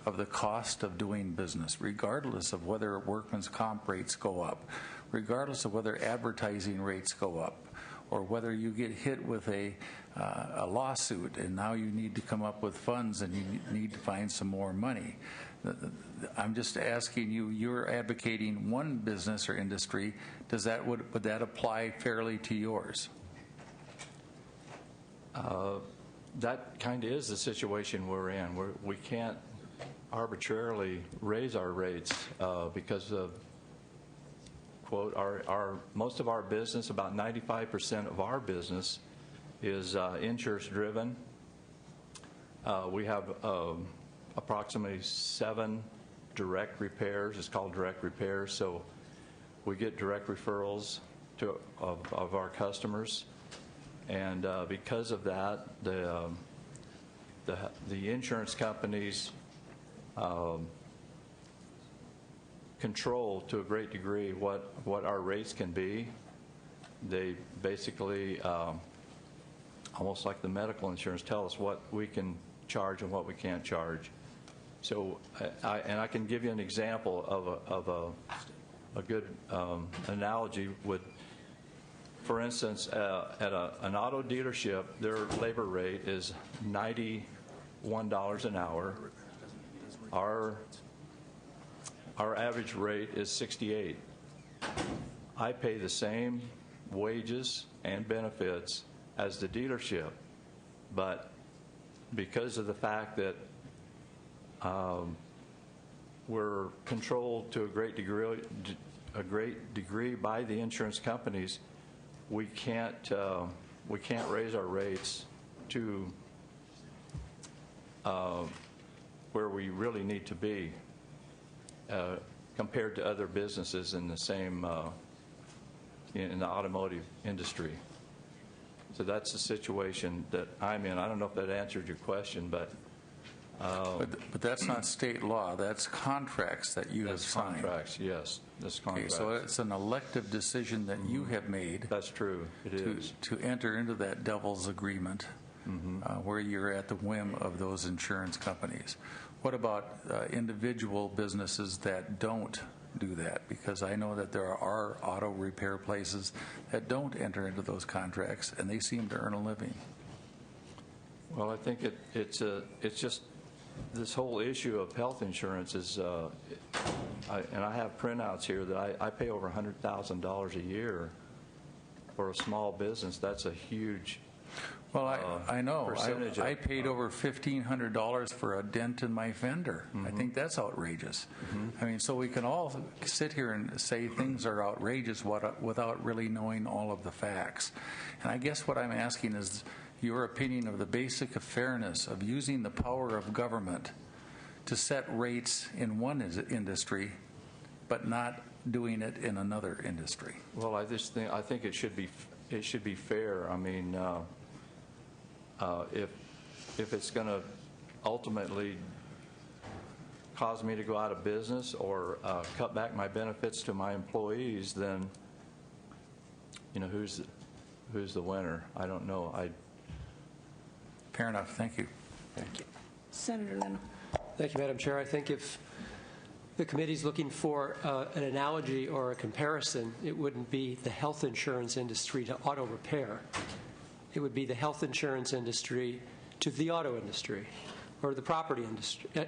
of the cost of doing business, regardless of whether workman's comp rates go up, regardless of whether advertising rates go up, or whether you get hit with a lawsuit and now you need to come up with funds and you need to find some more money. I'm just asking you, you're advocating one business or industry. Would that apply fairly to yours? That kind of is the situation we're in. We can't arbitrarily raise our rates because of, quote, most of our business, about 95% of our business is insurance driven. We have approximately 7 direct repairs. It's called direct repairs. So we get direct referrals of our customers, and because of that, the insurance companies control to a great degree what our rates can be. They basically, almost like the medical insurance, tell us what we can charge and what we can't charge. So, I can give you an example of a good analogy with, for instance, at an auto dealership, their labor rate is $91 an hour. Our average rate is $68. I pay the same wages and benefits as the dealership, but because of the fact that we're controlled to a great degree by the insurance companies, we can't raise our rates to where we really need to be compared to other businesses in the same in the automotive industry. So that's the situation that I'm in. I don't know if that answered your question, but that's not state law. That's contracts that you have signed. Contracts, yes. That's contracts. Okay, so it's an elective decision that you have made. That's true. It is. To enter into that devil's agreement where you're at the whim of those insurance companies. What about individual businesses that don't do that? Because I know that there are auto repair places that don't enter into those contracts, and they seem to earn a living. Well, I think it's just this whole issue of health insurance is, and I have printouts here that I pay over $100,000 a year for a small business. That's a huge. Well, I know. Percentage I paid over $1,500 for a dent in my fender. I think that's outrageous. I mean, so we can all sit here and say things are outrageous without really knowing all of the facts. And I guess what I'm asking is your opinion of the basic of fairness of using the power of government to set rates in one industry, but not doing it in another industry. Well, I think it should be fair. I mean, if it's going to ultimately cause me to go out of business or cut back my benefits to my employees, then who's the winner? I don't know. Fair enough. Thank you. Thank you. Senator Leno. Thank you, Madam Chair. I think if the committee's looking for an analogy or a comparison, it wouldn't be the health insurance industry to auto repair. It would be the health insurance industry to the auto industry or the property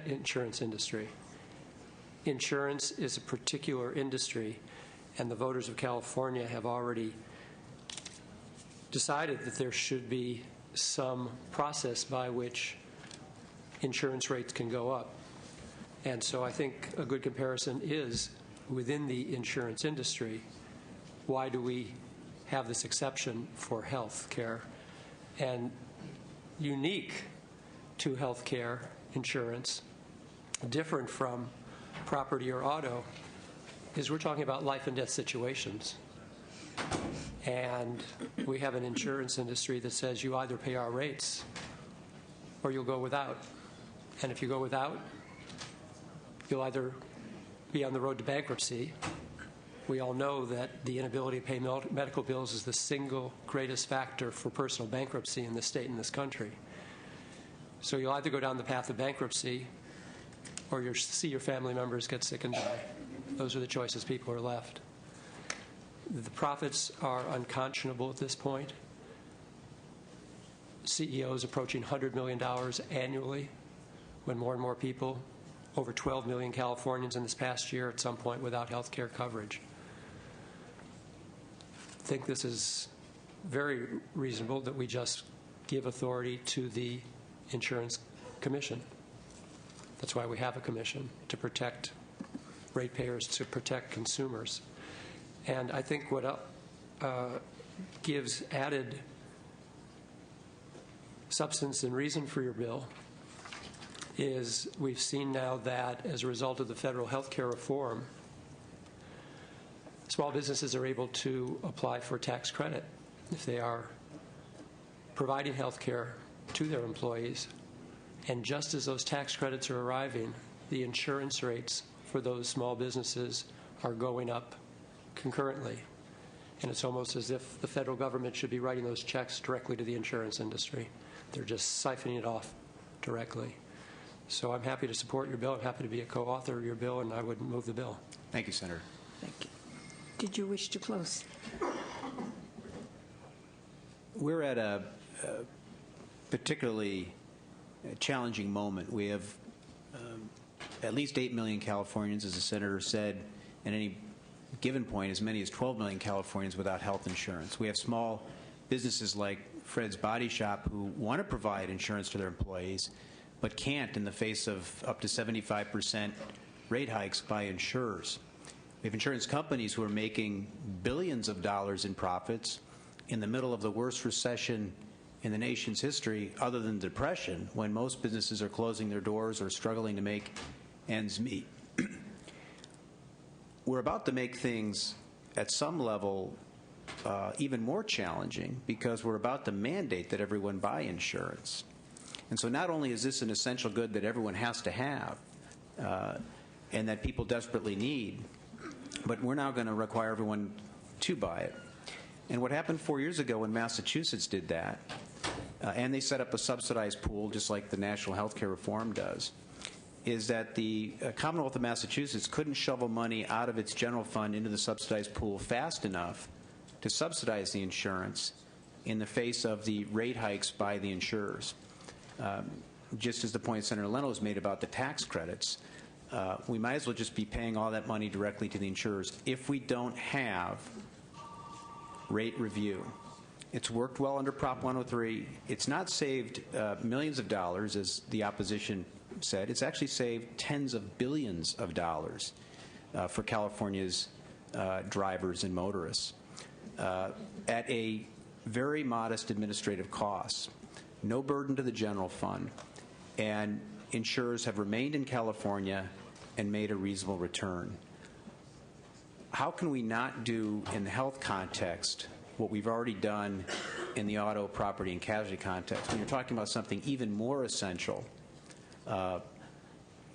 insurance industry. Insurance is a particular industry, and the voters of California have already decided that there should be some process by which insurance rates can go up. And so I think a good comparison is within the insurance industry, why do we have this exception for health care? And unique to health care insurance, different from property or auto, is we're talking about life and death situations. And we have an insurance industry that says you either pay our rates or you'll go without. And if you go without, you'll either be on the road to bankruptcy. We all know that the inability to pay medical bills is the single greatest factor for personal bankruptcy in this state and this country. So you'll either go down the path of bankruptcy or you'll see your family members get sick and die. Those are the choices people are left. The profits are unconscionable at this point. CEOs approaching $100 million annually when more and more people, over 12 million Californians in this past year at some point without health care coverage. I think this is very reasonable that we just give authority to the Insurance Commission. That's why we have a commission, to protect ratepayers, to protect consumers. And I think what gives added substance and reason for your bill is we've seen now that as a result of the federal health care reform, small businesses are able to apply for tax credit if they are providing health care to their employees. And just as those tax credits are arriving, the insurance rates for those small businesses are going up concurrently. And it's almost as if the federal government should be writing those checks directly to the insurance industry. They're just siphoning it off directly. So I'm happy to support your bill. I'm happy to be a co-author of your bill, and I would move the bill. Thank you, Senator. Thank you. Did you wish to close? We're at a particularly challenging moment. We have at least 8 million Californians, as the Senator said, at any given point, as many as 12 million Californians without health insurance. We have small businesses like Fred's Body Shop who want to provide insurance to their employees, but can't in the face of up to 75% rate hikes by insurers. We have insurance companies who are making billions of dollars in profits in the middle of the worst recession in the nation's history, other than the Depression, when most businesses are closing their doors or struggling to make ends meet. We're about to make things at some level even more challenging because we're about to mandate that everyone buy insurance. And so not only is this an essential good that everyone has to have and that people desperately need, but we're now going to require everyone to buy it. And what happened 4 years ago when Massachusetts did that, and they set up a subsidized pool just like the National Healthcare Reform does, is that the Commonwealth of Massachusetts couldn't shovel money out of its general fund into the subsidized pool fast enough to subsidize the insurance in the face of the rate hikes by the insurers. Just as the point Senator Leno has made about the tax credits, we might as well just be paying all that money directly to the insurers if we don't have rate review. It's worked well under Prop 103. It's not saved millions of dollars, as the opposition said. It's actually saved tens of billions of dollars for California's drivers and motorists at a very modest administrative cost, no burden to the general fund, and insurers have remained in California and made a reasonable return. How can we not do in the health context what we've already done in the auto, property, and casualty context when you're talking about something even more essential,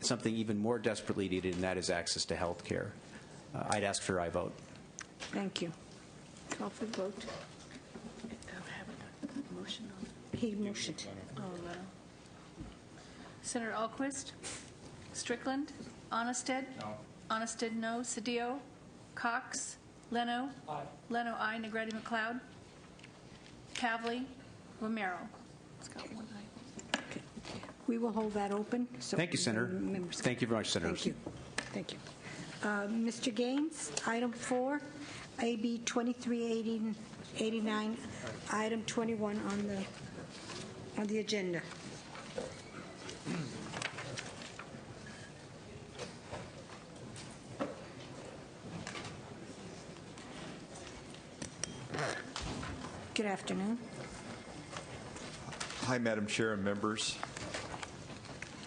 something even more desperately needed, and that is access to health care? I'd ask for a vote. Thank you. Call for the vote. He motioned. Oh, no. Senator Alquist? Strickland? Onnested? No. Onnested, no. Cedillo? Cox? Leno? Aye. Leno, aye. Negretti McLeod? Kavli? Romero? It's got one aye. We will hold that open. So Thank you, Senator. members- Thank you very much, Senators. Thank you. Thank you. Mr. Gaines, item 4, AB 2389, item 21 on the agenda. Good afternoon. Hi, Madam Chair and members.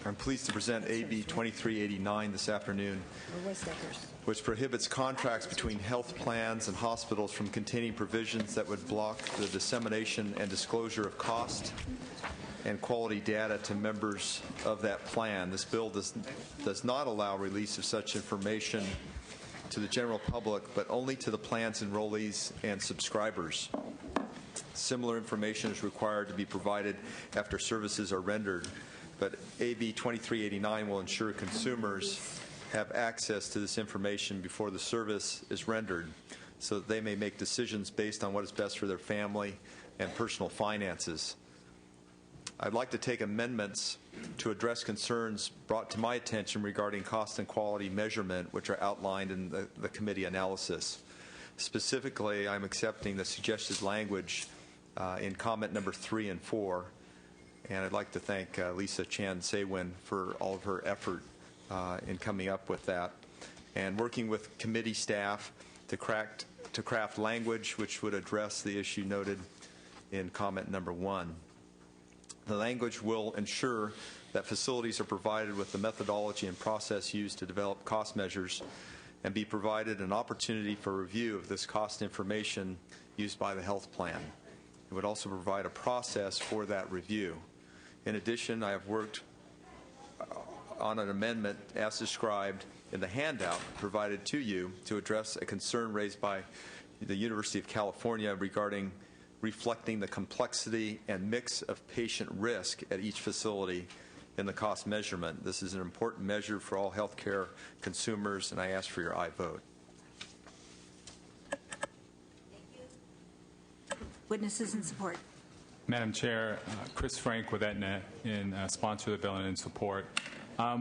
I'm pleased to present AB 2389 this afternoon, which prohibits contracts between health plans and hospitals from containing provisions that would block the dissemination and disclosure of cost and quality data to members of that plan. This bill does not allow release of such information to the general public, but only to the plan's enrollees and subscribers. Similar information is required to be provided after services are rendered, but AB 2389 will ensure consumers have access to this information before the service is rendered so that they may make decisions based on what is best for their family and personal finances. I'd like to take amendments to address concerns brought to my attention regarding cost and quality measurement, which are outlined in the committee analysis. Specifically, I'm accepting the suggested language in comment number 3 and 4, and I'd like to thank Lisa Chan Saywin for all of her effort in coming up with that, and working with committee staff to craft language which would address the issue noted in comment number 1. The language will ensure that facilities are provided with the methodology and process used to develop cost measures and be provided an opportunity for review of this cost information used by the health plan. It would also provide a process for that review. In addition, I have worked on an amendment as described in the handout provided to you to address a concern raised by the University of California regarding reflecting the complexity and mix of patient risk at each facility in the cost measurement. This is an important measure for all healthcare consumers, and I ask for your aye vote. Witnesses in support. Madam Chair, Chris Frank with Aetna in sponsor of the bill and in support.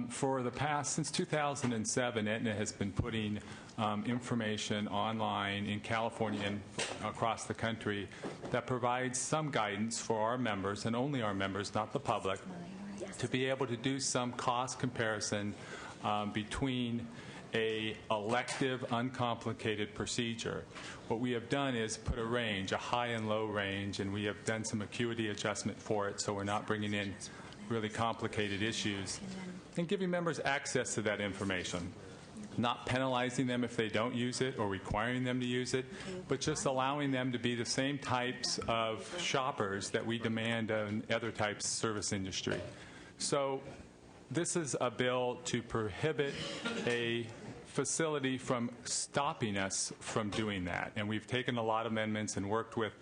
For the past, since 2007, Aetna has been putting information online in California and across the country that provides some guidance for our members, and only our members, not the public, to be able to do some cost comparison between a elective, uncomplicated procedure. What we have done is put a range, a high and low range, and we have done some acuity adjustment for it, so we're not bringing in really complicated issues, and giving members access to that information. Not penalizing them if they don't use it or requiring them to use it, but just allowing them to be the same types of shoppers that we demand in other types of service industry. So this is a bill to prohibit a facility from stopping us from doing that. And we've taken a lot of amendments and worked with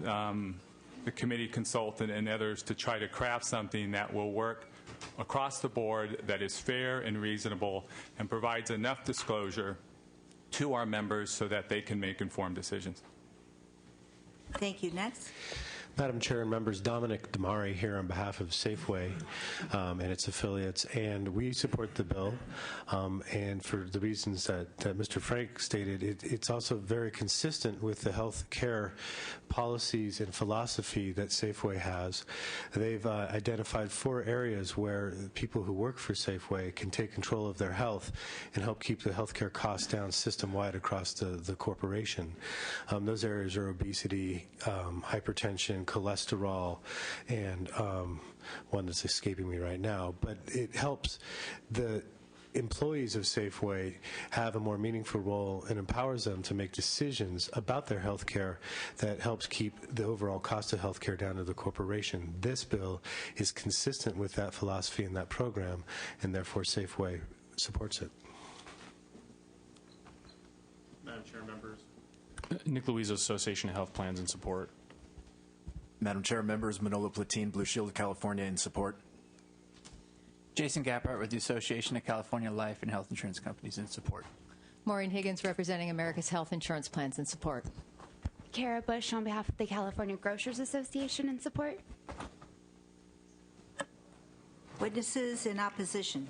the committee consultant and others to try to craft something that will work across the board, that is fair and reasonable, and provides enough disclosure to our members so that they can make informed decisions. Thank you. Next. Madam Chair and members, Dominic Damari here on behalf of Safeway and its affiliates, and we support the bill, and for the reasons that Mr. Frank stated, it's also very consistent with the health care policies and philosophy that Safeway has. They've identified 4 areas where people who work for Safeway can take control of their health and help keep the health care costs down system-wide across the corporation. Those areas are obesity, hypertension, cholesterol, and one that's escaping me right now. But it helps the employees of Safeway have a more meaningful role and empowers them to make decisions about their health care that helps keep the overall cost of health care down to the corporation. This bill is consistent with that philosophy and that program, and therefore Safeway supports it. Madam Chair, members. Nick Luizzo, Association of Health Plans, in support. Madam Chair, members, Manolo Platine, Blue Shield of California, in support. Jason Gappart with the Association of California Life and Health Insurance Companies, in support. Maureen Higgins representing America's Health Insurance Plans, in support. Kara Bush on behalf of the California Grocers Association, in support. Witnesses in opposition.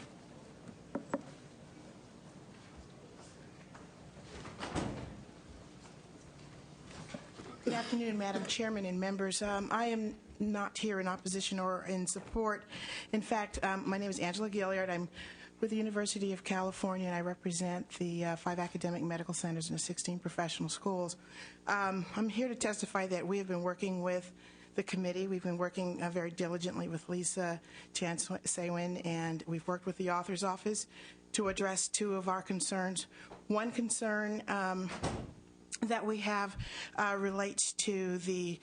Good afternoon, Madam Chairman and members. I am not here in opposition or in support. In fact, my name is Angela Gilliard. I'm with the University of California, and I represent the 5 academic medical centers and the 16 professional schools. I'm here to testify that we have been working with the committee. We've been working very diligently with Lisa Chan-Sewin, and we've worked with the author's office to address 2 of our concerns. One concern that we have relates to the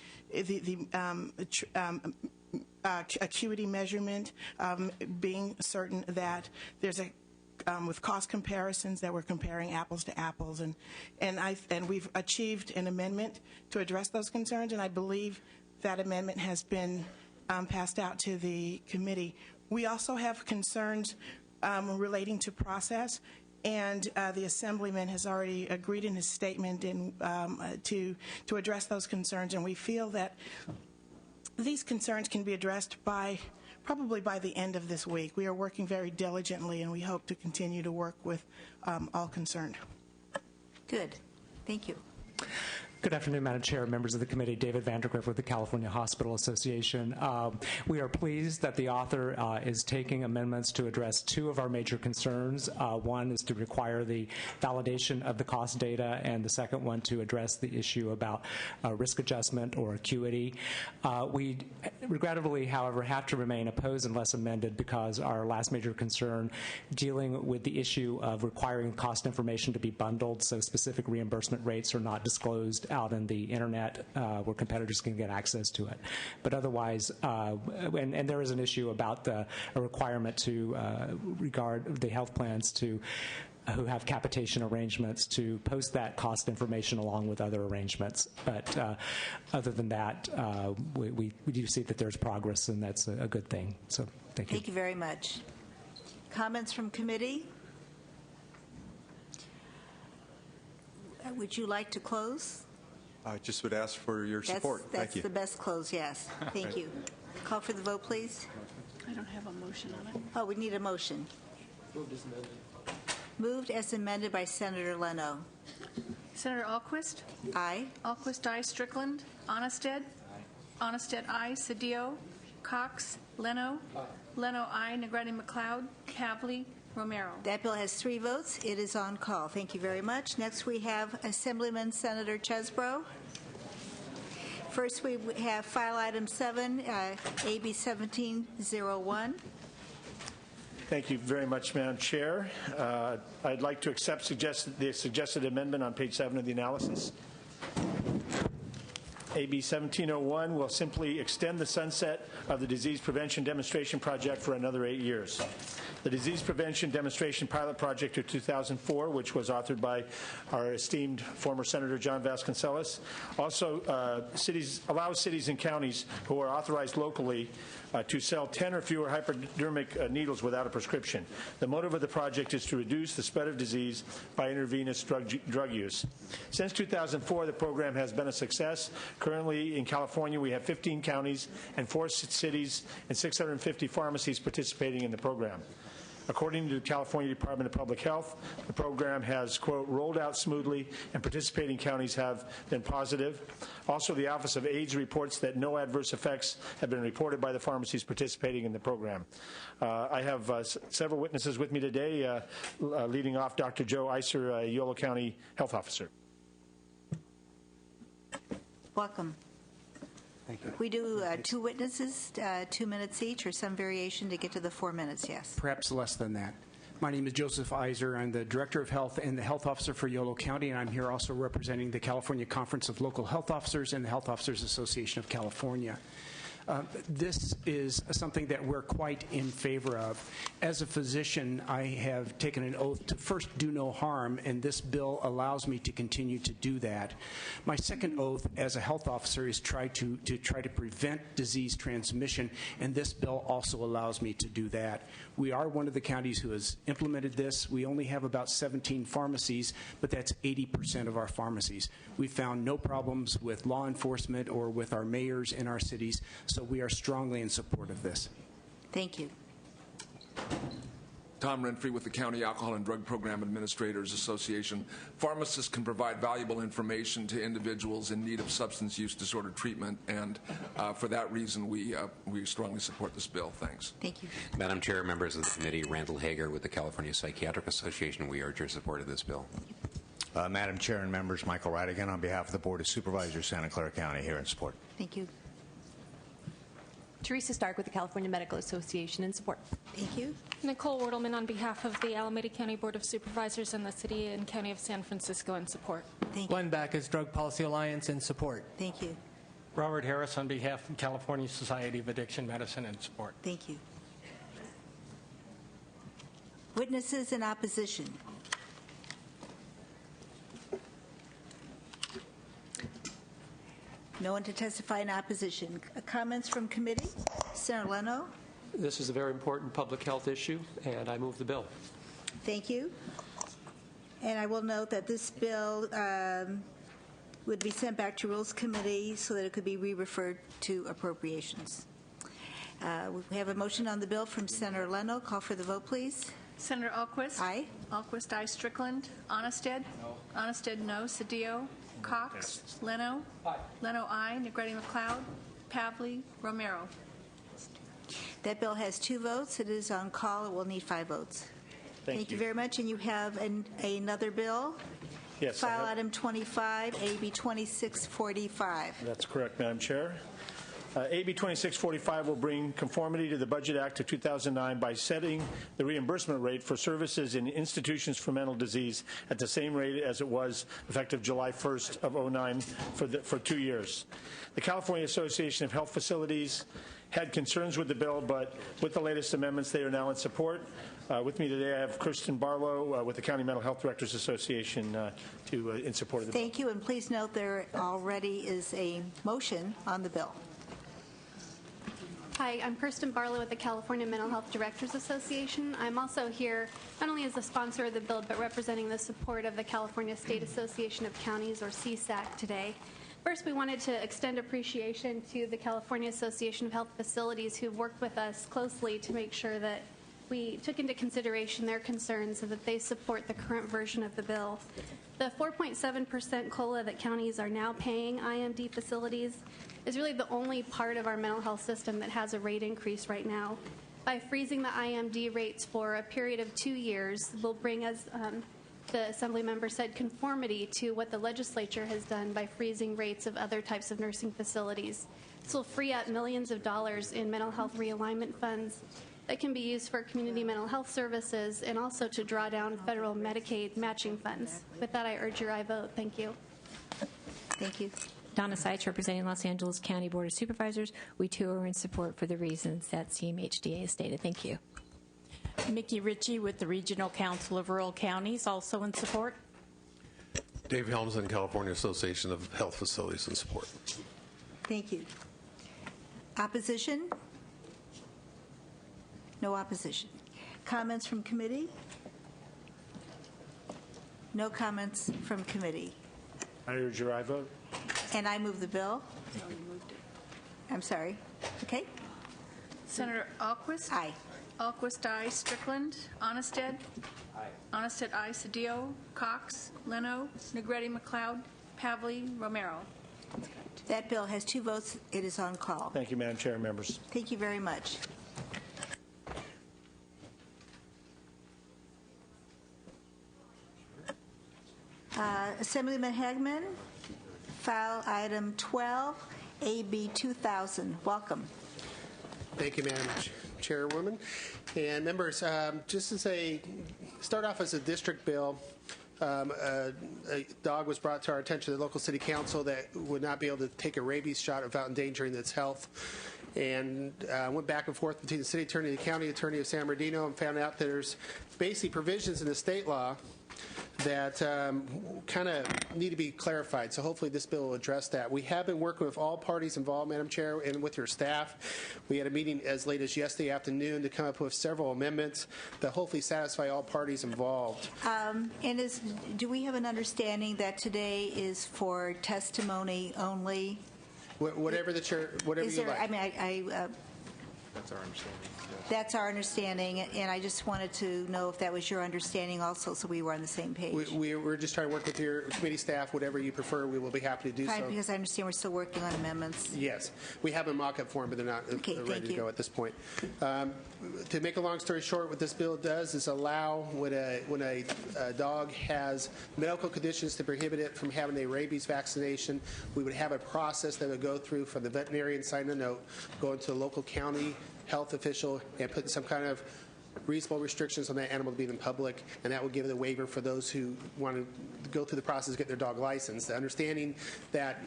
acuity measurement, being certain that there's a with cost comparisons that we're comparing apples to apples, and we've achieved an amendment to address those concerns, and I believe that amendment has been passed out to the committee. We also have concerns relating to process. And the Assemblyman has already agreed in his statement to address those concerns, and we feel that these concerns can be addressed probably by the end of this week. We are working very diligently, and we hope to continue to work with all concerned. Good. Thank you. Good afternoon, Madam Chair, members of the committee. David Vandergriff with the California Hospital Association. We are pleased that the author is taking amendments to address two of our major concerns. One is to require the validation of the cost data, and the second one to address the issue about risk adjustment or acuity. We regrettably, however, have to remain opposed unless amended because our last major concern dealing with the issue of requiring cost information to be bundled so specific reimbursement rates are not disclosed out in the internet where competitors can get access to it. But otherwise, and there is an issue about a requirement to regard the health plans to who have capitation arrangements to post that cost information along with other arrangements. But other than that, we do see that there's progress, and that's a good thing. So thank you. Thank you very much. Comments from committee? Would you like to close? I just would ask for your support. That's Thank you. the best close, yes. Thank you. Call for the vote, please. I don't have a motion on it. Oh, we need a motion. Moved as amended. Moved as amended by Senator Leno. Senator Alquist? Aye. Alquist, aye. Strickland? Onnested? Aye. Onnested, aye. Cedillo? Cox? Leno? Aye. Leno, aye. Negrete McLeod? Kavli? Romero. That bill has 3 votes. It is on call. Thank you very much. Next, we have Assemblyman Senator Chesbro. First, we have file item 7, AB 1701. Thank you very much, Madam Chair. I'd like to accept the suggested amendment on page 7 of the analysis. AB 1701 will simply extend the sunset of the Disease Prevention Demonstration Project for another 8 years. The Disease Prevention Demonstration Pilot Project of 2004, which was authored by our esteemed former Senator John Vasconcellos, also allows cities and counties who are authorized locally to sell 10 or fewer hypodermic needles without a prescription. The motive of the project is to reduce the spread of disease by intravenous drug use. Since 2004, the program has been a success. Currently, in California, we have 15 counties and 4 cities and 650 pharmacies participating in the program. According to the California Department of Public Health, the program has, quote, rolled out smoothly, and participating counties have been positive. Also, the Office of AIDS reports that no adverse effects have been reported by the pharmacies participating in the program. I have several witnesses with me today, leading off Dr. Joe Iser, Yolo County Health Officer. Welcome. Thank you. We do 2 witnesses, 2 minutes each, or some variation to get to the 4 minutes, yes. Perhaps less than that. My name is Joseph Iser. I'm the Director of Health and the Health Officer for Yolo County, and I'm here also representing the California Conference of Local Health Officers and the Health Officers Association of California. This is something that we're quite in favor of. As a physician, I have taken an oath to first do no harm, and this bill allows me to continue to do that. My second oath as a health officer is try to prevent disease transmission, and this bill also allows me to do that. We are one of the counties who has implemented this. We only have about 17 pharmacies, but that's 80% of our pharmacies. We found no problems with law enforcement or with our mayors in our cities, so we are strongly in support of this. Thank you. Tom Renfrey with the County Alcohol and Drug Program Administrators Association. Pharmacists can provide valuable information to individuals in need of substance use disorder treatment, and for that reason, we strongly support this bill. Thanks. Thank you. Madam Chair, members of the committee, Randall Hager with the California Psychiatric Association. We urge your support of this bill. Madam Chair and members, Michael Radigan on behalf of the Board of Supervisors, Santa Clara County, here in support. Thank you. Teresa Stark with the California Medical Association in support. Thank you. Nicole Wertelman on behalf of the Alameda County Board of Supervisors and the City and County of San Francisco in support. Thank you. Glenn Backus, Drug Policy Alliance in support. Thank you. Robert Harris on behalf of California Society of Addiction Medicine in support. Thank you. Witnesses in opposition. No one to testify in opposition. Comments from committee? Senator Leno. This is a very important public health issue, and I move the bill. Thank you. And I will note that this bill would be sent back to Rules Committee so that it could be re-referred to Appropriations. We have a motion on the bill from Senator Leno. Call for the vote, please. Senator Alquist? Aye. Alquist, aye. Strickland? Onnested? No. Onnested, no. Cedillo? Cox. Leno. Leno, I. Negretti, McLeod. Pavley, Romero. That bill has 2 votes. It is on call. It will need 5 votes. Thank you you. very much. And you have another bill? Yes. I File have- item 25, AB 2645. That's correct, Madam Chair. AB 2645 will bring conformity to the Budget Act of 2009 by setting the reimbursement rate for services in institutions for mental disease at the same rate as it was effective July 1st of 2009 for 2 years. The California Association of Health Facilities had concerns with the bill, but with the latest amendments, they are now in support. With me today, I have Kristen Barlow with the County Mental Health Directors Association in support of the bill. Thank you, and please note there already is a motion on the bill. Hi, I'm Kirsten Barlow with the California Mental Health Directors Association. I'm also here not only as the sponsor of the bill, but representing the support of the California State Association of Counties, or CSAC, today. First, we wanted to extend appreciation to the California Association of Health Facilities, who've worked with us closely to make sure that we took into consideration their concerns so that they support the current version of the bill. The 4.7% COLA that counties are now paying IMD facilities is really the only part of our mental health system that has a rate increase right now. By freezing the IMD rates for a period of 2 years, will bring us, the Assembly member said, conformity to what the legislature has done by freezing rates of other types of nursing facilities. This will free up millions of dollars in mental health realignment funds that can be used for community mental health services and also to draw down federal Medicaid matching funds. With that, I urge your aye vote. Thank you. Thank you. Donna Seitz, representing Los Angeles County Board of Supervisors. We, too, are in support for the reasons that CMHDA has stated. Thank you. Mickey Ritchie with the Regional Council of Rural Counties, also in support. Dave Helmsen, California Association of Health Facilities, in support. Thank you. Opposition? No opposition. Comments from committee? No comments from committee. I urge your aye vote. And I move the bill. I'm sorry. Okay. Senator Alquist. Aye. Alquist, aye. Strickland. Onnested. Aye. Onnested, aye. Cedillo. Cox. Leno. Negretti, McLeod. Pavley, Romero. That bill has 2 votes. It is on call. Thank you, Madam Chair and members. Thank you very much. Assemblyman Hagman, file item 12, AB 2000. Welcome. Thank you, Madam Chairwoman. And members, just as start off as a district bill, a dog was brought to our attention at the local city council that would not be able to take a rabies shot without endangering its health. And went back and forth between the city attorney and the county attorney of San Bernardino and found out that there's basically provisions in the state law that kind of need to be clarified. So hopefully this bill will address that. We have been working with all parties involved, Madam Chair, and with your staff. We had a meeting as late as yesterday afternoon to come up with several amendments that hopefully satisfy all parties involved. And do we have an understanding that today is for testimony only? Whatever the chair, whatever you like. I mean, That's our understanding. that's our understanding, and I just wanted to know if that was your understanding also, so we were on the same page. We're just trying to work with your committee staff. Whatever you prefer, we will be happy to do Fine, so. because I understand we're still working on amendments. Yes. We have a mock-up form, but they're not ready to go at this point. To make a long story short, what this bill does is allow when a dog has medical conditions to prohibit it from having a rabies vaccination, we would have a process that would go through from the veterinarian signing a note, going to the local county health official, and putting some kind of reasonable restrictions on that animal to be in public, and that would give the waiver for those who want to go through the process to get their dog licensed. The understanding that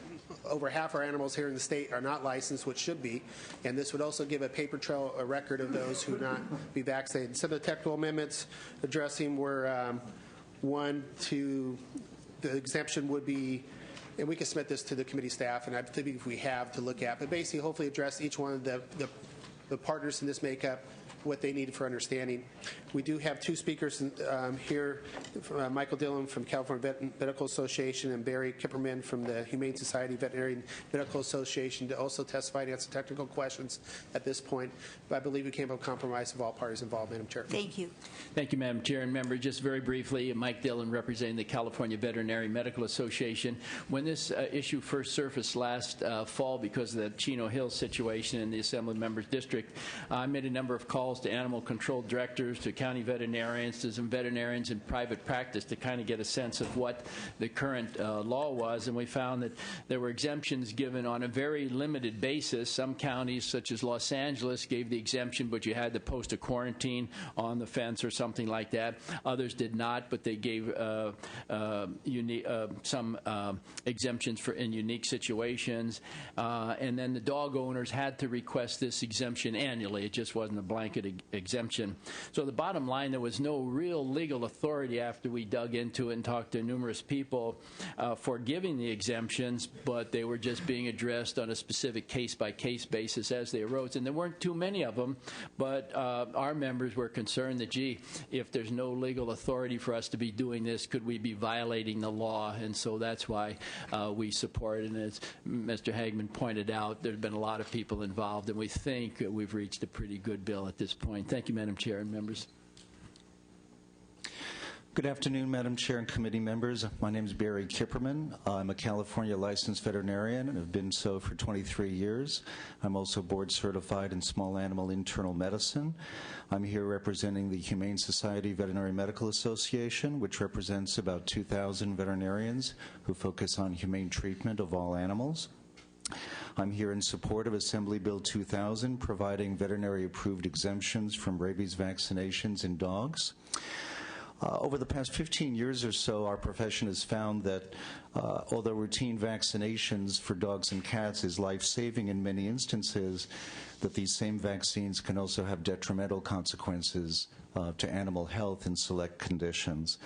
over half our animals here in the state are not licensed, which should be, and this would also give a paper trail, a record of those who would not be vaccinated. Some of the technical amendments addressing were one, to the exemption would be, and we can submit this to the committee staff, and I think we have to look at, but basically hopefully address each one of the partners in this makeup what they need for understanding. We do have two speakers here, Michael Dillon from California Medical Association and Barry Kipperman from the Humane Society Veterinary Medical Association to also testify and answer technical questions at this point. But I believe we came up with a compromise of all parties involved, Madam Chair. Thank you. Thank you, Madam Chair and members. Just very briefly, Mike Dillon representing the California Veterinary Medical Association. When this issue first surfaced last fall because of the Chino Hills situation in the Assembly Members District, I made a number of calls to animal control directors, to county veterinarians, to some veterinarians in private practice to kind of get a sense of what the current law was, and we found that there were exemptions given on a very limited basis. Some counties, such as Los Angeles, gave the exemption, but you had to post a quarantine on the fence or something like that. Others did not, but they gave some exemptions for in unique situations. And then the dog owners had to request this exemption annually. It just wasn't a blanket exemption. So the bottom line, there was no real legal authority after we dug into it and talked to numerous people for giving the exemptions, but they were just being addressed on a specific case-by-case basis as they arose. And there weren't too many of them, but our members were concerned that, gee, if there's no legal authority for us to be doing this, could we be violating the law? And so that's why we support it. And as Mr. Hagman pointed out, there have been a lot of people involved, and we think we've reached a pretty good bill at this point. Thank you, Madam Chair and members. Good afternoon, Madam Chair and committee members. My name is Barry Kipperman. I'm a California licensed veterinarian and have been so for 23 years. I'm also board certified in small animal internal medicine. I'm here representing the Humane Society Veterinary Medical Association, which represents about 2,000 veterinarians who focus on humane treatment of all animals. I'm here in support of Assembly Bill 2000, providing veterinary-approved exemptions from rabies vaccinations in dogs. Over the past 15 years or so, our profession has found that although routine vaccinations for dogs and cats is life-saving in many instances, that these same vaccines can also have detrimental consequences to animal health in select conditions.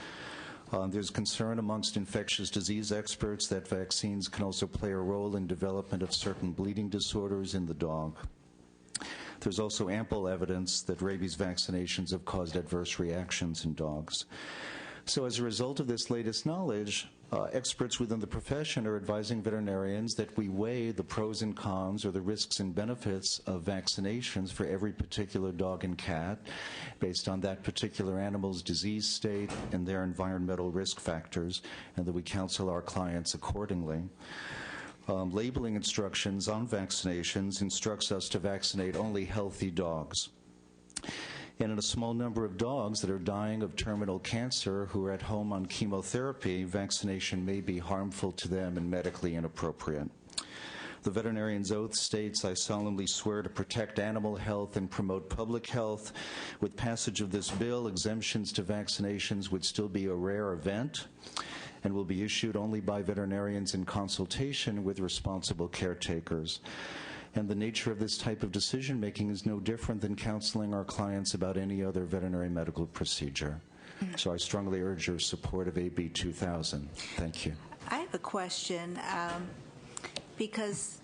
There's concern amongst infectious disease experts that vaccines can also play a role in development of certain bleeding disorders in the dog. There's also ample evidence that rabies vaccinations have caused adverse reactions in dogs. So as a result of this latest knowledge, experts within the profession are advising veterinarians that we weigh the pros and cons or the risks and benefits of vaccinations for every particular dog and cat based on that particular animal's disease state and their environmental risk factors, and that we counsel our clients accordingly. Labeling instructions on vaccinations instructs us to vaccinate only healthy dogs. And in a small number of dogs that are dying of terminal cancer who are at home on chemotherapy, vaccination may be harmful to them and medically inappropriate. The veterinarian's oath states, "I solemnly swear to protect animal health and promote public health." With passage of this bill, exemptions to vaccinations would still be a rare event and will be issued only by veterinarians in consultation with responsible caretakers. And the nature of this type of decision-making is no different than counseling our clients about any other veterinary medical procedure. So I strongly urge your support of AB 2000. Thank you. I have a question, because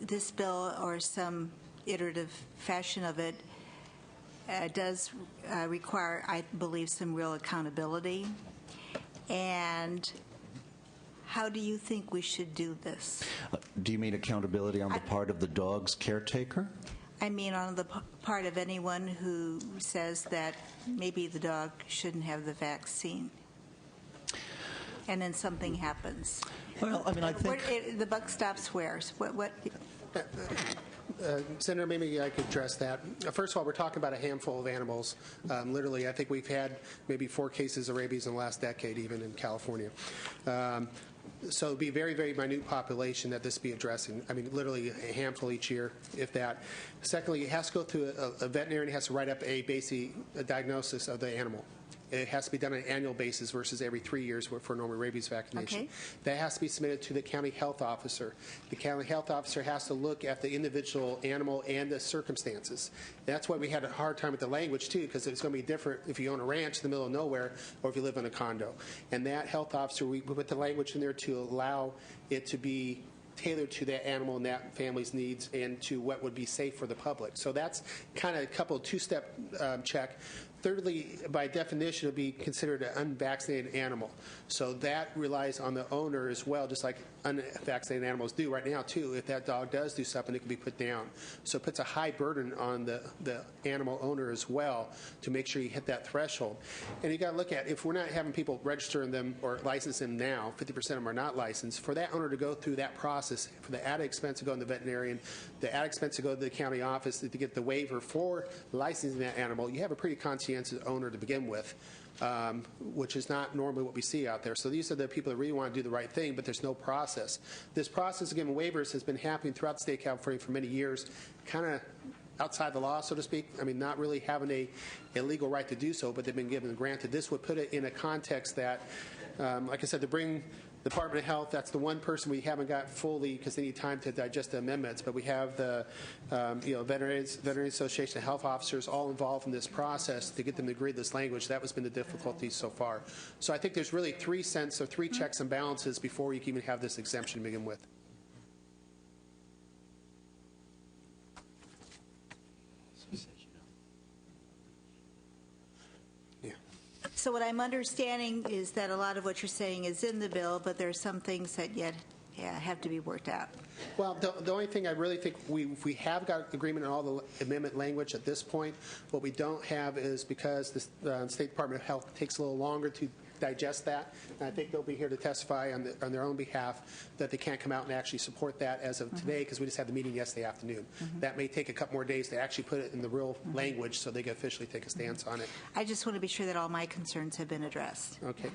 this bill, or some iterative fashion of it, does require, I believe, some real accountability. And how do you think we should do this? Do you mean accountability on the part of the dog's caretaker? I mean on the part of anyone who says that maybe the dog shouldn't have the vaccine, and then something happens. Well, I mean, I think the buck stops where? What? Senator, maybe I could address that. First of all, we're talking about a handful of animals. Literally, I think we've had maybe 4 cases of rabies in the last decade, even in California. So it would be a very, very minute population that this be addressing. I mean, literally a handful each year, if that. Secondly, it has to go through a veterinarian has to write up a diagnosis of the animal. It has to be done on an annual basis versus every 3 years for normal rabies vaccination. Okay. That has to be submitted to the county health officer. The county health officer has to look at the individual animal and the circumstances. That's why we had a hard time with the language, too, because it's going to be different if you own a ranch in the middle of nowhere or if you live in a condo. And that health officer, we put the language in there to allow it to be tailored to that animal and that family's needs and to what would be safe for the public. So that's kind of a couple two-step check. Thirdly, by definition, it would be considered an unvaccinated animal. So that relies on the owner as well, just like unvaccinated animals do right now, too. If that dog does do something, it can be put down. So it puts a high burden on the animal owner as well to make sure you hit that threshold. And you got to look at, if we're not having people register them or license them now, 50% of them are not licensed, for that owner to go through that process, for the added expense to go to the veterinarian, the added expense to go to the county office to get the waiver for licensing that animal, you have a pretty conscientious owner to begin with, which is not normally what we see out there. So these are the people that really want to do the right thing, but there's no process. This process of giving waivers has been happening throughout the state of California for many years, kind of outside the law, so to speak. I mean, not really having a legal right to do so, but they've been given and granted. This would put it in a context that, like I said, to bring the Department of Health, that's the one person we haven't got fully because they need time to digest the amendments, but we have the Veterinary Association of Health Officers all involved in this process to get them to agree to this language. That has been the difficulty so far. So I think there's really three checks and balances before you can even have this exemption to begin with. So what I'm understanding is that a lot of what you're saying is in the bill, but there are some things that yet have to be worked out. Well, the only thing I really think we have got agreement on all the amendment language at this point. What we don't have is because the State Department of Health takes a little longer to digest that, and I think they'll be here to testify on their own behalf that they can't come out and actually support that as of today because we just had the meeting yesterday afternoon. That may take a couple more days to actually put it in the real language so they can officially take a stance on it. I just want to be sure that all my concerns have been addressed. Okay.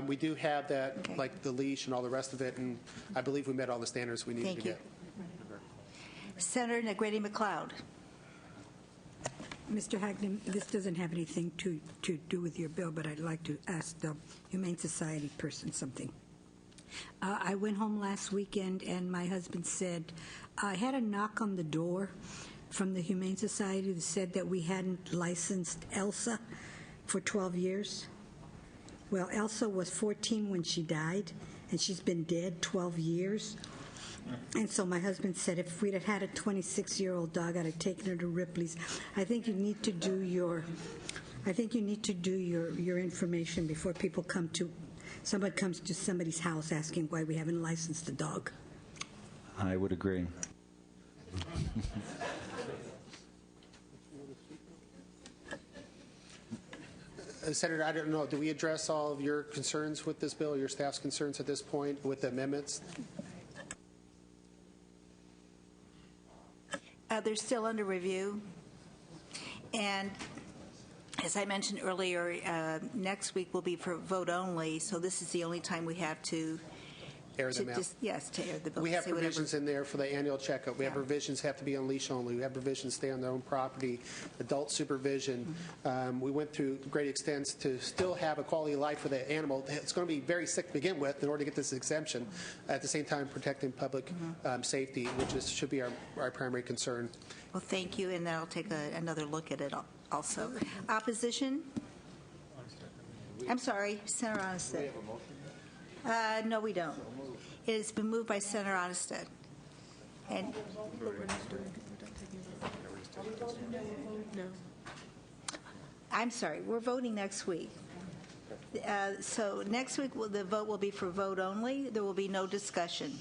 We do have that, like the leash and all the rest of it, and I believe we met all the standards we needed to get. Senator Negrete McLeod. Mr. Hagman, this doesn't have anything to do with your bill, but I'd like to ask the Humane Society person something. I went home last weekend, and my husband said, I had a knock on the door from the Humane Society that said that we hadn't licensed Elsa for 12 years. Well, Elsa was 14 when she died, and she's been dead 12 years. And so my husband said, if we'd have had a 26-year-old dog, I'd have taken her to Ripley's. I think you need to do your information before someone comes to somebody's house asking why we haven't licensed the dog. I would agree. Senator, I don't know, do we address all of your concerns with this bill, your staff's concerns at this point with the amendments? They're still under review. And as I mentioned earlier, next week will be for vote only, so this is the only time we have to air them out. Yes, to air the bill. We have provisions in there for the annual checkup. We have provisions have to be on leash only. We have provisions stay on their own property, adult supervision. We went through great extents to still have a quality of life for the animal. It's going to be very sick to begin with in order to get this exemption. At the same time, protecting public safety, which should be our primary concern. Well, thank you, and then I'll take another look at it also. Opposition? I'm sorry, Senator Onnested. No, we don't. It has been moved by Senator Onnested. And I'm sorry, we're voting next week. So next week the vote will be for vote only. There will be no discussion.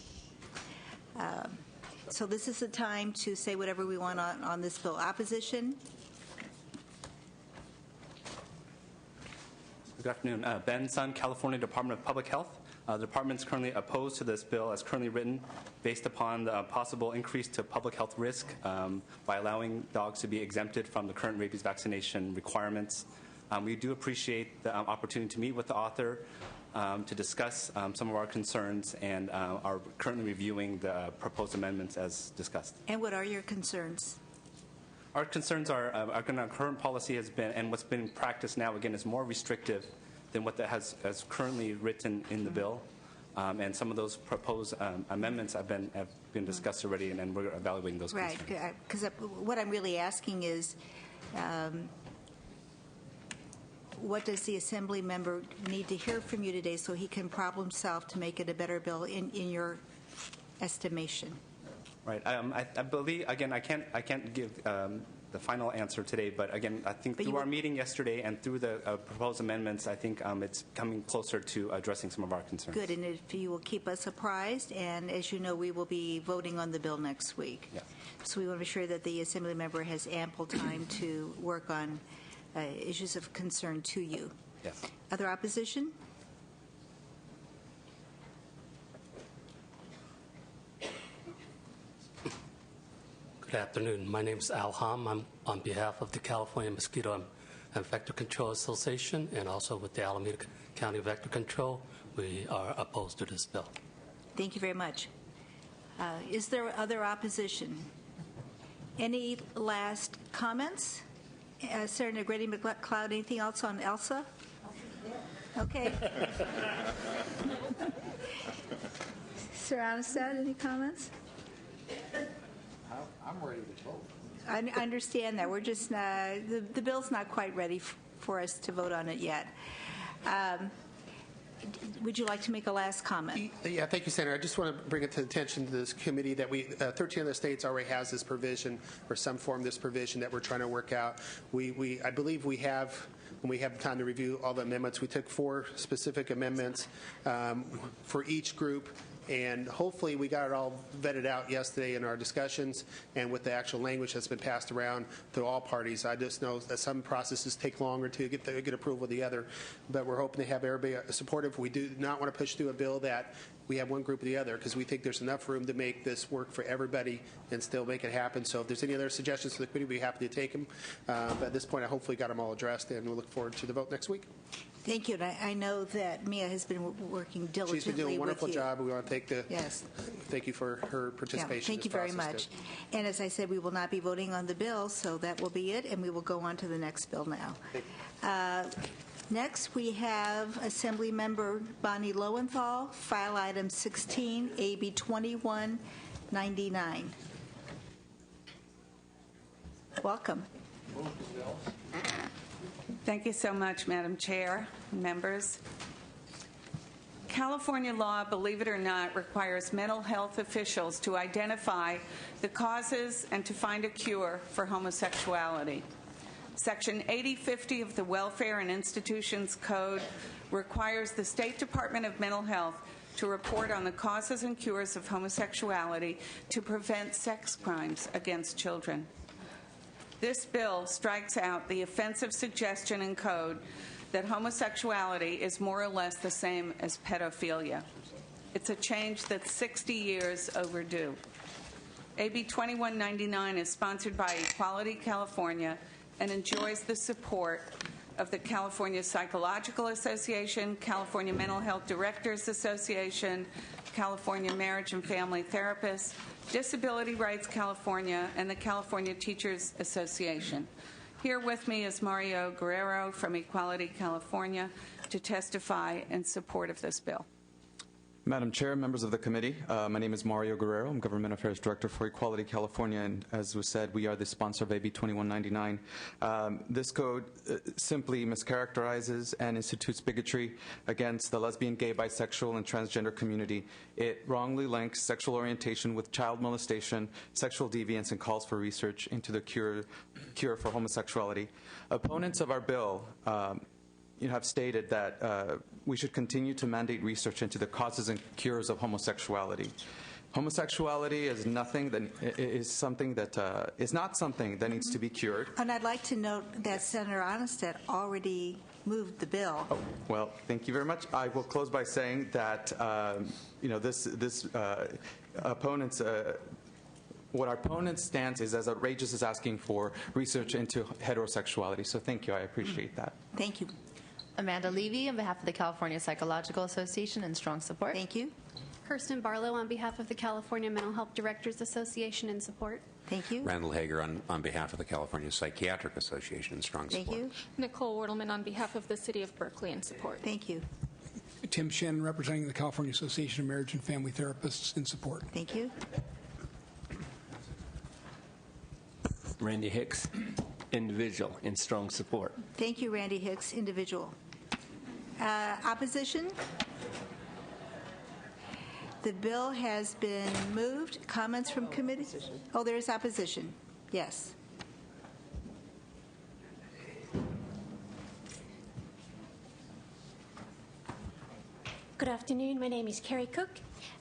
So this is the time to say whatever we want on this bill. Opposition? Good afternoon. Ben Sun, California Department of Public Health. The department is currently opposed to this bill as currently written based upon the possible increase to public health risk by allowing dogs to be exempted from the current rabies vaccination requirements. We do appreciate the opportunity to meet with the author to discuss some of our concerns and are currently reviewing the proposed amendments as discussed. And what are your concerns? Our concerns are our current policy has been, and what's been practiced now, again, is more restrictive than what that has currently written in the bill. And some of those proposed amendments have been discussed already, and we're evaluating those concerns. Right, because what I'm really asking is, what does the Assembly member need to hear from you today so he can problem solve to make it a better bill in your estimation? Right. I believe, again, I can't give the final answer today, but again, I think through our meeting yesterday and through the proposed amendments, I think it's coming closer to addressing some of our concerns. Good, and if you will keep us apprised, and as you know, we will be voting on the bill next week. Yes. So we want to be sure that the Assembly member has ample time to work on issues of concern to you. Yes. Other opposition? Good afternoon. My name is Al Ham. I'm on behalf of the California Mosquito and Vector Control Association and also with the Alameda County Vector Control. We are opposed to this bill. Thank you very much. Is there other opposition? Any last comments? Senator Grady McLeod, anything else on ELSA? Okay. Sir Onestad, any comments? I'm ready to vote. I understand that. We're just the bill's not quite ready for us to vote on it yet. Would you like to make a last comment? Yeah, thank you, Senator. I just want to bring it to the attention to this committee that 13 other states already has this provision or some form of this provision that we're trying to work out. I believe we have, when we have time to review all the amendments, we took 4 specific amendments for each group. And hopefully we got it all vetted out yesterday in our discussions and with the actual language that's been passed around to all parties. I just know that some processes take longer to get approval of the other, but we're hoping to have everybody supportive. We do not want to push through a bill that we have one group or the other because we think there's enough room to make this work for everybody and still make it happen. So if there's any other suggestions for the committee, we'd be happy to take them. But at this point, I hopefully got them all addressed, and we'll look forward to the vote next week. Thank you. And I know that Mia has been working diligently with you. She's been doing a wonderful job. We want to Yes. Thank you for her participation. Thank you very much. And as I said, we will not be voting on the bill, so that will be it, and we will go on to the next bill now. Next, we have Assembly Member Bonnie Lowenthal, file item 16, AB 2199. Welcome. Thank you so much, Madam Chair, members. California law, believe it or not, requires mental health officials to identify the causes and to find a cure for homosexuality. Section 8050 of the Welfare and Institutions Code requires the State Department of Mental Health to report on the causes and cures of homosexuality to prevent sex crimes against children. This bill strikes out the offensive suggestion in code that homosexuality is more or less the same as pedophilia. It's a change that's 60 years overdue. AB 2199 is sponsored by Equality California and enjoys the support of the California Psychological Association, California Mental Health Directors Association, California Marriage and Family Therapists, Disability Rights California, and the California Teachers Association. Here with me is Mario Guerrero from Equality California to testify in support of this bill. Madam Chair, members of the committee, my name is Mario Guerrero. I'm Government Affairs Director for Equality California, and as was said, we are the sponsor of AB 2199. This code simply mischaracterizes and institutes bigotry against the lesbian, gay, bisexual, and transgender community. It wrongly links sexual orientation with child molestation, sexual deviance, and calls for research into the cure for homosexuality. Opponents of our bill have stated that we should continue to mandate research into the causes and cures of homosexuality. Homosexuality is not something that needs to be cured. And I'd like to note that Senator Onestad already moved the bill. Oh, well, thank you very much. I will close by saying that this opponents. What our opponent's stance is as outrageous as asking for research into heterosexuality. So thank you. I appreciate that. Thank you. Amanda Levy on behalf of the California Psychological Association in strong support. Thank you. Kirsten Barlow on behalf of the California Mental Health Directors Association in support. Thank you. Randall Hager on behalf of the California Psychiatric Association in strong support. Thank you. Nicole Wertelman on behalf of the City of Berkeley in support. Thank you. Tim Shannon representing the California Association of Marriage and Family Therapists in support. Thank you. Randy Hicks, individual, in strong support. Thank you, Randy Hicks, individual. Opposition? The bill has been moved. Comments from committee? Oh, there is opposition. Yes. Good afternoon. My name is Kerry Cook,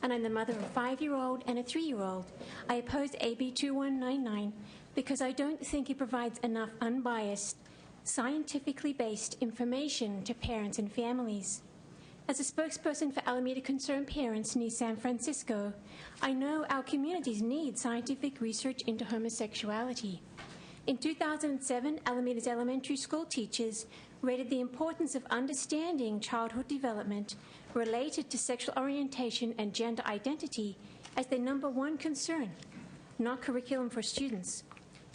and I'm the mother of a 5-year-old and a 3-year-old. I oppose AB 2199 because I don't think it provides enough unbiased, scientifically based information to parents and families. As a spokesperson for Alameda Concerned Parents near San Francisco, I know our communities need scientific research into homosexuality. In 2007, Alameda's elementary school teachers rated the importance of understanding childhood development related to sexual orientation and gender identity as their #1 concern, not curriculum for students.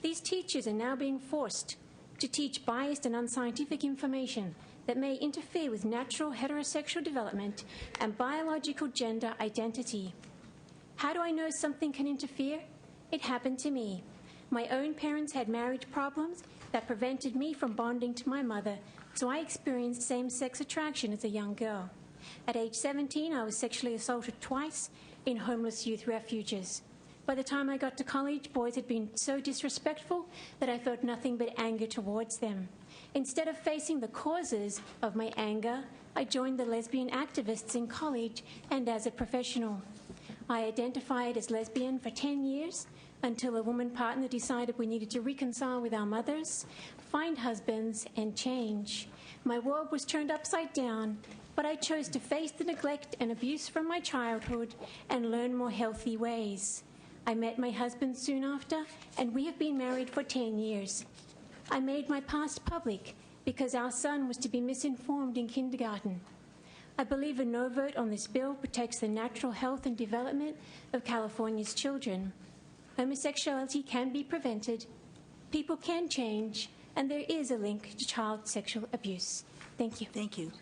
These teachers are now being forced to teach biased and unscientific information that may interfere with natural heterosexual development and biological gender identity. How do I know something can interfere? It happened to me. My own parents had marriage problems that prevented me from bonding to my mother, so I experienced same-sex attraction as a young girl. At age 17, I was sexually assaulted twice in homeless youth refuges. By the time I got to college, boys had been so disrespectful that I felt nothing but anger towards them. Instead of facing the causes of my anger, I joined the lesbian activists in college and as a professional. I identified as lesbian for 10 years until a woman partner decided we needed to reconcile with our mothers, find husbands, and change. My world was turned upside down, but I chose to face the neglect and abuse from my childhood and learn more healthy ways. I met my husband soon after, and we have been married for 10 years. I made my past public because our son was to be misinformed in kindergarten. I believe a no vote on this bill protects the natural health and development of California's children. Homosexuality can be prevented, people can change, and there is a link to child sexual abuse. Thank you. Thank you.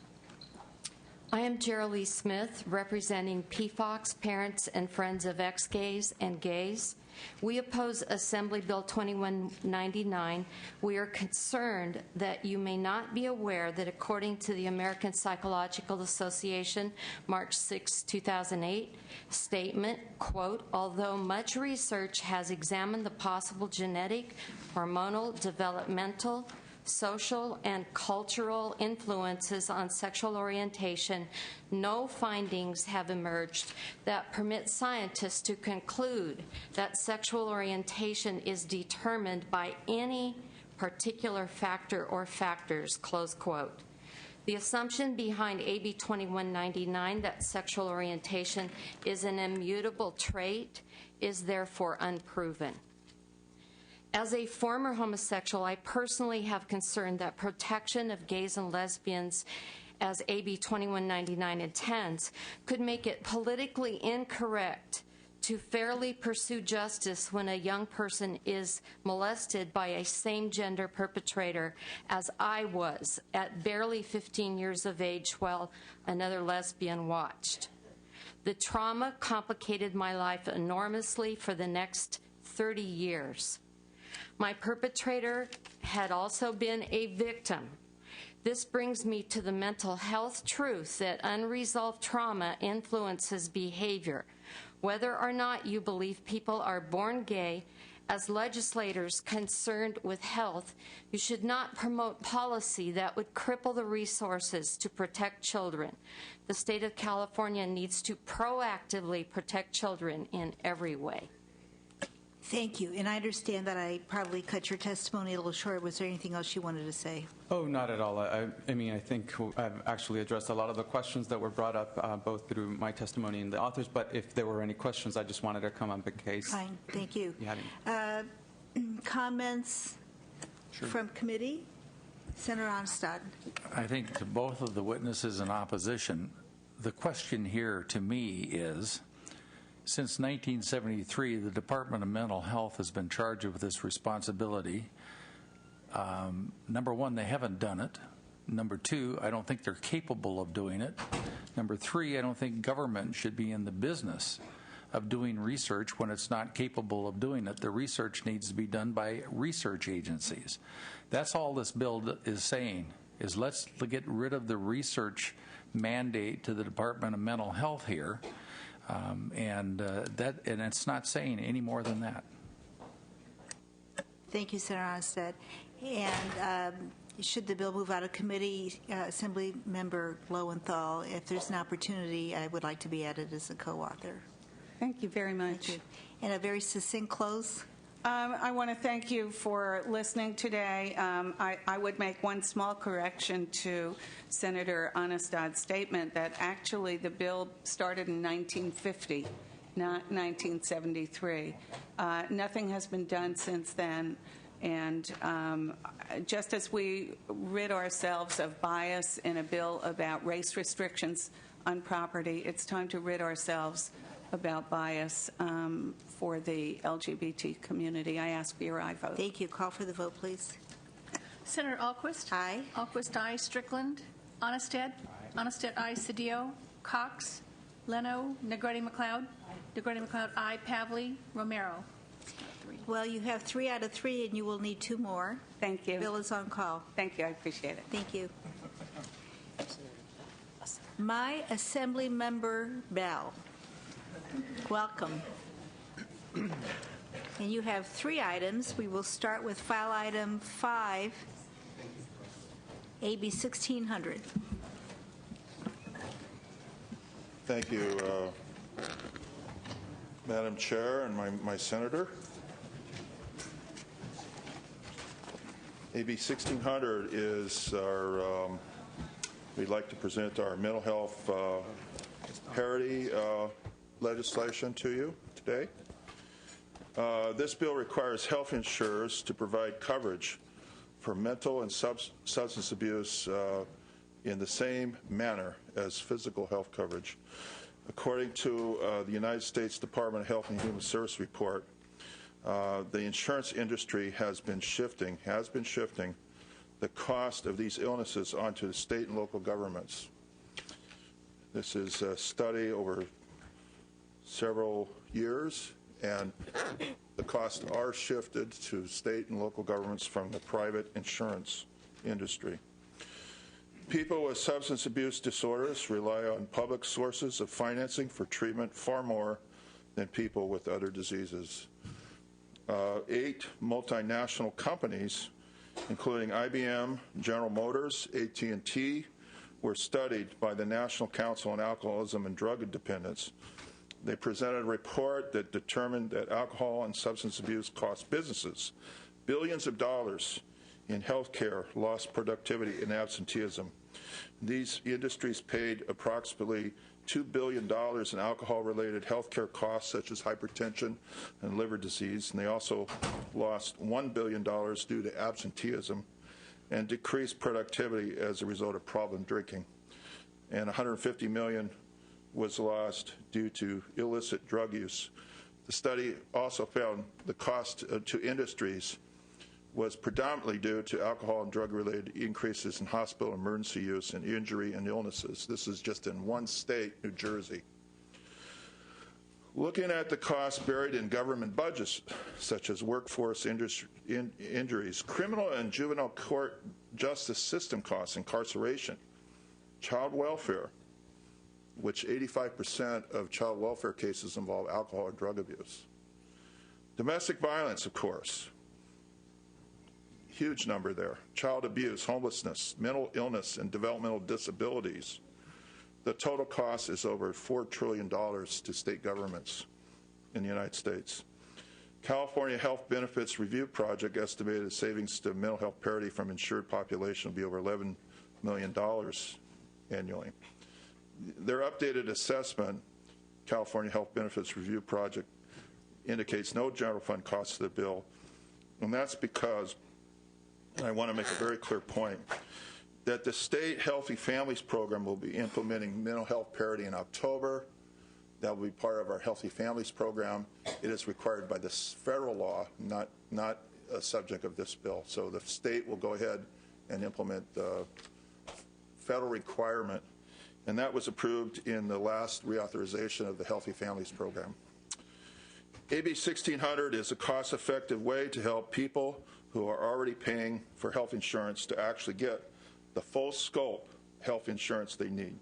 I am Geraldine Smith, representing PFOX, Parents and Friends of Ex-Gays and Gays. We oppose Assembly Bill 2199. We are concerned that you may not be aware that according to the American Psychological Association, March 6, 2008, statement, quote, although much research has examined the possible genetic, hormonal, developmental, social and cultural influences on sexual orientation, no findings have emerged that permit scientists to conclude that sexual orientation is determined by any particular factor or factors, close quote. The assumption behind AB 2199 that sexual orientation is an immutable trait is therefore unproven. As a former homosexual, I personally have concern that protection of gays and lesbians, as AB 2199 intends, could make it politically incorrect to fairly pursue justice when a young person is molested by a same-gender perpetrator, as I was at barely 15 years of age while another lesbian watched. The trauma complicated my life enormously for the next 30 years. My perpetrator had also been a victim. This brings me to the mental health truth that unresolved trauma influences behavior. Whether or not you believe people are born gay, as legislators concerned with health, you should not promote policy that would cripple the resources to protect children. The state of California needs to proactively protect children in every way. Thank you. And I understand that I probably cut your testimony a little short. Was there anything else you wanted to say? Oh, not at all. I mean, I think I've actually addressed a lot of the questions that were brought up, both through my testimony and the authors. But if there were any questions, I just wanted to come up in case. Fine. Thank you. You had any. Comments from committee? Senator Onstad. I think to both of the witnesses in opposition, the question here to me is, since 1973, the Department of Mental Health has been charged with this responsibility. Number one, they haven't done it. Number two, I don't think they're capable of doing it. Number three, I don't think government should be in the business of doing research when it's not capable of doing it. The research needs to be done by research agencies. That's all this bill is saying, is let's get rid of the research mandate to the Department of Mental Health here. And it's not saying any more than that. Thank you, Senator Onestad. And should the bill move out of committee, Assembly Member Lowenthal, if there's an opportunity, I would like to be added as a co-author. Thank you very much. Thank you. And a very succinct close. I want to thank you for listening today. I would make one small correction to Senator Onestad's statement that actually the bill started in 1950, not 1973. Nothing has been done since then. And just as we rid ourselves of bias in a bill about race restrictions on property, it's time to rid ourselves about bias for the LGBT community. I ask for your aye vote. Thank you. Call for the vote, please. Senator Alquist? Aye. Alquist, aye. Strickland? Onestad? Aye. Onestad, aye. Cedillo? Cox? Leno? Negrete-McLeod? Negrete-McLeod, aye. Pavley? Romero? Well, you have 3 out of 3, and you will need 2 more. Thank you. Bill is on call. Thank you. I appreciate it. Thank you. My Assembly Member Bell, welcome. And you have 3 items. We will start with file item 5, AB 1600. Thank you, Madam Chair and my senator. AB 1600 is our, we'd like to present our mental health parity legislation to you today. This bill requires health insurers to provide coverage for mental and substance abuse in the same manner as physical health coverage. According to the United States Department of Health and Human Services report, the insurance industry has been shifting the cost of these illnesses onto the state and local governments. This is a study over several years, and the costs are shifted to state and local governments from the private insurance industry. People with substance abuse disorders rely on public sources of financing for treatment far more than people with other diseases. 8 multinational companies, including IBM, General Motors, AT&T, were studied by the National Council on Alcoholism and Drug Dependence. They presented a report that determined that alcohol and substance abuse cost businesses billions of dollars in health care, lost productivity, and absenteeism. These industries paid approximately $2 billion in alcohol-related health care costs, such as hypertension and liver disease, and they also lost $1 billion due to absenteeism and decreased productivity as a result of problem drinking. And $150 million was lost due to illicit drug use. The study also found the cost to industries was predominantly due to alcohol and drug-related increases in hospital emergency use and injury and illnesses. This is just in one state, New Jersey. Looking at the costs buried in government budgets, such as workforce injuries, criminal and juvenile court justice system costs, incarceration, child welfare, which 85% of child welfare cases involve alcohol or drug abuse. Domestic violence, of course, huge number there. Child abuse, homelessness, mental illness, and developmental disabilities. The total cost is over $4 trillion to state governments in the United States. California Health Benefits Review Project estimated savings to mental health parity from insured population will be over $11 million annually. Their updated assessment, California Health Benefits Review Project, indicates no general fund costs to the bill, and that's because I want to make a very clear point that the state Healthy Families Program will be implementing mental health parity in October. That will be part of our Healthy Families Program. It is required by this federal law, not a subject of this bill. So the state will go ahead and implement the federal requirement, and that was approved in the last reauthorization of the Healthy Families Program. AB 1600 is a cost-effective way to help people who are already paying for health insurance to actually get the full scope health insurance they need.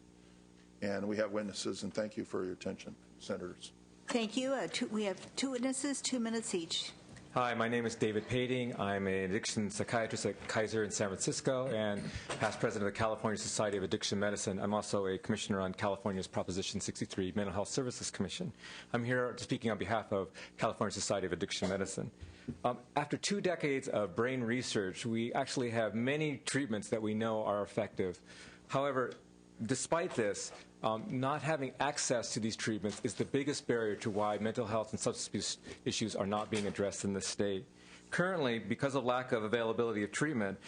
And we have witnesses, and thank you for your attention. senators. Thank you. We have 2 witnesses, 2 minutes each. Hi, my name is David Pading. I'm an addiction psychiatrist at Kaiser in San Francisco and past president of the California Society of Addiction Medicine. I'm also a commissioner on California's Proposition 63 Mental Health Services Commission. I'm here speaking on behalf of California Society of Addiction Medicine. After 2 decades of brain research, we actually have many treatments that we know are effective. However, despite this, not having access to these treatments is the biggest barrier to why mental health and substance abuse issues are not being addressed in this state. Currently, because of lack of availability of treatment,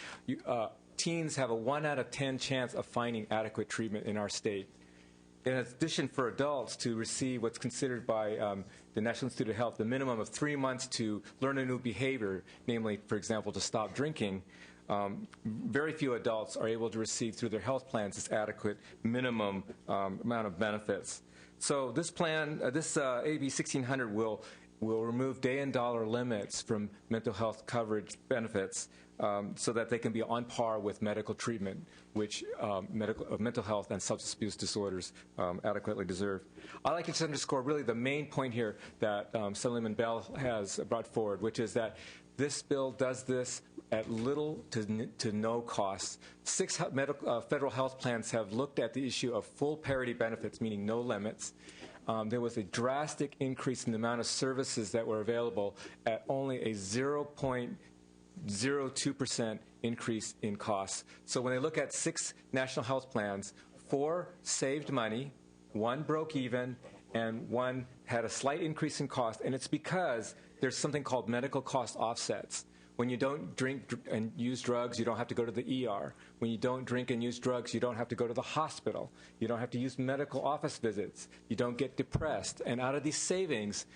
teens have a 1 out of 10 chance of finding adequate treatment in our state. In addition, for adults to receive what's considered by the National Institute of Health the minimum of 3 months to learn a new behavior, namely, for example, to stop drinking, very few adults are able to receive through their health plans this adequate minimum amount of benefits. So this plan, this AB 1600 will remove day and dollar limits from mental health coverage benefits so that they can be on par with medical treatment, which mental health and substance abuse disorders adequately deserve. I'd like to just underscore really the main point here that Senator Bell has brought forward, which is that this bill does this at little to no cost. 6 federal health plans have looked at the issue of full parity benefits, meaning no limits. There was a drastic increase in the amount of services that were available at only a 0.02% increase in costs. So when they look at 6 national health plans, 4 saved money, 1 broke even, and 1 had a slight increase in cost, and it's because there's something called medical cost offsets. When you don't drink and use drugs, you don't have to go to the ER. When you don't drink and use drugs, you don't have to go to the hospital. You don't have to use medical office visits. You don't get depressed. And out of these savings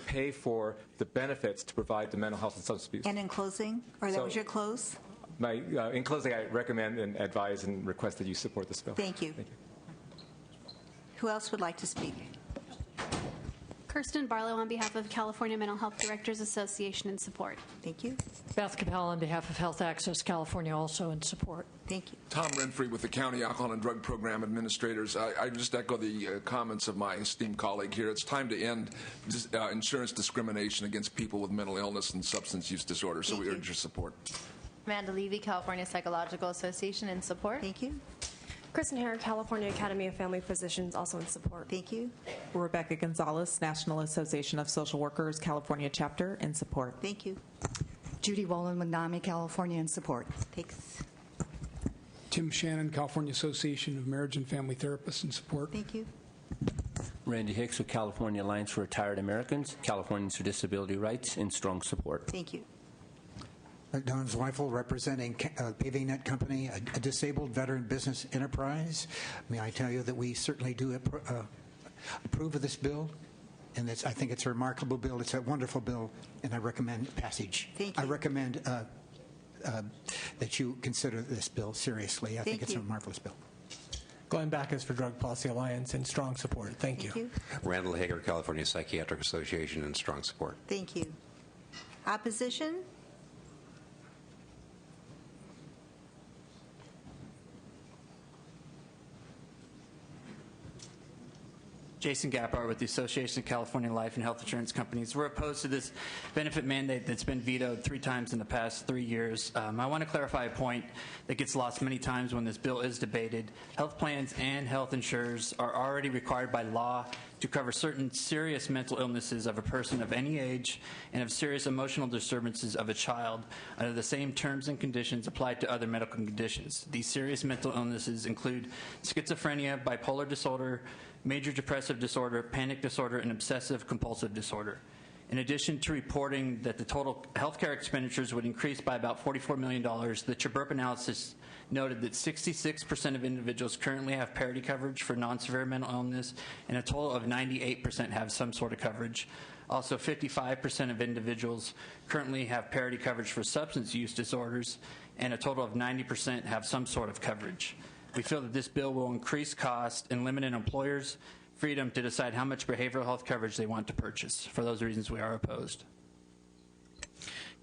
pay for the benefits to provide the mental health and substance abuse. And in closing, that was your close? In closing, I recommend and advise and request that you support this bill. Thank you. Thank you. Who else would like to speak? Kirsten Barlow on behalf of California Mental Health Directors Association in support. Thank you. Beth Capel on behalf of Health Access California also in support. Thank you. Tom Renfrey with the County Alcohol and Drug Program Administrators. I just echo the comments of my esteemed colleague here. It's time to end insurance discrimination against people with mental illness and substance use disorders, so we urge your support. Amanda Levy, California Psychological Association in support. Thank you. Kristen Hare, California Academy of Family Physicians, also in support. Thank you. Rebecca Gonzalez, National Association of Social Workers, California Chapter, in support. Thank you. Judy Wolin-Magnami, California, in support. Thanks. Tim Shannon, California Association of Marriage and Family Therapists, in support. Thank you. Randy Hicks with California Alliance for Retired Americans, Californians for Disability Rights, in strong support. Thank you. Don Zweifel, representing Paving Net Company, a disabled veteran business enterprise. May I tell you that we certainly do approve of this bill, and I think it's a remarkable bill. It's a wonderful bill, and I recommend passage. Thank you. I recommend that you consider this bill seriously. I think it's a marvelous bill. Glenn Backus for Drug Policy Alliance in strong support. Thank you. Randall Hager, California Psychiatric Association, in strong support. Thank you. Opposition? Jason Gappar with the Association of California Life and Health Insurance Companies. We're opposed to this benefit mandate that's been vetoed 3 times in the past 3 years. I want to clarify a point that gets lost many times when this bill is debated. Health plans and health insurers are already required by law to cover certain serious mental illnesses of a person of any age and of serious emotional disturbances of a child under the same terms and conditions applied to other medical conditions. These serious mental illnesses include schizophrenia, bipolar disorder, major depressive disorder, panic disorder, and obsessive compulsive disorder. In addition to reporting that the total healthcare expenditures would increase by about $44 million, the CHBRP analysis noted that 66% of individuals currently have parity coverage for non-severe mental illness, and a total of 98% have some sort of coverage. Also, 55% of individuals currently have parity coverage for substance use disorders, and a total of 90% have some sort of coverage. We feel that this bill will increase cost and limit an employer's freedom to decide how much behavioral health coverage they want to purchase. For those reasons, we are opposed.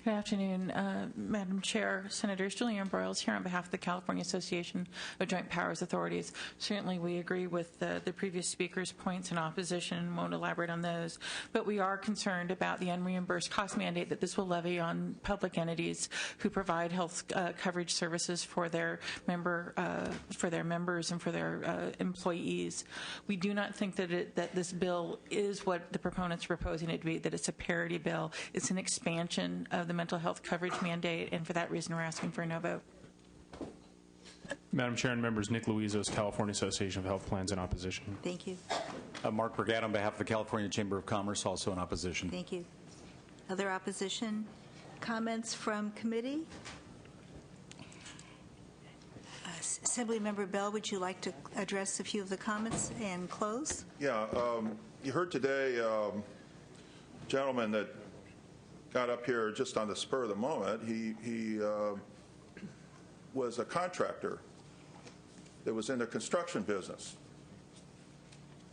Good afternoon, Madam Chair, Senators. Julianne Broyles here on behalf of the California Association of Joint Powers Authorities. Certainly we agree with the previous speaker's points in opposition and won't elaborate on those, but we are concerned about the unreimbursed cost mandate that this will levy on public entities who provide health coverage services for their members and for their employees. We do not think that this bill is what the proponents are proposing it to be, that it's a parity bill. It's an expansion of the mental health coverage mandate, and for that reason we're asking for a no vote. Madam Chair and members, Nick Luizos, California Association of Health Plans, in opposition. Thank you. Mark Brigade on behalf of the California Chamber of Commerce, also in opposition. Thank you. Other opposition? Comments from committee? Assemblymember Bell, would you like to address a few of the comments and close? Yeah, you heard today, gentleman that got up here just on the spur of the moment. He was a contractor that was in the construction business.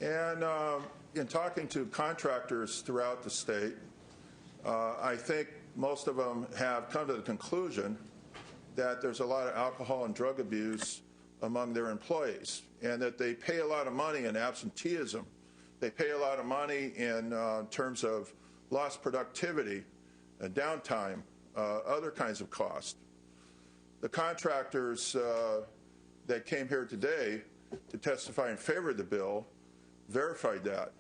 And in talking to contractors throughout the state, I think most of them have come to the conclusion that there's a lot of alcohol and drug abuse among their employees, and that they pay a lot of money in absenteeism. They pay a lot of money in terms of lost productivity, downtime, other kinds of costs. The contractors that came here today to testify in favor of the bill verified that.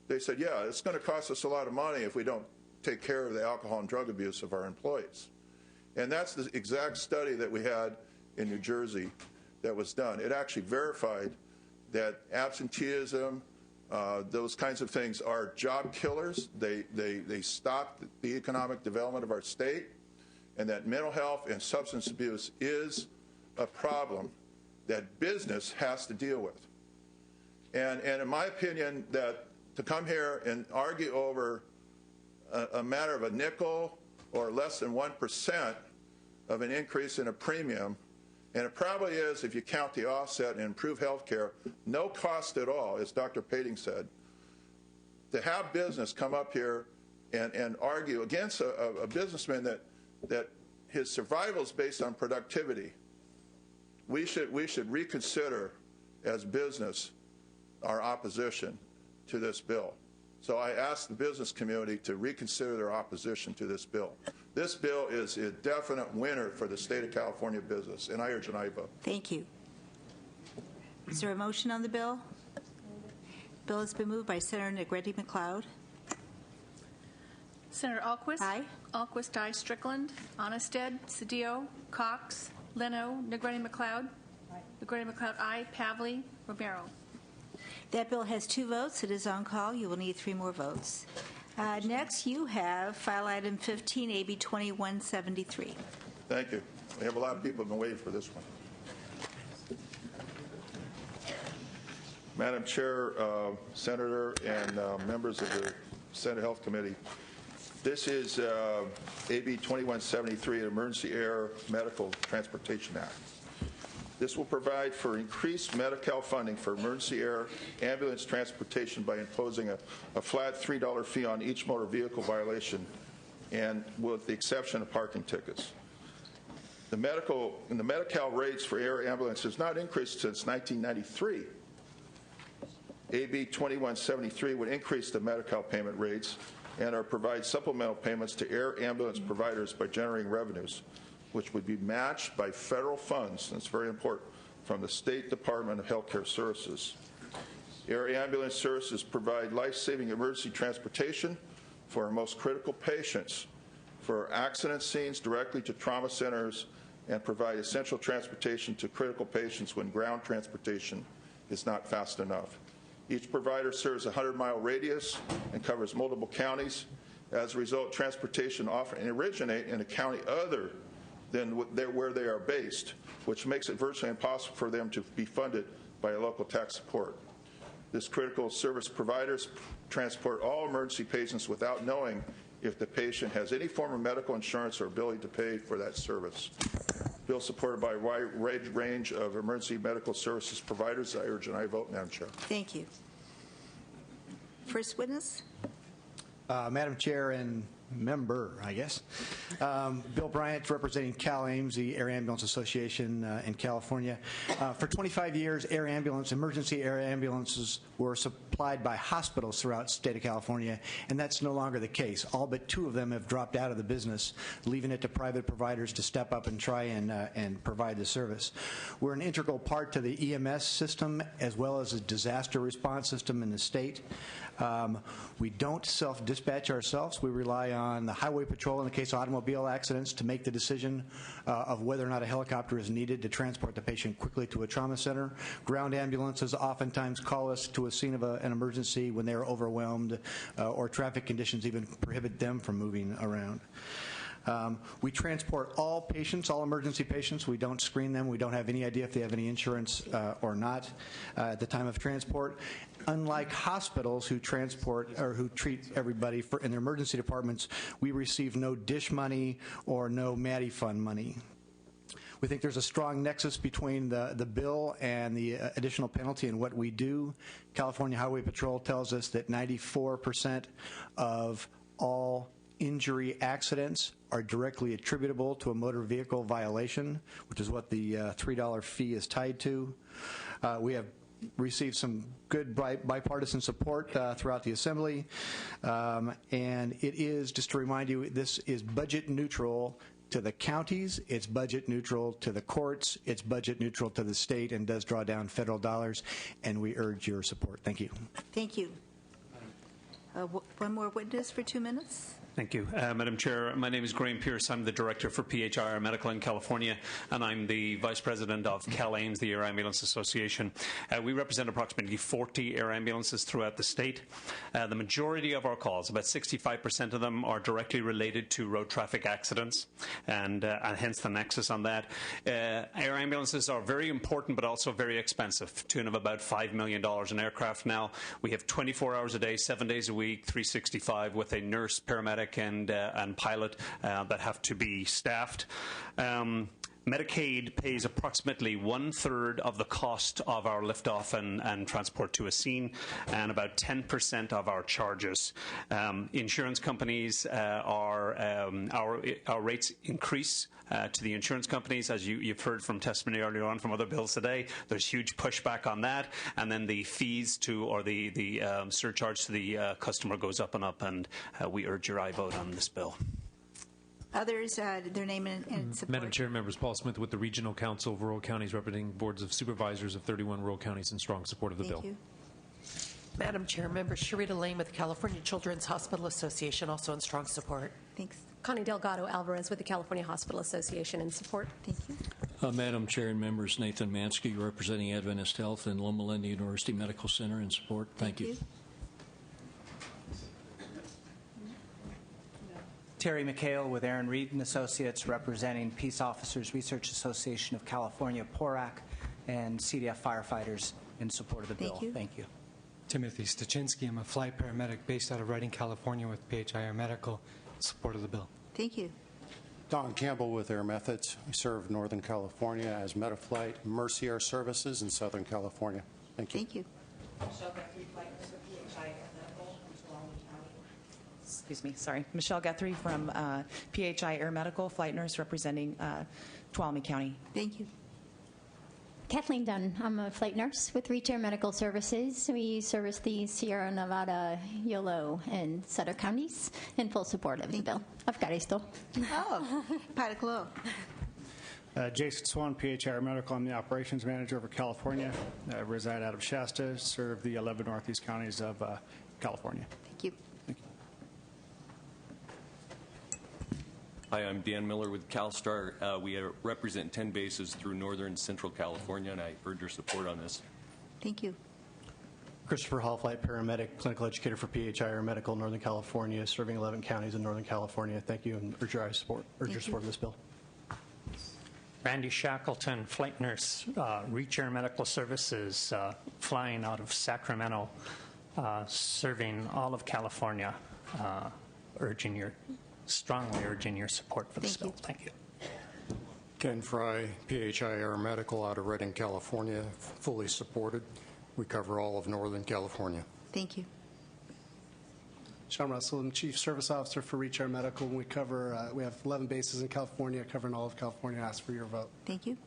They said, yeah, it's going to cost us a lot of money if we don't take care of the alcohol and drug abuse of our employees. And that's the exact study that we had in New Jersey that was done. It actually verified that absenteeism, those kinds of things are job killers. They stop the economic development of our state, and that mental health and substance abuse is a problem that business has to deal with. And in my opinion, that to come here and argue over a matter of a nickel or less than 1% of an increase in a premium, and it probably is, if you count the offset and improve health care, no cost at all, as Dr. Pading said. To have business come up here and argue against a businessman that his survival is based on productivity, we should reconsider as business our opposition to this bill. So I ask the business community to reconsider their opposition to this bill. This bill is a definite winner for the state of California business, and I urge an aye vote. Thank you. Is there a motion on the bill? Bill has been moved by Senator Negrete McLeod. Senator Alquist? Aye. Alquist, aye. Strickland? Onnested? Cedillo? Cox? Leno? Negrete McLeod? Negrete McLeod, aye. Pavley? Romero? That bill has 2 votes. It is on call. You will need 3 more votes. Next, you have file item 15, AB 2173. Thank you. We have a lot of people who have been waiting for this one. Madam Chair, Senator, and members of the Senate Health Committee, this is AB 2173, an Emergency Air Medical Transportation Act. This will provide for increased Medi-Cal funding for emergency air ambulance transportation by imposing a flat $3 fee on each motor vehicle violation, and with the exception of parking tickets. The Medi-Cal rates for air ambulance has not increased since 1993. AB 2173 would increase the Medi-Cal payment rates and provide supplemental payments to air ambulance providers by generating revenues, which would be matched by federal funds, and it's very important, from the State Department of Healthcare Services. Air ambulance services provide life-saving emergency transportation for our most critical patients, for accident scenes directly to trauma centers, and provide essential transportation to critical patients when ground transportation is not fast enough. Each provider serves a 100-mile radius and covers multiple counties. As a result, transportation often originate in a county other than where they are based, which makes it virtually impossible for them to be funded by a local tax support. This critical service providers transport all emergency patients without knowing if the patient has any form of medical insurance or ability to pay for that service. Bill supported by a wide range of emergency medical services providers. I urge an aye vote, Madam Chair. Thank you. First witness. Madam Chair and member, I guess. Bill Bryant, representing Cal Ames, the Air Ambulance Association in California. For 25 years, emergency air ambulances were supplied by hospitals throughout the state of California, and that's no longer the case. All but 2 of them have dropped out of the business, leaving it to private providers to step up and try and provide the service. We're an integral part to the EMS system as well as a disaster response system in the state. We don't self-dispatch ourselves. We rely on the Highway Patrol in the case of automobile accidents to make the decision of whether or not a helicopter is needed to transport the patient quickly to a trauma center. Ground ambulances oftentimes call us to a scene of an emergency when they're overwhelmed or traffic conditions even prohibit them from moving around. We transport all patients, all emergency patients. We don't screen them. We don't have any idea if they have any insurance or not at the time of transport. Unlike hospitals who transport or who treat everybody in their emergency departments, we receive no DISH money or no Maddie Fund money. We think there's a strong nexus between the bill and the additional penalty and what we do. California Highway Patrol tells us that 94% of all injury accidents are directly attributable to a motor vehicle violation, which is what the $3 fee is tied to. We have received some good bipartisan support throughout the Assembly, and it is, just to remind you, this is budget neutral to the counties, it's budget neutral to the courts, it's budget neutral to the state, and does draw down federal dollars, and we urge your support. Thank you. Thank you. One more witness for 2 minutes. Thank you. Madam Chair, my name is Graham Pierce. I'm the Director for PHI Air Medical in California, and I'm the Vice President of Cal Ames, the Air Ambulance Association. We represent approximately 40 air ambulances throughout the state. The majority of our calls, about 65% of them, are directly related to road traffic accidents, and hence the nexus on that. Air ambulances are very important, but also very expensive, to the tune of about $5 million an aircraft now. We have 24 hours a day, 7 days a week, 365, with a nurse, paramedic, and pilot that have to be staffed. Medicaid pays approximately 1/3 of the cost of our liftoff and transport to a scene, and about 10% of our charges. Insurance companies our rates increase to the insurance companies, as you've heard from testimony earlier on from other bills today. There's huge pushback on that, and then the fees or the surcharge to the customer goes up and up, and we urge your aye vote on this bill. Others, their name and support. Madam Chair, members, Paul Smith with the Regional Council of Rural Counties, representing boards of supervisors of 31 rural counties in strong support of the bill. Thank you. Madam Chair, member Sharita Lane with the California Children's Hospital Association, also in strong support. Thanks. Connie Delgado Alvarez with the California Hospital Association in support. Thank you. Madam Chair and members, Nathan Mansky representing Adventist Health and Loma Linda University Medical Center in support. Thank you. Terry McHale with Aaron Reed and Associates, representing Peace Officers Research Association of California, PORAC, and CDF firefighters in support of the bill. Thank you. Timothy Stachinsky. I'm a flight paramedic based out of Redding, California with PHI Air Medical in support of the bill. Thank you. Don Campbell with Air Methods. We serve Northern California as Metaflight Mercy Air Services in Southern California. Thank you. Thank you. Excuse me, sorry. Michelle Guthrie from PHI Air Medical, flight nurse representing Tuolumne County. Thank you. Kathleen Dunn. I'm a flight nurse with Reach Air Medical Services. We service the Sierra Nevada, Yolo, and Sutter counties in full support of the bill. Afgaristo. Oh, Padaclo. Jason Swan, PHI Air Medical. I'm the operations manager for California. I reside out of Shasta, serve the 11 northeast counties of California. Thank you. Hi, I'm Dan Miller with CalStar. We represent 10 bases through northern central California, and I urge your support on this. Thank you. Christopher Hall, flight paramedic, clinical educator for PHI Air Medical, Northern California, serving 11 counties in Northern California. Thank you, and urge your support of this bill. Randy Shackleton, flight nurse, Reach Air Medical Services, flying out of Sacramento, serving all of California, strongly urging your support for this bill. Thank you. Ken Fry, PHI Air Medical out of Redding, California, fully supported. We cover all of Northern California. Thank you. Sean Russell. I'm Chief Service Officer for Reach Air Medical. We we have 11 bases in California, covering all of California. I ask for your vote. Thank you.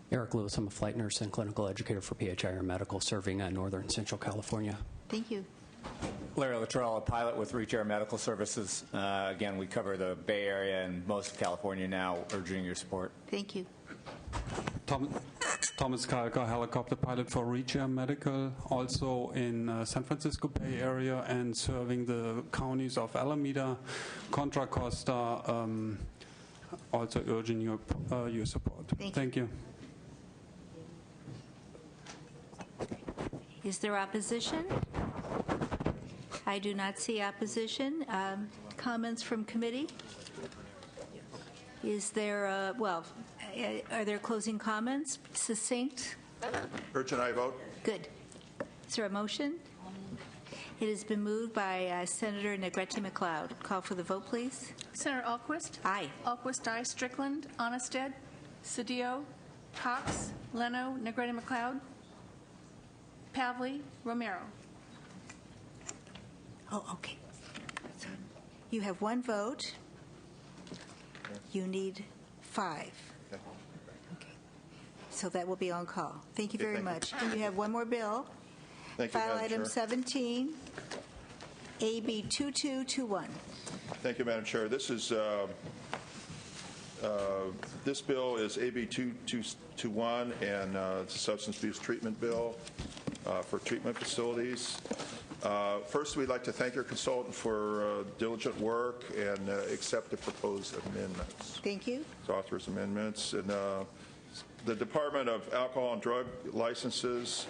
Eric Lewis, I'm a flight nurse and clinical educator for PHI Air Medical, serving Northern and Central California. Thank you. Larry Luttrell, a pilot with Reach Air Medical Services. Again, we cover the Bay Area and most of California now, urging your support. Thank you. Thomas Kalka, helicopter pilot for Reach Air Medical, also in San Francisco Bay Area and serving the counties of Alameda, Contra Costa, also urging your support. Thank you. Is there opposition? I do not see opposition. Comments from committee? Is there, are there closing comments? Succinct? Urgent aye vote. Good. Is there a motion? It has been moved by Senator Negrete McLeod. Call for the vote, please. Senator Alquist? Aye. Alquist, aye. Strickland? Onnested? Cedillo? Cox? Leno? Negrete McLeod? Pavley? Romero? Oh, okay. So you have one vote. You need 5. Okay. So that will be on call. Thank you very much. And you have one more bill. Thank you, File Madam item Chair. 17, AB 2221. Thank you, Madam Chair. This is this bill is AB 2221, and it's a substance abuse treatment bill for treatment facilities. First, we'd like to thank your consultant for diligent work and accept the proposed amendments. Thank you. So authors amendments. And the Department of Alcohol and Drug Licenses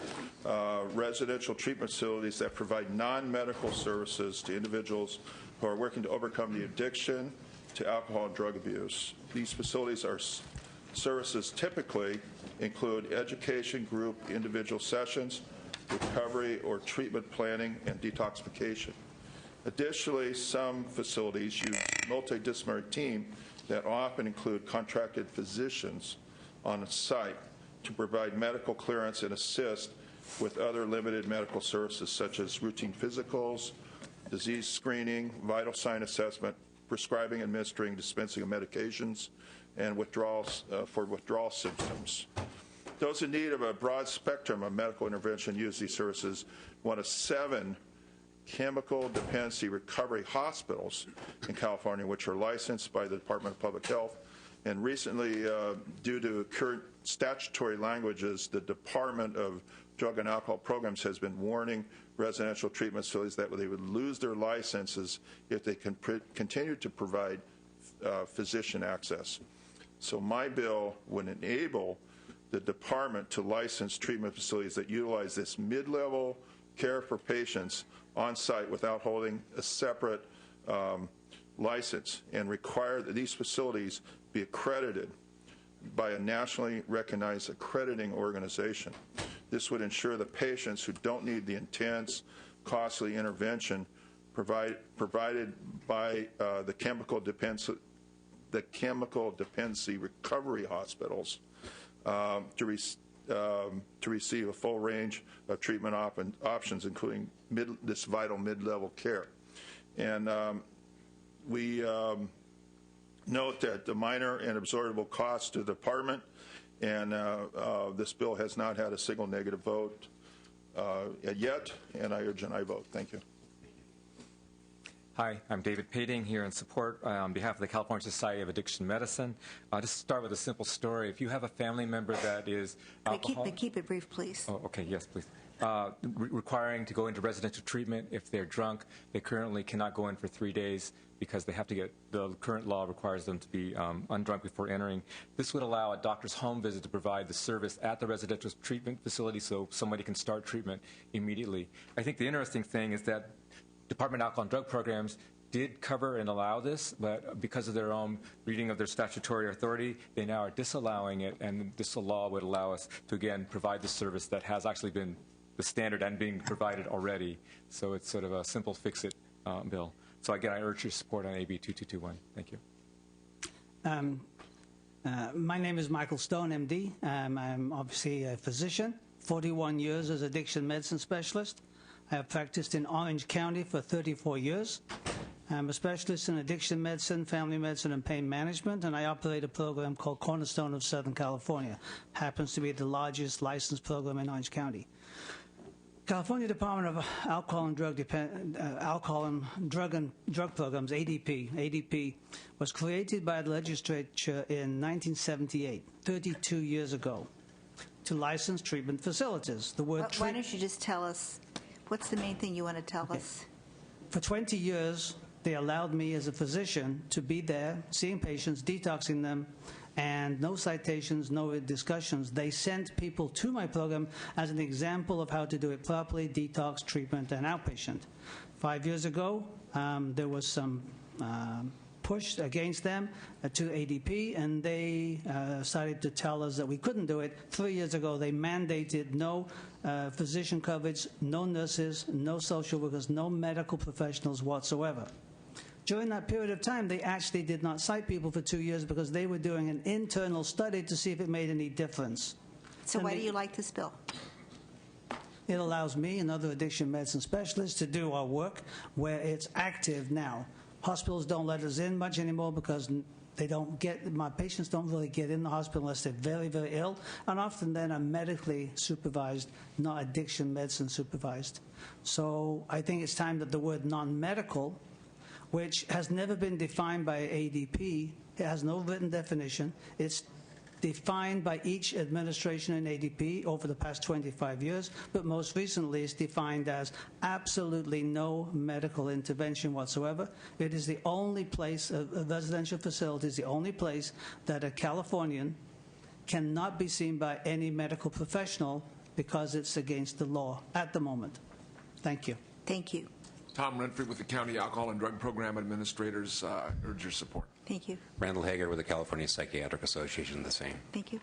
residential treatment facilities that provide non-medical services to individuals who are working to overcome the addiction to alcohol and drug abuse. These facilities are services typically include education, group, individual sessions, recovery or treatment planning, and detoxification. Additionally, some facilities use multidisciplinary team that often include contracted physicians on site to provide medical clearance and assist with other limited medical services such as routine physicals, disease screening, vital sign assessment, prescribing, administering, dispensing of medications, and withdrawals for withdrawal symptoms. Those in need of a broad spectrum of medical intervention use these services. One of 7 chemical dependency recovery hospitals in California, which are licensed by the Department of Public Health. And recently, due to current statutory languages, the Department of Drug and Alcohol Programs has been warning residential treatment facilities that they would lose their licenses if they continue to provide physician access. So my bill would enable the department to license treatment facilities that utilize this mid-level care for patients on site without holding a separate license, and require that these facilities be accredited by a nationally recognized accrediting organization. This would ensure that patients who don't need the intense, costly intervention provided by the chemical dependency recovery hospitals to receive a full range of treatment options, including this vital mid-level care. And we note that the minor and absorbable costs to the department, and this bill has not had a single negative vote yet, and I urge an aye vote. Thank you. Hi, I'm David Pading, here in support on behalf of the California Society of Addiction Medicine. I'll just start with a simple story. If you have a family member that is alcoholic... Keep it brief, please. Oh, okay, yes, please. Requiring to go into residential treatment if they're drunk, they currently cannot go in for 3 days because they have to get, the current law requires them to be undrunk before entering. This would allow a doctor's home visit to provide the service at the residential treatment facility so somebody can start treatment immediately. I think the interesting thing is that Department of Alcohol and Drug Programs did cover and allow this, but because of their own reading of their statutory authority, they now are disallowing it, and this law would allow us to, again, provide the service that has actually been the standard and being provided already. So it's sort of a simple fix-it bill. So again, I urge your support on AB 2221. Thank you. My name is Michael Stone, MD. I'm obviously a physician, 41 years as addiction medicine specialist. I have practiced in Orange County for 34 years. I'm a specialist in addiction medicine, family medicine, and pain management, and I operate a program called Cornerstone of Southern California. Happens to be the largest licensed program in Orange County. California Department of Alcohol and Drug Programs, ADP. ADP was created by the legislature in 1978, 32 years ago, to license treatment facilities. The word Why don't you just tell us, what's the main thing you want to tell us? For 20 years, they allowed me as a physician to be there, seeing patients, detoxing them, and no citations, no discussions. They sent people to my program as an example of how to do it properly, detox, treatment, and outpatient. 5 years ago, there was some push against them to ADP, and they started to tell us that we couldn't do it. 3 years ago, they mandated no physician coverage, no nurses, no social workers, no medical professionals whatsoever. During that period of time, they actually did not cite people for 2 years because they were doing an internal study to see if it made any difference. So why do you like this bill? It allows me and other addiction medicine specialists to do our work where it's active now. Hospitals don't let us in much anymore because my patients don't really get in the hospital unless they're very, very ill, and often then are medically supervised, not addiction medicine supervised. So I think it's time that the word non-medical, which has never been defined by ADP. It has no written definition. It's defined by each administration in ADP over the past 25 years, but most recently it's defined as absolutely no medical intervention whatsoever. It is the only place, a residential facility is the only place that a Californian cannot be seen by any medical professional because it's against the law at the moment. Thank you. Thank you. Tom Renfrey with the County Alcohol and Drug Program Administrators urge your support. Thank you. Randall Hager with the California Psychiatric Association, the same. Thank you.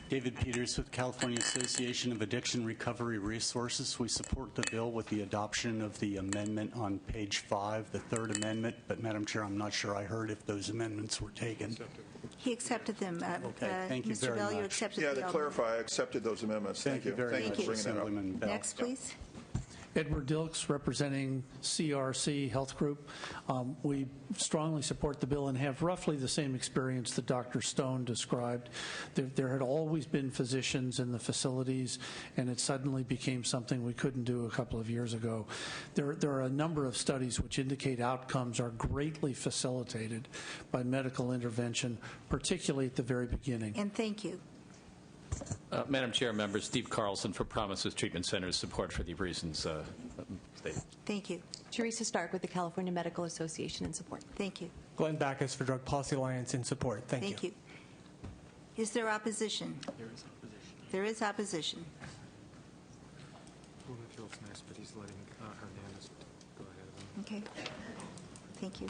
David Peters with California Association of Addiction Recovery Resources. We support the bill with the adoption of the amendment on page 5, the third amendment. But, Madam Chair, I'm not sure I heard if those amendments were taken. He accepted them. Okay, thank you Mr. very Bell, much. you accepted Yeah, the to clarify, I accepted those amendments. Thank you very much, Thank you. Assemblyman Bell. Next, please. Edward Dilks, representing CRC Health Group. We strongly support the bill and have roughly the same experience that Dr. Stone described. There had always been physicians in the facilities, and it suddenly became something we couldn't do a couple of years ago. There are a number of studies which indicate outcomes are greatly facilitated by medical intervention, particularly at the very beginning. And thank you. Madam Chair, members, Steve Carlson for Promises Treatment Center's support for the reasons stated. Thank you. Teresa Stark with the California Medical Association in support. Thank you. Glenn Backus for Drug Policy Alliance in support. Thank you. Is there opposition? There is opposition. There is opposition. Feels nice, but he's letting Hernandez go ahead of him. Okay. Thank you.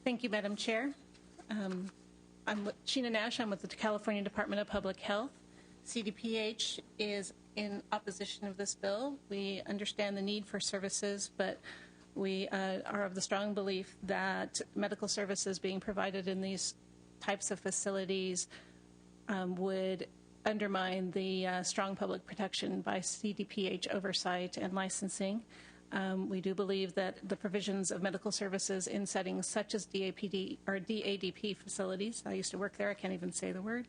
Thank you, Madam Chair. I'm Sheena Nash. I'm with the California Department of Public Health. CDPH is in opposition of this bill. We understand the need for services, but we are of the strong belief that medical services being provided in these types of facilities would undermine the strong public protection by CDPH oversight and licensing. We do believe that the provisions of medical services in settings such as DAPD or DADP facilities, I used to work there, I can't even say the word,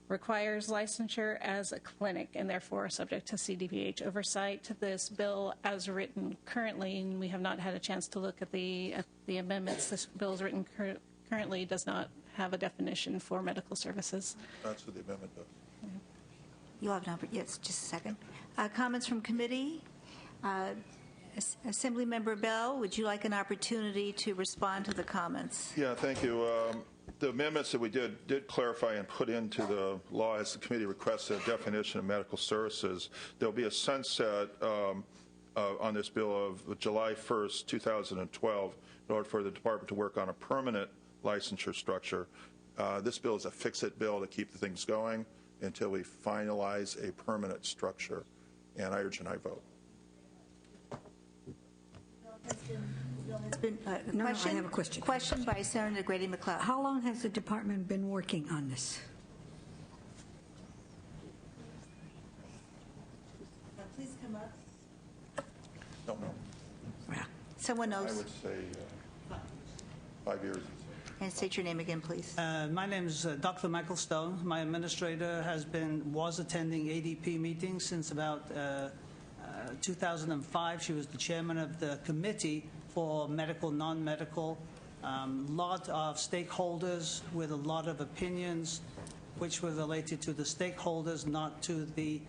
requires licensure as a clinic and therefore subject to CDPH oversight. This bill as written currently, and we have not had a chance to look at the amendments, this bill as written currently does not have a definition for medical services. That's what the amendment does. You'll have an opportunity. Yes, just a second. Comments from committee? Assemblymember Bell, would you like an opportunity to respond to the comments? Yeah, thank you. The amendments that we did clarify and put into the law as the committee requested a definition of medical services. There'll be a sunset on this bill of July 1st, 2012, in order for the department to work on a permanent licensure structure. This bill is a fix-it bill to keep the things going until we finalize a permanent structure, and I urge and I vote. I have a question. Question by Senator Grady McLeod. How long has the department been working on this? Someone I knows. would say 5 years. And state your name again, please. My name is Dr. Michael Stone. My administrator was attending ADP meetings since about 2005. She was the chairman of the committee for medical, non-medical. Lot of stakeholders with a lot of opinions, which were related to the stakeholders, not to the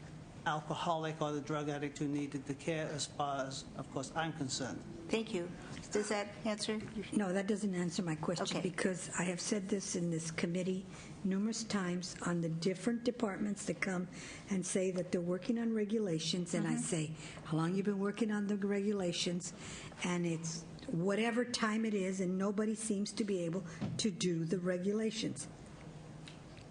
alcoholic or the drug addict who needed the care, as far as, of course, I'm concerned. Thank you. Does that answer? No, that doesn't answer my question, Okay. because I have said this in this committee numerous times on the different departments that come and say that they're working on regulations, and I say, how long you been working on the regulations? And it's whatever time it is, and nobody seems to be able to do the regulations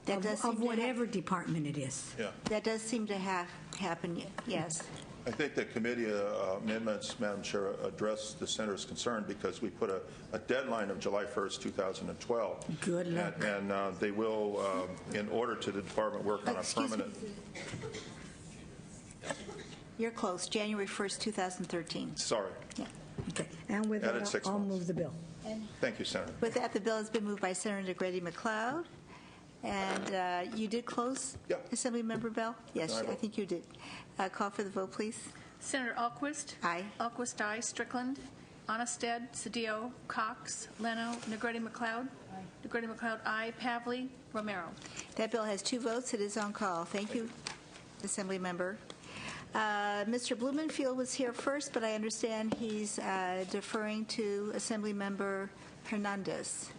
That does seem of to whatever department it is. Yeah. That does seem to happen, yes. I think the committee amendments, Madam Chair, address the senator's concern because we put a deadline of July 1st, 2012. Good luck. And they will, in order to the department, work on a Excuse me. permanent. You're close, January 1st, 2013. Sorry. Yeah. Okay. And with Added that, 6 I'll months. move the bill. Thank you, Senator. With that, the bill has been moved by Senator Grady McLeod. And you did close, Assemblymember Bell? Yes, I I vote. think you did. Call for the vote, please. Senator Alquist. Aye. Alquist, aye. Strickland. Onnested, Cedillo, Cox, Leno, Negretti McLeod. Negretti McLeod, aye. Pavley, Romero. That bill has 2 votes. It is on call. Thank you, Assemblymember. Mr. Blumenfield was here first, but I understand he's deferring to Assemblymember Hernandez.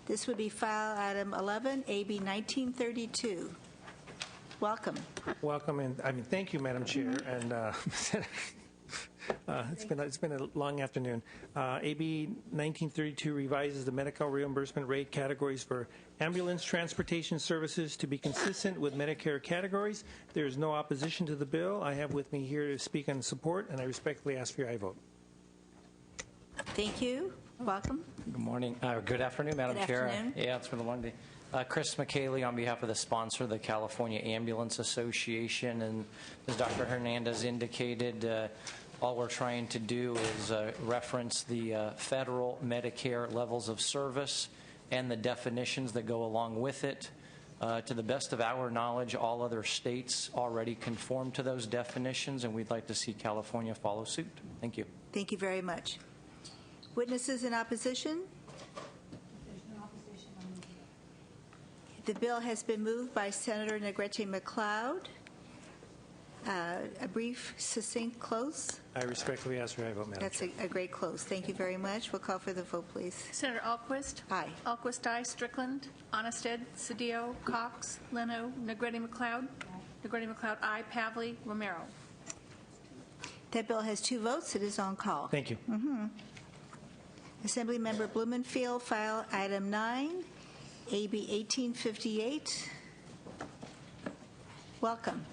This would be file item 11, AB 1932. Welcome. Welcome, and thank you, Madam Chair. And it's been a long afternoon. AB 1932 revises the medical reimbursement rate categories for ambulance transportation services to be consistent with Medicare categories. There is no opposition to the bill. I have with me here to speak in support, and I respectfully ask for your aye vote. Thank you. Welcome. Good morning. Good afternoon, Madam Good Chair. afternoon. Yeah, it's been a long day. Chris McKaylee on behalf of the sponsor, the California Ambulance Association. And as Dr. Hernandez indicated, all we're trying to do is reference the federal Medicare levels of service and the definitions that go along with it. To the best of our knowledge, all other states already conform to those definitions, and we'd like to see California follow suit. Thank you. Thank you very much. Witnesses in opposition? The bill has been moved by Senator Negrete McLeod. A brief, succinct close. I respectfully ask for your aye vote, Madam That's Chair. a great close. Thank you very much. We'll call for the vote, please. Senator Alquist. Aye. Alquist, aye. Strickland. Onnested, Cedillo, Cox, Leno, Negretti McLeod. Negretti McLeod, aye. Pavley, Romero. That bill has 2 votes. It is on call. Thank you. Assemblymember Blumenfield, file item 9, AB 1858. Welcome.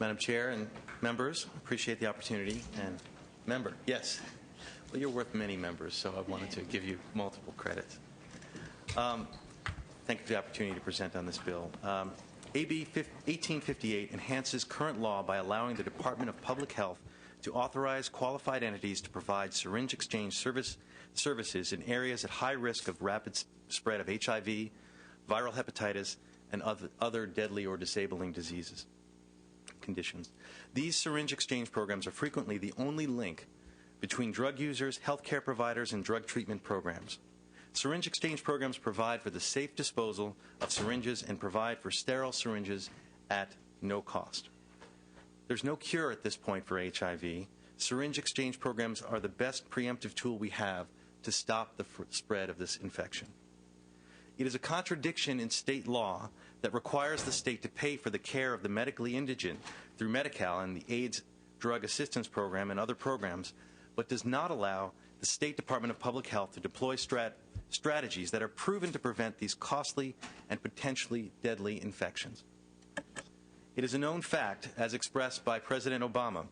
Madam Chair and members, appreciate the opportunity. And member, yes. Well, you're worth many members, so I wanted to give you multiple credits. Thank you for the opportunity to present on this bill. AB 1858 enhances current law by allowing the Department of Public Health to authorize qualified entities to provide syringe exchange services in areas at high risk of rapid spread of HIV, viral hepatitis, and other deadly or disabling conditions. These syringe exchange programs are frequently the only link between drug users, healthcare providers, and drug treatment programs. Syringe exchange programs provide for the safe disposal of syringes and provide for sterile syringes at no cost. There's no cure at this point for HIV. Syringe exchange programs are the best preemptive tool we have to stop the spread of this infection. It is a contradiction in state law that requires the state to pay for the care of the medically indigent through Medi-Cal and the AIDS Drug Assistance Program and other programs, but does not allow the State Department of Public Health to deploy strategies that are proven to prevent these costly and potentially deadly infections. It is a known fact, as expressed by President Obama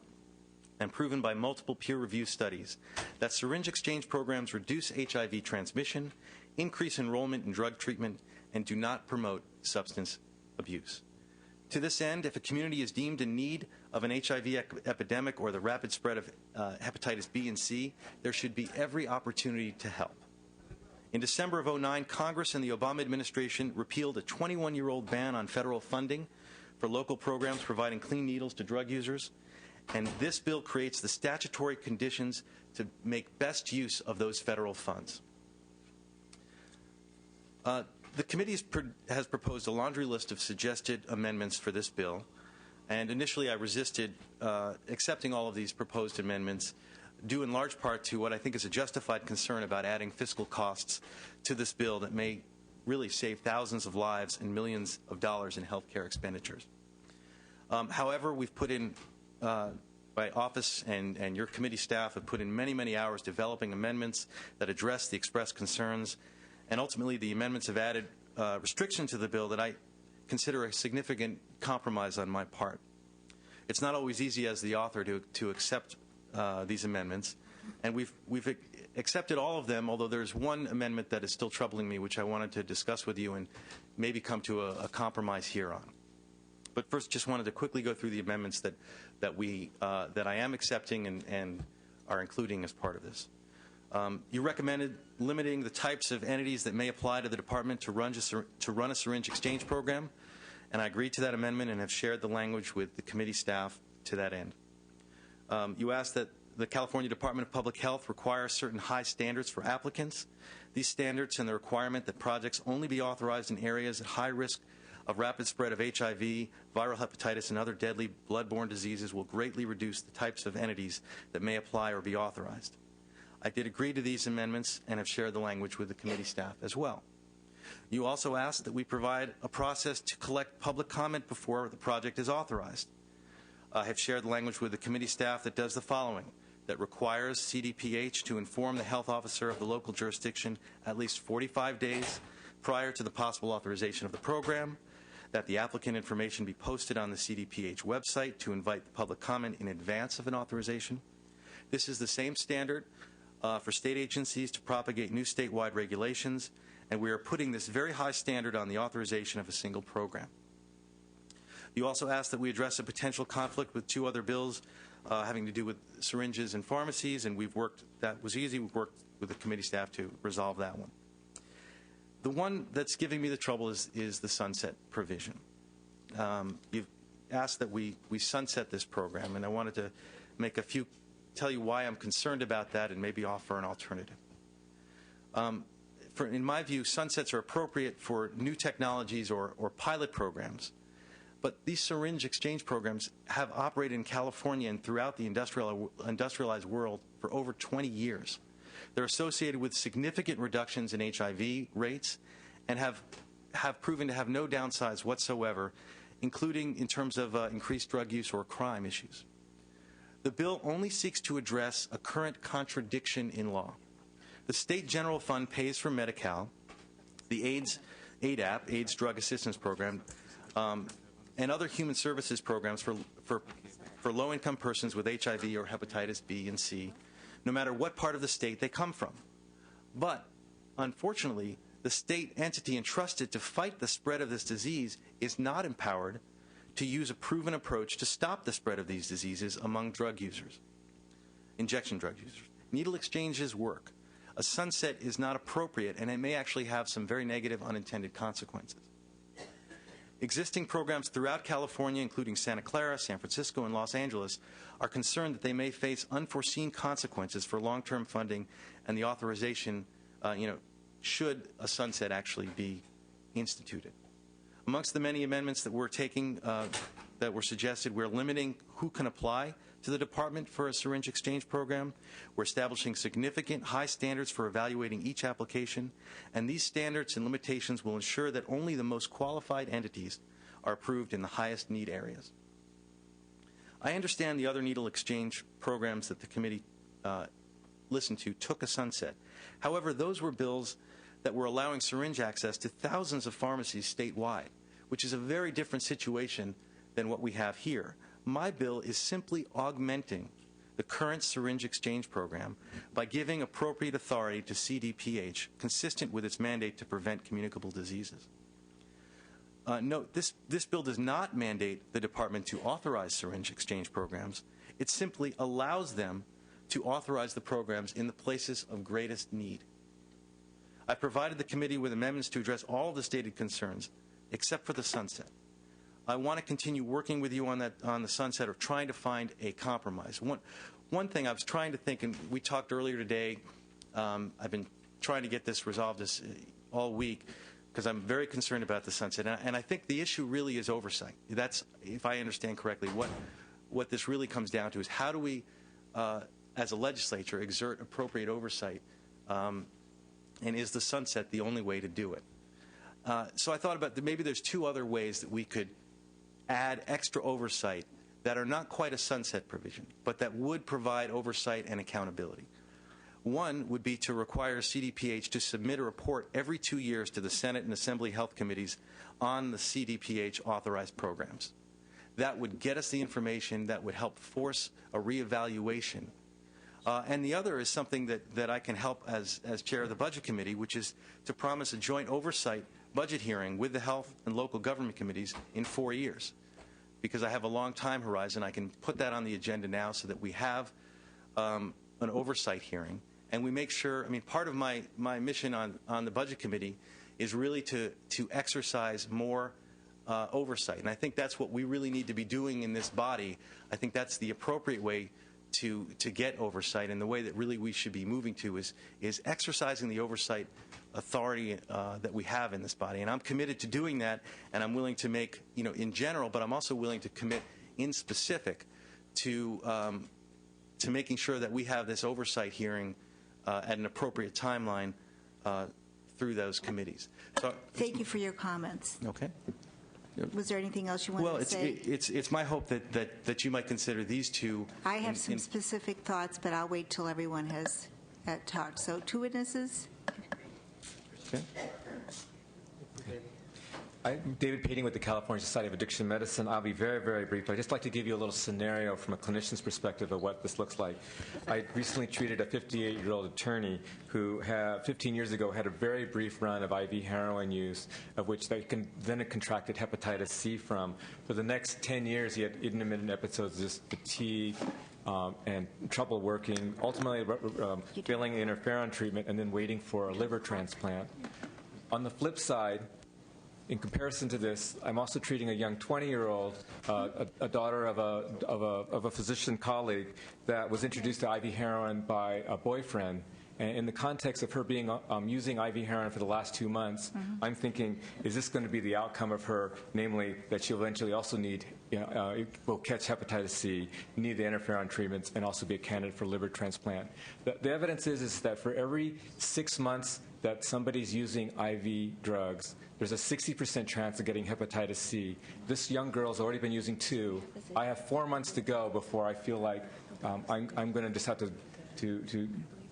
and proven by multiple peer-reviewed studies that syringe exchange programs reduce HIV transmission, increase enrollment in drug treatment, and do not promote substance abuse. To this end, if a community is deemed in need of an HIV epidemic or the rapid spread of hepatitis B and C, there should be every opportunity to help. In December of 2009, Congress and the Obama administration repealed a 21-year-old ban on federal funding for local programs providing clean needles to drug users, and this bill creates the statutory conditions to make best use of those federal funds. The committee has proposed a laundry list of suggested amendments for this bill, and initially I resisted accepting all of these proposed amendments, due in large part to what I think is a justified concern about adding fiscal costs to this bill that may really save thousands of lives and millions of dollars in health care expenditures. However, we've put in, my office and your committee staff have put in many, many hours developing amendments that address the expressed concerns, and ultimately the amendments have added restrictions to the bill that I consider a significant compromise on my part. It's not always easy as the author to accept these amendments, and we've accepted all of them, although there's one amendment that is still troubling me, which I wanted to discuss with you and maybe come to a compromise here on. But first, just wanted to quickly go through the amendments that I am accepting and are including as part of this. You recommended limiting the types of entities that may apply to the department to run a syringe exchange program, and I agreed to that amendment and have shared the language with the committee staff to that end. You asked that the California Department of Public Health require certain high standards for applicants. These standards and the requirement that projects only be authorized in areas at high risk of rapid spread of HIV, viral hepatitis, and other deadly bloodborne diseases will greatly reduce the types of entities that may apply or be authorized. I did agree to these amendments and have shared the language with the committee staff as well. You also asked that we provide a process to collect public comment before the project is authorized. I have shared the language with the committee staff that does the following: that requires CDPH to inform the health officer of the local jurisdiction at least 45 days prior to the possible authorization of the program, that the applicant information be posted on the CDPH website to invite the public comment in advance of an authorization. This is the same standard for state agencies to propagate new statewide regulations, and we are putting this very high standard on the authorization of a single program. You also asked that we address a potential conflict with two other bills having to do with syringes and pharmacies, and that was easy. We've worked with the committee staff to resolve that one. The one that's giving me the trouble is the sunset provision. You've asked that we sunset this program, and I wanted to tell you why I'm concerned about that and maybe offer an alternative. In my view, sunsets are appropriate for new technologies or pilot programs, but these syringe exchange programs have operated in California and throughout the industrialized world for over 20 years. They're associated with significant reductions in HIV rates and have proven to have no downsides whatsoever, including in terms of increased drug use or crime issues. The bill only seeks to address a current contradiction in law. The State General Fund pays for Medi-Cal, the ADAP, AIDS Drug Assistance Program, and other human services programs for low-income persons with HIV or hepatitis B and C, no matter what part of the state they come from. But, unfortunately, the state entity entrusted to fight the spread of this disease is not empowered to use a proven approach to stop the spread of these diseases among drug users, injection drug users. Needle exchanges work. A sunset is not appropriate, and it may actually have some very negative unintended consequences. Existing programs throughout California, including Santa Clara, San Francisco, and Los Angeles, are concerned that they may face unforeseen consequences for long-term funding and the authorization, should a sunset actually be instituted. Amongst the many amendments that we're taking, that were suggested, we're limiting who can apply to the department for a syringe exchange program. We're establishing significant high standards for evaluating each application, and these standards and limitations will ensure that only the most qualified entities are approved in the highest need areas. I understand the other needle exchange programs that the committee listened to took a sunset. However, those were bills that were allowing syringe access to thousands of pharmacies statewide, which is a very different situation than what we have here. My bill is simply augmenting the current syringe exchange program by giving appropriate authority to CDPH consistent with its mandate to prevent communicable diseases. Note, this bill does not mandate the department to authorize syringe exchange programs. It simply allows them to authorize the programs in the places of greatest need. I provided the committee with amendments to address all of the stated concerns, except for the sunset. I want to continue working with you on the sunset, or trying to find a compromise. One thing I was trying to think, and we talked earlier today, I've been trying to get this resolved all week, because I'm very concerned about the sunset. And I think the issue really is oversight. That's, if I understand correctly, what this really comes down to is how do we, as a legislature, exert appropriate oversight, and is the sunset the only way to do it? So I thought about maybe there's two other ways that we could add extra oversight that are not quite a sunset provision, but that would provide oversight and accountability. One would be to require CDPH to submit a report every 2 years to the Senate and Assembly Health Committees on the CDPH authorized programs. That would get us the information that would help force a reevaluation. And the other is something that I can help as chair of the Budget Committee, which is to promise a joint oversight budget hearing with the health and local government committees in 4 years. Because I have a long time horizon, I can put that on the agenda now so that we have an oversight hearing. And we make sure, I mean, part of my mission on the Budget Committee is really to exercise more oversight. And I think that's what we really need to be doing in this body. I think that's the appropriate way to get oversight, and the way that really we should be moving to is exercising the oversight authority that we have in this body. And I'm committed to doing that, and I'm willing to make, in general, but I'm also willing to commit in specific to making sure that we have this oversight hearing at an appropriate timeline through those committees. So, thank you for your comments. Okay. Was there anything else you wanted to say? Well, it's my hope that you might consider these two. I have some specific thoughts, but I'll wait till everyone has talked. So, two witnesses. Okay. I'm David Pating with the California Society of Addiction Medicine. I'll be very, very brief. I'd just like to give you a little scenario from a clinician's perspective of what this looks like. I recently treated a 58-year-old attorney who 15 years ago had a very brief run of IV heroin use, of which they then contracted hepatitis C from. For the next 10 years, he had intermittent episodes of just fatigue, and trouble working, ultimately failing interferon treatment, and then waiting for a liver transplant. On the flip side, in comparison to this, I'm also treating a young 20-year-old, a daughter of a physician colleague that was introduced to IV heroin by a boyfriend. And in the context of her being using IV heroin for the last 2 months, I'm thinking, is this going to be the outcome of her, namely that she'll eventually also need, will catch hepatitis C, need the interferon treatments, and also be a candidate for liver transplant. The evidence is that for every 6 months that somebody's using IV drugs, there's a 60% chance of getting hepatitis C. This young girl's already been using 2. I have 4 months to go before I feel like I'm going to just have to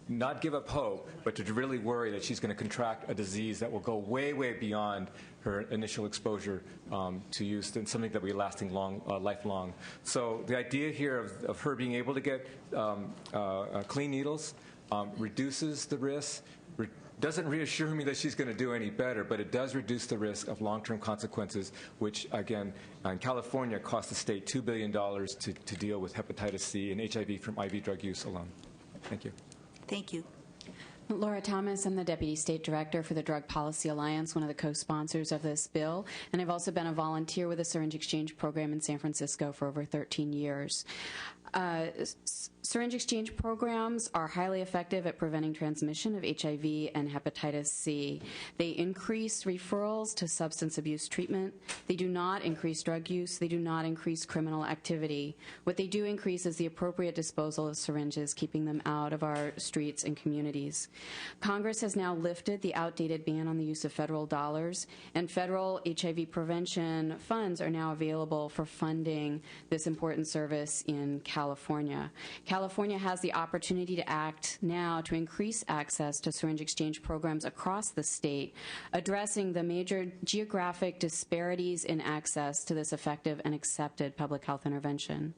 not give up hope, but to really worry that she's going to contract a disease that will go way, way beyond her initial exposure to use, and something that will be lasting lifelong. So the idea here of her being able to get clean needles reduces the risk, doesn't reassure me that she's going to do any better, but it does reduce the risk of long-term consequences, which, again, in California cost the state $2 billion to deal with hepatitis C and HIV from IV drug use alone. Thank you. Thank you. Laura Thomas, I'm the Deputy State Director for the Drug Policy Alliance, one of the co-sponsors of this bill, and I've also been a volunteer with the Syringe Exchange Program in San Francisco for over 13 years. Syringe exchange programs are highly effective at preventing transmission of HIV and hepatitis C. They increase referrals to substance abuse treatment. They do not increase drug use. They do not increase criminal activity. What they do increase is the appropriate disposal of syringes, keeping them out of our streets and communities. Congress has now lifted the outdated ban on the use of federal dollars, and federal HIV prevention funds are now available for funding this important service in California. California has the opportunity to act now to increase access to syringe exchange programs across the state, addressing the major geographic disparities in access to this effective and accepted public health intervention.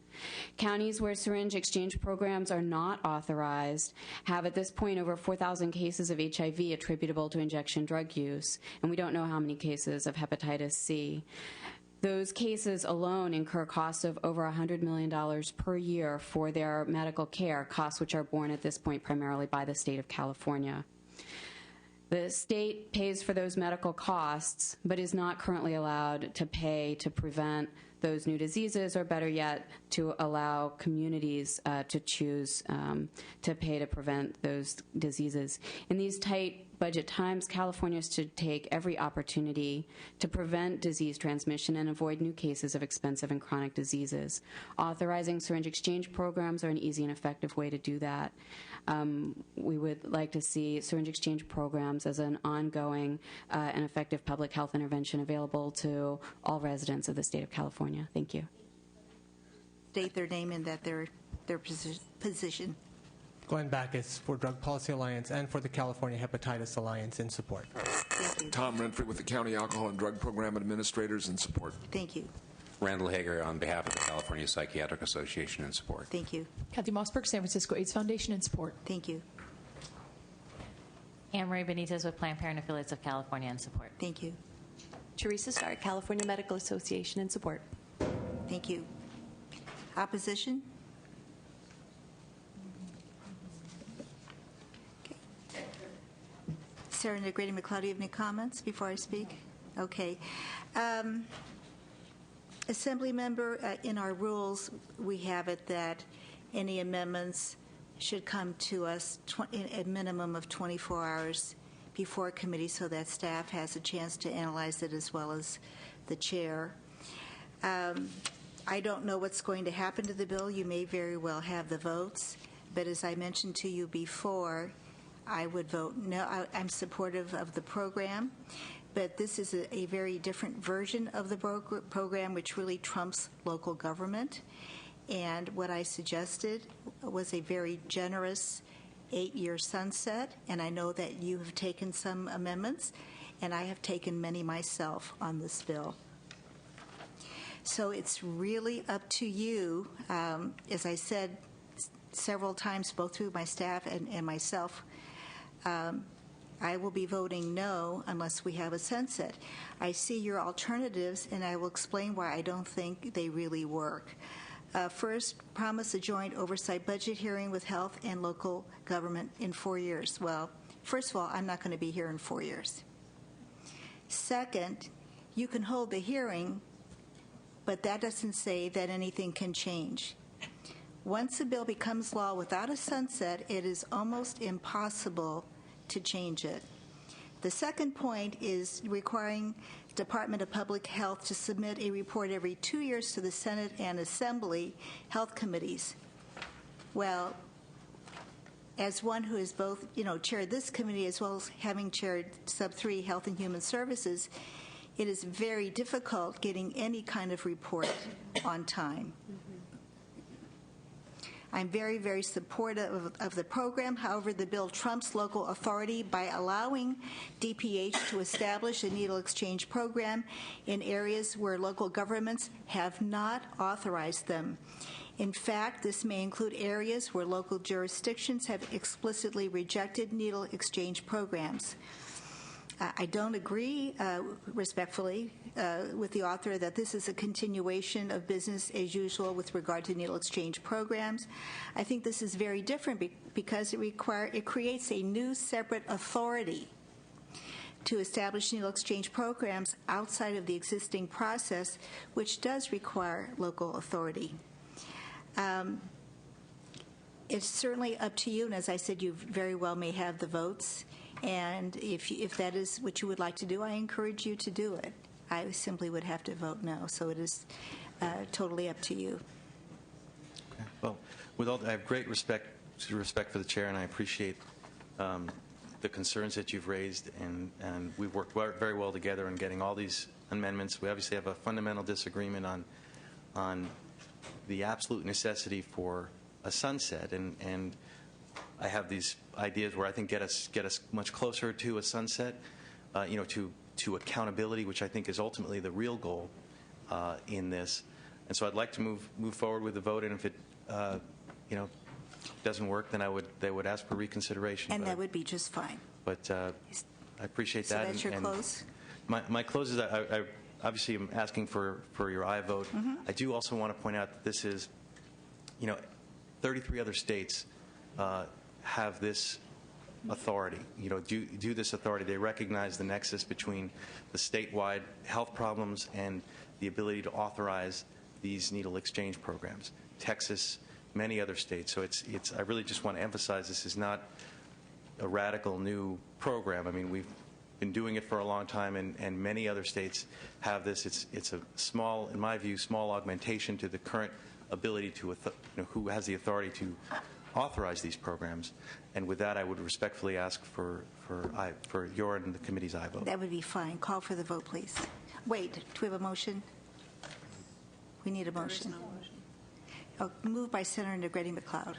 Counties where syringe exchange programs are not authorized have at this point over 4,000 cases of HIV attributable to injection drug use, and we don't know how many cases of hepatitis C. Those cases alone incur costs of over $100 million per year for their medical care, costs which are borne at this point primarily by the state of California. The state pays for those medical costs, but is not currently allowed to pay to prevent those new diseases, or better yet, to allow communities to choose to pay to prevent those diseases. In these tight budget times, California should take every opportunity to prevent disease transmission and avoid new cases of expensive and chronic diseases. Authorizing syringe exchange programs are an easy and effective way to do that. We would like to see syringe exchange programs as an ongoing and effective public health intervention available to all residents of the state of California. Thank you. State their name and that their position. Glenn Backus for Drug Policy Alliance and for the California Hepatitis Alliance in support. Thank you. Tom Renfrey with the County Alcohol and Drug Program Administrators in support. Thank you. Randall Hager on behalf of the California Psychiatric Association in support. Thank you. Kathy Mossberg, San Francisco AIDS Foundation in support. Thank you. Anne Marie Benitez with Planned Parenthood Affiliates of California in support. Thank you. Teresa Starr, California Medical Association in support. Thank you. Opposition? Okay. Sarah Negrete McLeod, do you have any comments before I speak? Okay. Assembly member, in our rules, we have it that any amendments should come to us a minimum of 24 hours before committee so that staff has a chance to analyze it as well as the chair. I don't know what's going to happen to the bill. You may very well have the votes, but as I mentioned to you before, I would vote no. I'm supportive of the program, but this is a very different version of the program which really trumps local government. And what I suggested was a very generous 8-year sunset, and I know that you have taken some amendments, and I have taken many myself on this bill. So it's really up to you. As I said several times, both through my staff and myself, I will be voting no unless we have a sunset. I see your alternatives, and I will explain why I don't think they really work. First, promise a joint oversight budget hearing with health and local government in 4 years. Well, first of all, I'm not going to be here in 4 years. Second, you can hold the hearing, but that doesn't say that anything can change. Once a bill becomes law without a sunset, it is almost impossible to change it. The second point is requiring Department of Public Health to submit a report every 2 years to the Senate and Assembly health committees. Well, as one who has both, chaired this committee as well as having chaired Sub 3 Health and Human Services, it is very difficult getting any kind of report on time. I'm very, very supportive of the program. However, the bill trumps local authority by allowing DPH to establish a needle exchange program in areas where local governments have not authorized them. In fact, this may include areas where local jurisdictions have explicitly rejected needle exchange programs. I don't agree, respectfully, with the author that this is a continuation of business as usual with regard to needle exchange programs. I think this is very different because it creates a new separate authority to establish needle exchange programs outside of the existing process, which does require local authority. It's certainly up to you, and as I said, you very well may have the votes. And if that is what you would like to do, I encourage you to do it. I simply would have to vote no. So it is totally up to you. Okay. Well, I have great respect for the chair, and I appreciate the concerns that you've raised. And we've worked very well together in getting all these amendments. We obviously have a fundamental disagreement on the absolute necessity for a sunset, and I have these ideas where I think get us much closer to a sunset, to accountability, which I think is ultimately the real goal in this. And so I'd like to move forward with the vote, and if it doesn't work, then they would ask for reconsideration. And that would be just fine. But I appreciate that. So that's your close? My close is that I obviously am asking for your aye vote. I do also want to point out that this is, 33 other states have this authority, do this authority. They recognize the nexus between the statewide health problems and the ability to authorize these needle exchange programs. Texas, many other states. So I really just want to emphasize this is not a radical new program. I mean, we've been doing it for a long time, and many other states have this. It's a small, in my view, small augmentation to the current ability to, who has the authority to authorize these programs. And with that, I would respectfully ask for your and the committee's aye vote. That would be fine. Call for the vote, please. Wait, do we have a motion? We need a motion. There is no motion. Moved by Senator Negretti McLeod.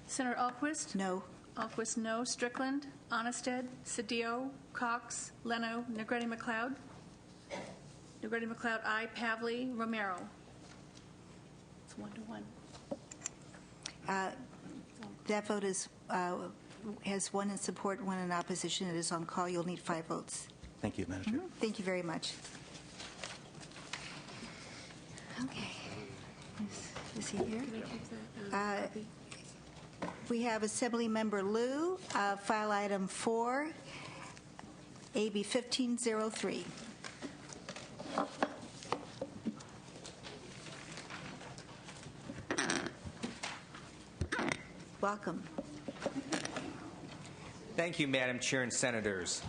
Senator Alquist? No. Alquist, no. Strickland? Onnested? Cedillo? Cox? Leno? Negretti McLeod? Negretti McLeod, aye. Pavley? Romero? It's 1-1. That vote has one in support, one in opposition. It is on call. You'll need 5 votes. Thank you, Madam Chair. Thank you very much. Okay. Is he here? We have Assembly Member Liu, file item 4, AB 1503. Welcome. Thank you, Madam Chair and Senators.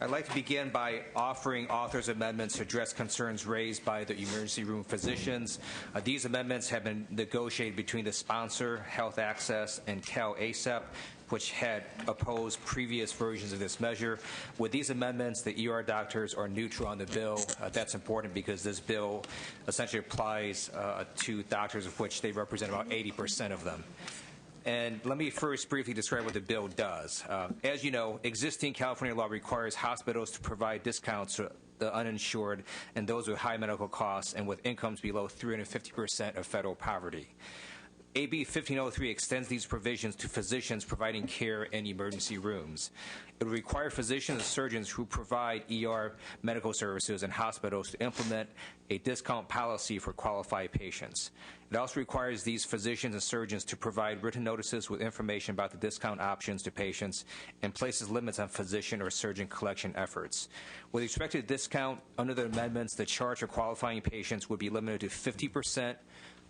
I'd like to begin by offering authors' amendments to address concerns raised by the emergency room physicians. These amendments have been negotiated between the sponsor, Health Access, and CalACEP, which had opposed previous versions of this measure. With these amendments, the ER doctors are neutral on the bill. That's important because this bill essentially applies to doctors, of which they represent about 80% of them. And let me first briefly describe what the bill does. As you know, existing California law requires hospitals to provide discounts to the uninsured and those with high medical costs and with incomes below 350% of federal poverty. AB 1503 extends these provisions to physicians providing care in emergency rooms. It would require physicians and surgeons who provide ER medical services in hospitals to implement a discount policy for qualified patients. It also requires these physicians and surgeons to provide written notices with information about the discount options to patients and places limits on physician or surgeon collection efforts. With respect to discount, under the amendments, the charge for qualifying patients would be limited to 50%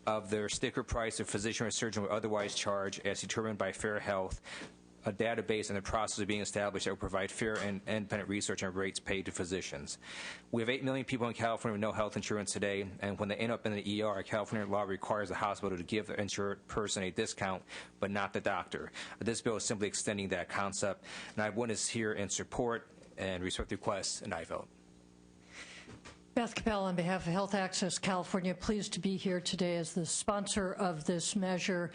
of their sticker price a physician or surgeon would otherwise charge as determined by Fair Health, a database in the process of being established that will provide fair and independent research on rates paid to physicians. We have 8 million people in California with no health insurance today, and when they end up in the ER, California law requires the hospital to give the insured person a discount, but not the doctor. This bill is simply extending that concept, and I have witness here in support and respect the request, and I vote. Beth Capel on behalf of Health Access California, pleased to be here today as the sponsor of this measure.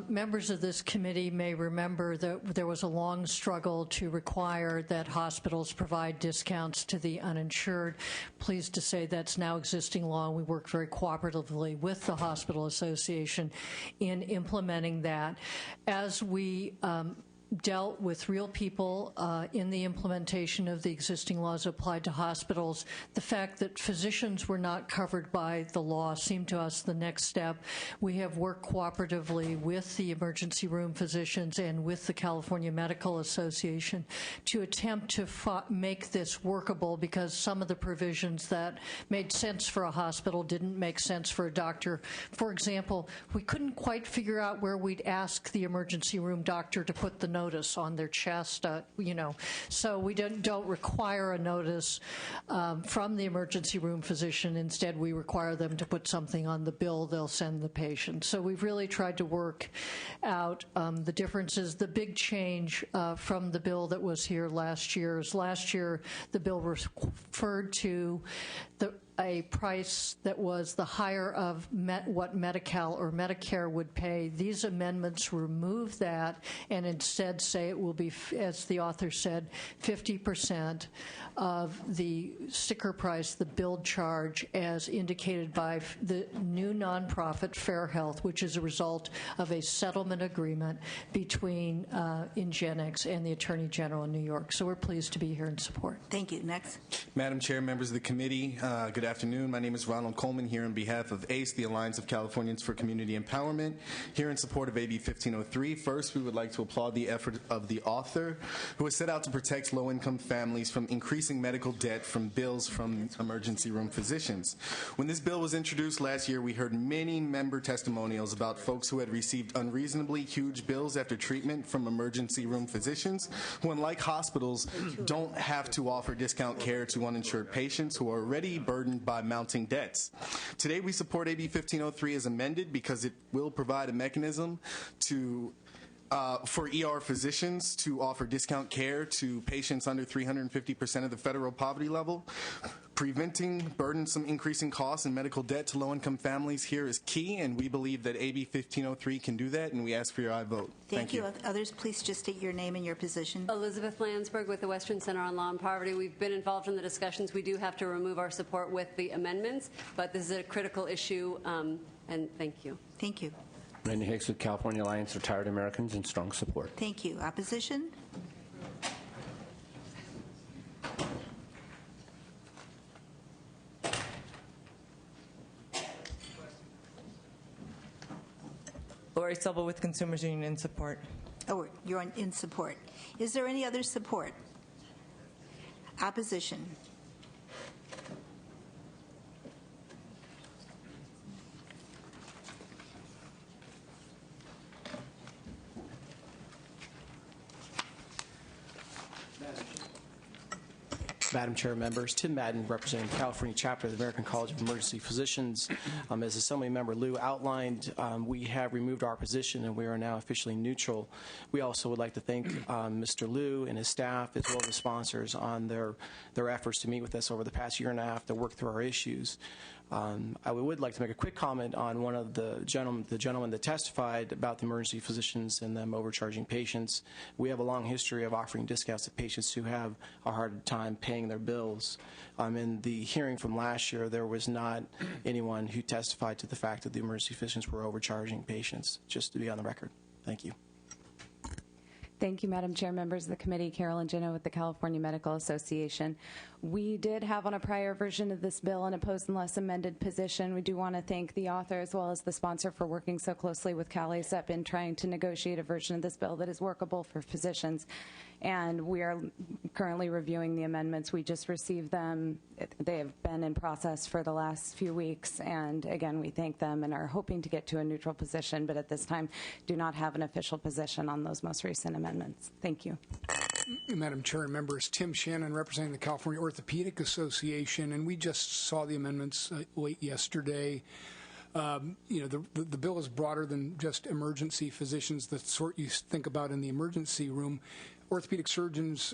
Members of this committee may remember that there was a long struggle to require that hospitals provide discounts to the uninsured. Pleased to say that's now existing law, and we work very cooperatively with the Hospital Association in implementing that. As we dealt with real people in the implementation of the existing laws applied to hospitals. The fact that physicians were not covered by the law seemed to us the next step. We have worked cooperatively with the emergency room physicians and with the California Medical Association to attempt to make this workable, because some of the provisions that made sense for a hospital didn't make sense for a doctor. For example, we couldn't quite figure out where we'd ask the emergency room doctor to put the notice on their chest, so we don't require a notice from the emergency room physician. Instead, we require them to put something on the bill they'll send the patient. So we've really tried to work out the differences. The big change from the bill that was here last year is the bill referred to the a price that was the higher of what Medi-Cal or Medicare would pay. These amendments remove that and instead say it will be, as the author said, 50% of the sticker price, the billed charge, as indicated by the new nonprofit Fair Health, which is a result of a settlement agreement between Ingenix and the Attorney General in New York. So we're pleased to be here in support. Thank you. Next. Madam Chair, members of the committee, good afternoon. My name is Ronald Coleman, here on behalf of ACE, the Alliance of Californians for Community Empowerment, here in support of AB 1503. First, we would like to applaud the effort of the author, who has set out to protect low-income families from increasing medical debt from bills from emergency room physicians. When this bill was introduced last year, we heard many member testimonials about folks who had received unreasonably huge bills after treatment from emergency room physicians, who, unlike hospitals, don't have to offer discount care to uninsured patients who are already burdened by mounting debts. Today, we support AB 1503 as amended because it will provide a mechanism to for ER physicians to offer discount care to patients under 350% of the federal poverty level. Preventing burdensome increasing costs and medical debt to low-income families here is key, and we believe that AB 1503 can do that, and we ask for your aye vote. Thank you. Others, please just state your name and your position. Elizabeth Landsberg with the Western Center on Law and Poverty. We've been involved in the discussions. We do have to remove our support with the amendments, but this is a critical issue, and thank you. Thank you. Randy Hicks with California Alliance of Retired Americans in strong support. Thank you. Opposition? Lori Silva with Consumers Union in support. Oh, you're in support. Is there any other support? Opposition? Madam Chair, members, Tim Madden, representing the California chapter of the American College of Emergency Physicians. As Assembly Member Liu outlined, we have removed our position and we are now officially neutral. We also would like to thank Mr. Liu and his staff, as well as the sponsors, on their efforts to meet with us over the past year and a half to work through our issues. I would like to make a quick comment on one of the gentlemen that testified about the emergency physicians and them overcharging patients. We have a long history of offering discounts to patients who have a hard time paying their bills. In the hearing from last year, there was not anyone who testified to the fact that the emergency physicians were overcharging patients, just to be on the record. Thank you. Thank you, Madam Chair, members of the committee. Carolyn Gino with the California Medical Association. We did have on a prior version of this bill an opposed unless amended position. We do want to thank the author as well as the sponsor for working so closely with CalACEP in trying to negotiate a version of this bill that is workable for physicians. And we are currently reviewing the amendments. We just received them. They have been in process for the last few weeks. And again, we thank them and are hoping to get to a neutral position, but at this time do not have an official position on those most recent amendments. Thank you. Madam Chair and members, Tim Shannon representing the California Orthopedic Association, and we just saw the amendments late yesterday. The bill is broader than just emergency physicians, the sort you think about in the emergency room. Orthopedic surgeons,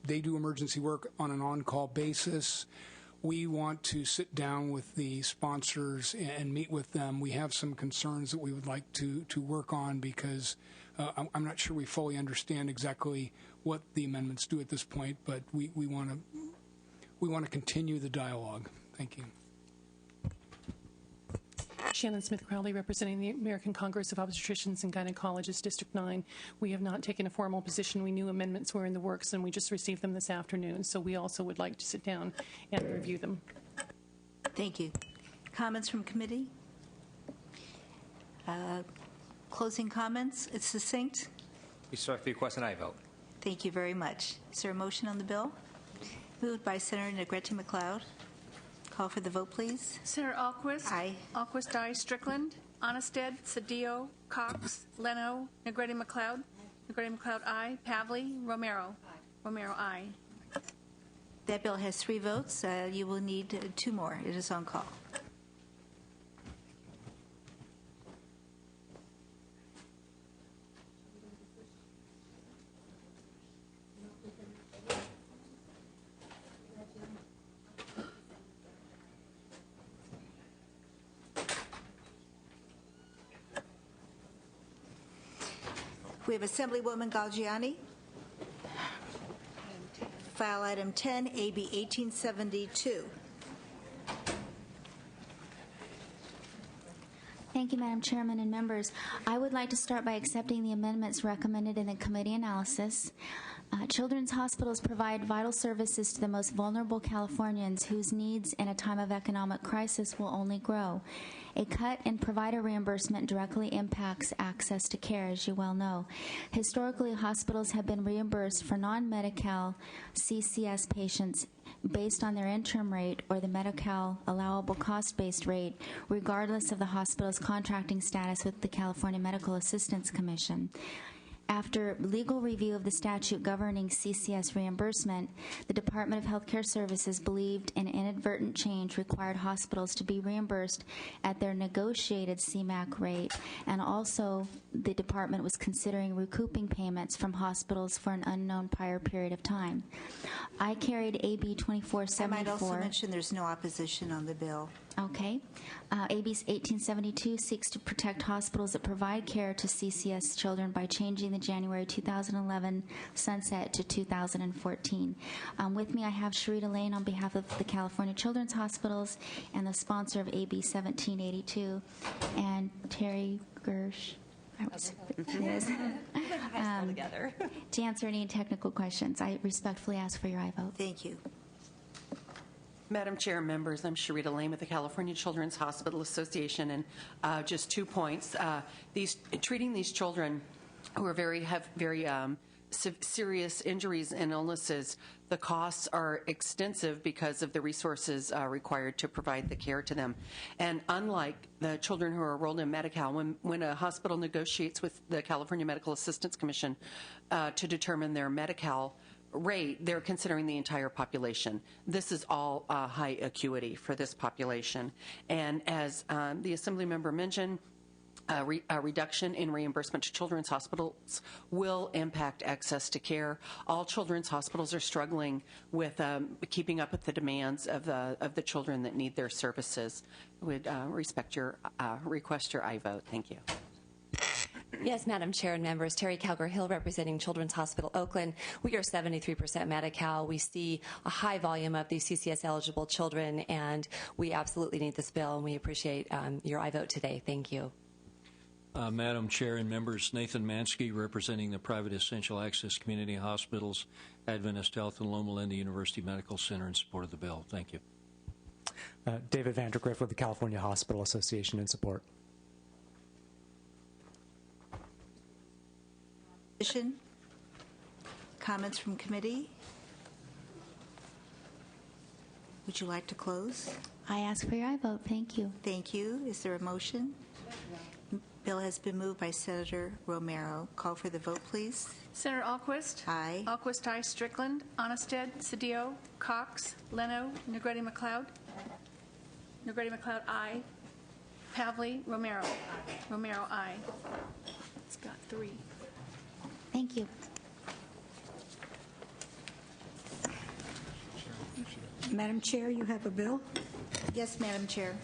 they do emergency work on an on-call basis. We want to sit down with the sponsors and meet with them. We have some concerns that we would like to work on because I'm not sure we fully understand exactly what the amendments do at this point, but we want to continue the dialogue. Thank you. Shannon Smith Crowley, representing the American Congress of Obstetricians and Gynecologists, District 9. We have not taken a formal position. We knew amendments were in the works, and we just received them this afternoon. So we also would like to sit down and review them. Thank you. Comments from committee? Closing comments? It's succinct. Respectfully request an aye vote. Thank you very much. Is there a motion on the bill? Moved by Senator Negrete McLeod. Call for the vote, please. Senator Alquist. Aye. Alquist, aye. Strickland. Onnested. Cedillo. Cox. Leno. Negrete McLeod. Negrete McLeod, aye. Pavley. Romero. Romero, aye. That bill has 3 votes. You will need 2 more. It is on call. We have Assemblywoman Galgiani. File item 10, AB 1872. Thank you, Madam Chairman and members. I would like to start by accepting the amendments recommended in the committee analysis. Children's hospitals provide vital services to the most vulnerable Californians whose needs in a time of economic crisis will only grow. A cut in provider reimbursement directly impacts access to care, as you well know. Historically, hospitals have been reimbursed for non-Medi-Cal CCS patients based on their interim rate or the Medi-Cal allowable cost-based rate, regardless of the hospital's contracting status with the California Medical Assistance Commission. After legal review of the statute governing CCS reimbursement, the Department of Health Care Services believed an inadvertent change required hospitals to be reimbursed at their negotiated CMAQ rate, and also the department was considering recouping payments from hospitals for an unknown prior period of time. I carried AB 2474. I might also mention there's no opposition on the bill. Okay. AB 1872 seeks to protect hospitals that provide care to CCS children by changing the January 2011 sunset to 2014. With me, I have Sharita Lane on behalf of the California Children's Hospitals and the sponsor of AB 1782, and Terry Gersh. To answer any technical questions, I respectfully ask for your aye vote. Thank you. Madam Chair, members, I'm Sharita Lane with the California Children's Hospital Association, and just 2 points. Treating these children who are have very serious injuries and illnesses, the costs are extensive because of the resources required to provide the care to them. And unlike the children who are enrolled in Medi-Cal, when a hospital negotiates with the California Medical Assistance Commission to determine their Medi-Cal rate, they're considering the entire population. This is all high acuity for this population. And as the Assembly member mentioned, a reduction in reimbursement to children's hospitals will impact access to care. All children's hospitals are struggling with keeping up with the demands of the children that need their services. I would request your aye vote. Thank you. Yes, Madam Chair and members, Terry Calgar-Hill representing Children's Hospital Oakland. We are 73% Medi-Cal. We see a high volume of these CCS-eligible children, and we absolutely need this bill, and we appreciate your aye vote today. Thank you. Madam Chair and members, Nathan Mansky representing the private essential access community hospitals, Adventist Health, and Loma Linda University Medical Center in support of the bill. Thank you. David Vandergriff with the California Hospital Association in support. Comments from committee? Would you like to close? I ask for your aye vote. Thank you. Thank you. Is there a motion? Bill has been moved by Senator Romero. Call for the vote, please. Senator Alquist. Aye. Alquist, aye. Strickland. Onnested. Cedillo. Cox. Leno. Negrete-McLeod. Negrete-McLeod, aye. Pavley. Romero. Romero, aye. It's got 3. Thank you. Madam Chair, you have a bill? Yes, Madam Chair.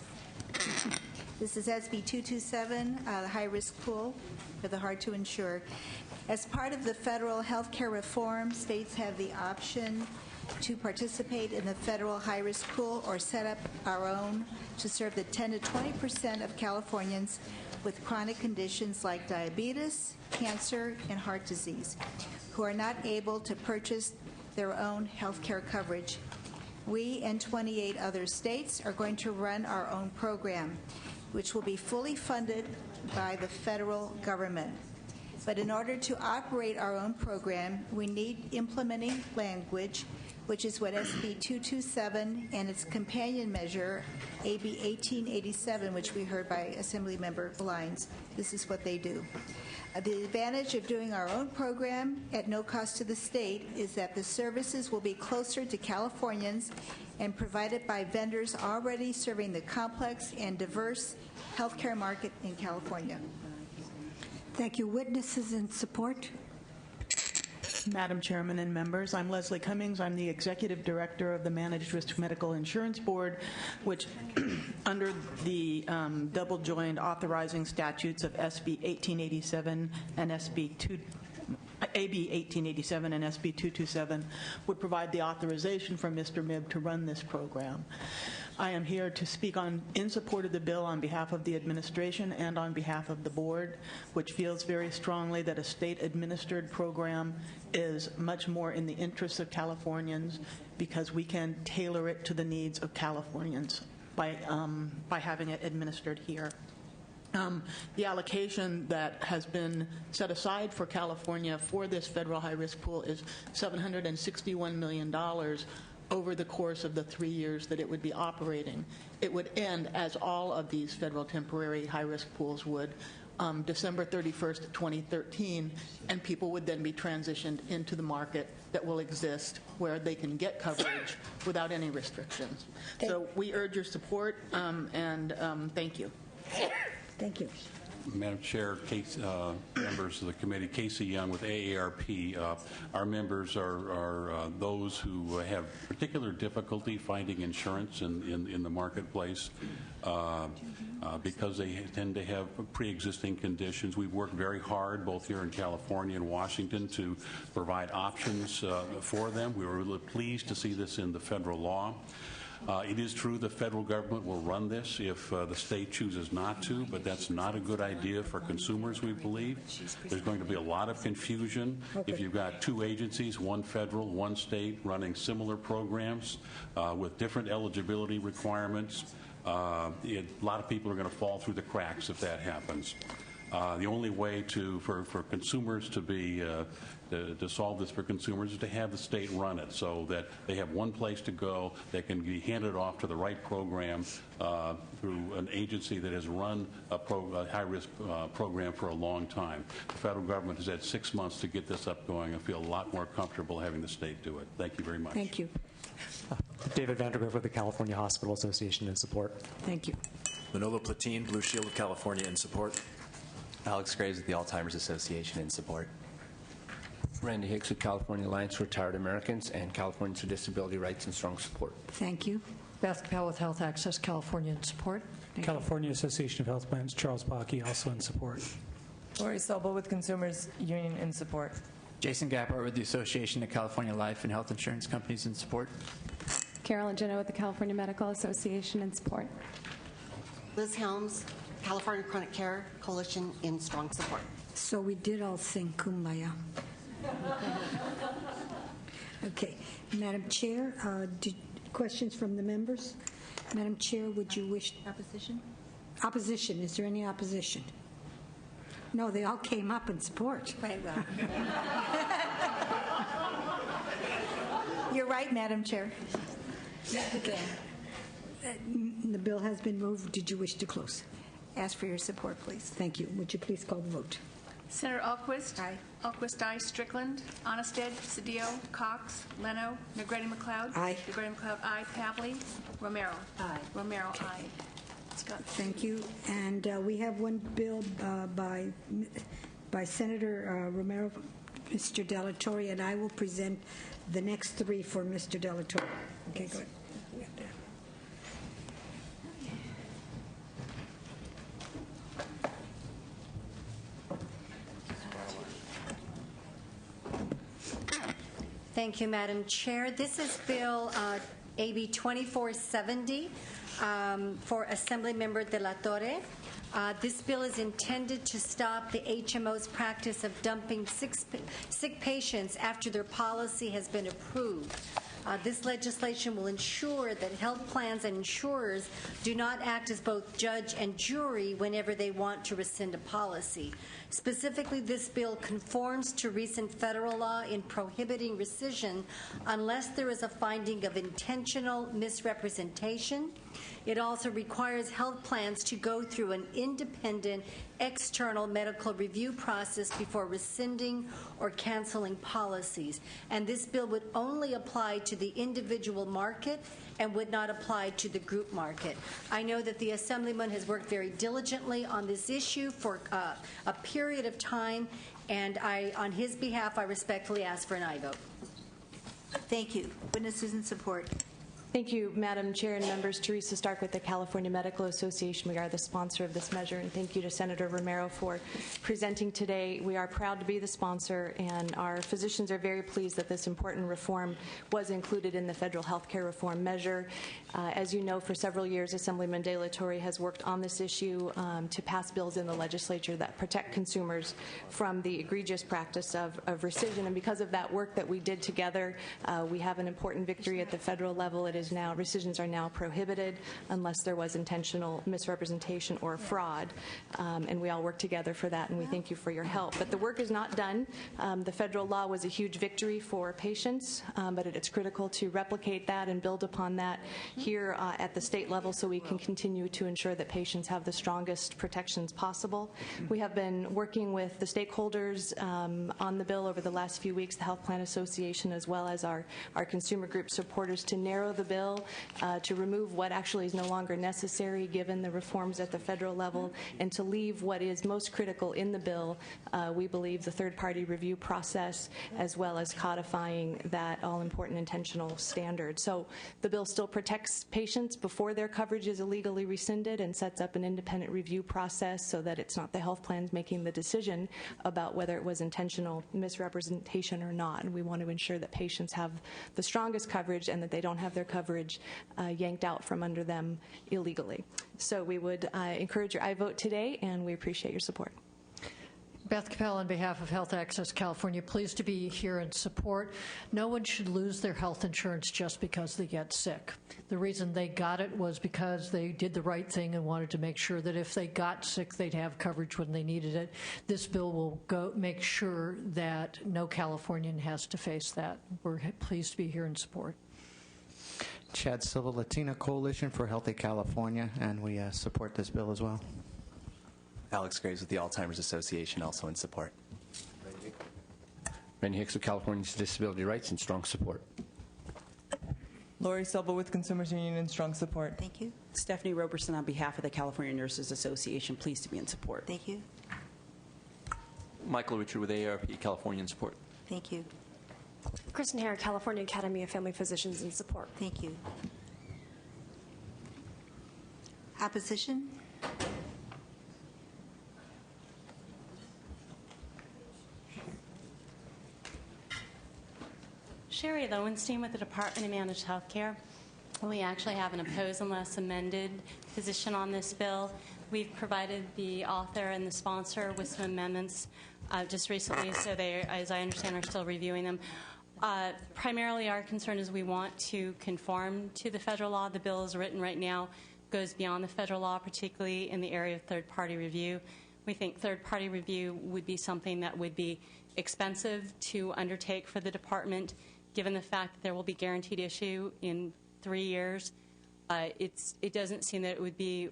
This is SB 227, the high-risk pool for the hard-to-insure. As part of the federal health care reform, states have the option to participate in the federal high-risk pool or set up our own to serve the 10 to 20% of Californians with chronic conditions like diabetes, cancer, and heart disease, who are not able to purchase their own health care coverage. We and 28 other states are going to run our own program, which will be fully funded by the federal government. But in order to operate our own program, we need implementing language, which is what SB 227 and its companion measure, AB 1887, which we heard by Assemblymember Lyons. This is what they do. The advantage of doing our own program at no cost to the state is that the services will be closer to Californians and provided by vendors already serving the complex and diverse healthcare market in California. Thank you. Witnesses in support? Madam Chairman and members, I'm Leslie Cummings. I'm the Executive Director of the Managed Risk Medical Insurance Board, which under the double-joined authorizing statutes of SB 1887 and AB 1887 and SB 227 would provide the authorization for Mr. Mibb to run this program. I am here to speak in support of the bill on behalf of the administration and on behalf of the board, which feels very strongly that a state-administered program is much more in the interests of Californians because we can tailor it to the needs of Californians by having it administered here. The allocation that has been set aside for California for this federal high-risk pool is $761 million over the course of the 3 years that it would be operating. It would end, as all of these federal temporary high-risk pools would, December 31st, 2013, and people would then be transitioned into the market that will exist where they can get coverage without any restrictions. So we urge your support, and thank you. Thank you. Madam Chair, members of the committee, Casey Young with AARP. Our members are those who have particular difficulty finding insurance in the marketplace because they tend to have pre-existing conditions. We've worked very hard, both here in California and Washington, to provide options for them. We were really pleased to see this in the federal law. It is true the federal government will run this if the state chooses not to, but that's not a good idea for consumers, we believe. There's going to be a lot of confusion if you've got two agencies, one federal, one state, running similar programs with different eligibility requirements. A lot of people are going to fall through the cracks if that happens. The only way for consumers to solve this for consumers is to have the state run it so that they have one place to go that can be handed off to the right program through an agency that has run a high-risk program for a long time. The federal government has had 6 months to get this up going. I feel a lot more comfortable having the state do it. Thank you very much. Thank you. David Vandergriff with the California Hospital Association in support. Thank you. Manolo Platine, Blue Shield of California, in support. Alex Graves with the Alzheimer's Association in support. Randy Hicks with California Alliance for Retired Americans and Californians for Disability Rights in strong support. Thank you. Beth Capel with Health Access California in support. California Association of Health Plans, Charles Bakke, also in support. Lori Sobel with Consumers Union in support. Jason Gappert with the Association of California Life and Health Insurance Companies in support. Carolyn Gino with the California Medical Association in support. Liz Helms, California Chronic Care Coalition in strong support. So we did all sing Kumbaya. Okay. Madam Chair, questions from the members? Madam Chair, would you wish... Opposition? Opposition. Is there any opposition? No, they all came up in support. Right, well. You're right, Madam Chair. Okay. The bill has been moved. Did you wish to close? Ask for your support, please. Thank you. Would you please call the vote? Senator Alquist. Aye. Alquist, aye. Strickland. Onnested. Cedillo. Cox. Leno. Negrete-McLeod. Aye. Negrete-McLeod, aye. Pavley. Romero. Aye. Romero, aye. Scott. Thank you. And we have one bill by Senator Romero, Mr. Delatorre, and I will present the next three for Mr. Delatorre. Okay, go ahead. Thank you, Madam Chair. This is Bill AB 2470 for Assemblymember Delatorre. This bill is intended to stop the HMO's practice of dumping sick patients after their policy has been approved. This legislation will ensure that health plans and insurers do not act as both judge and jury whenever they want to rescind a policy. Specifically, this bill conforms to recent federal law in prohibiting rescission unless there is a finding of intentional misrepresentation, It also requires health plans to go through an independent external medical review process before rescinding or canceling policies. And this bill would only apply to the individual market and would not apply to the group market. I know that the Assemblyman has worked very diligently on this issue for a period of time, and on his behalf, I respectfully ask for an aye vote. Thank you. Witnesses in support. Thank you, Madam Chair and members. Teresa Stark with the California Medical Association. We are the sponsor of this measure, and thank you to Senator Romero for presenting today. We are proud to be the sponsor, and our physicians are very pleased that this important reform was included in the federal health care reform measure. As you know, for several years, Assemblyman De La Torre has worked on this issue to pass bills in the legislature that protect consumers from the egregious practice of rescission. And because of that work that we did together, we have an important victory at the federal level. It is now, rescissions are now prohibited unless there was intentional misrepresentation or fraud. And we all work together for that, and we thank you for your help. But the work is not done. The federal law was a huge victory for patients, but it's critical to replicate that and build upon that here at the state level so we can continue to ensure that patients have the strongest protections possible. We have been working with the stakeholders on the bill over the last few weeks, the Health Plan Association as well as our consumer group supporters, to narrow the bill, to remove what actually is no longer necessary given the reforms at the federal level, and to leave what is most critical in the bill, we believe the third-party review process, as well as codifying that all-important intentional standard. So the bill still protects patients before their coverage is illegally rescinded and sets up an independent review process so that it's not the health plans making the decision about whether it was intentional misrepresentation or not. And we want to ensure that patients have the strongest coverage and that they don't have their coverage yanked out from under them illegally. So we would encourage your aye vote today, and we appreciate your support. Beth Capel on behalf of Health Access California, pleased to be here in support. No one should lose their health insurance just because they get sick. The reason they got it was because they did the right thing and wanted to make sure that if they got sick, they'd have coverage when they needed it. This bill will make sure that no Californian has to face that. We're pleased to be here in support. Chad Silva, Latina Coalition for Healthy California, and we support this bill as well. Alex Graves with the Alzheimer's Association, also in support. Randy Hicks with Californians Disability Rights, in strong support. Lori Silva with Consumers Union, in strong support. Thank you. Stephanie Roberson on behalf of the California Nurses Association, pleased to be in support. Thank you. Michael Richard with AARP California, in support. Thank you. Kristen Hare, California Academy of Family Physicians, in support. Thank you. Opposition? Sherry Lowenstein with the Department of Managed Health Care. We actually have an oppose unless amended position on this bill. We've provided the author and the sponsor with some amendments just recently, so they, as I understand, are still reviewing them. Primarily, our concern is we want to conform to the federal law. The bill is written right now, goes beyond the federal law, particularly in the area of third-party review. We think third-party review would be something that would be expensive to undertake for the department, given the fact that there will be guaranteed issue in 3 years. It doesn't seem that it would be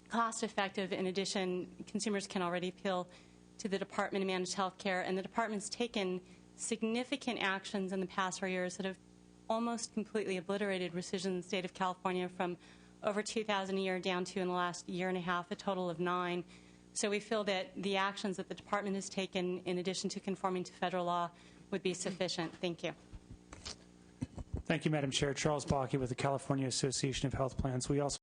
cost-effective. In addition, consumers can already appeal to the Department of Managed Health Care, and the department's taken significant actions in the past 4 years that have almost completely obliterated rescission in the state of California from over 2,000 a year down to, in the last year and a half, a total of 9. So we feel that the actions that the department has taken, in addition to conforming to federal law, would be sufficient. Thank you. Thank you, Madam Chair. Charles Bakke with the California Association of Health Plans. We also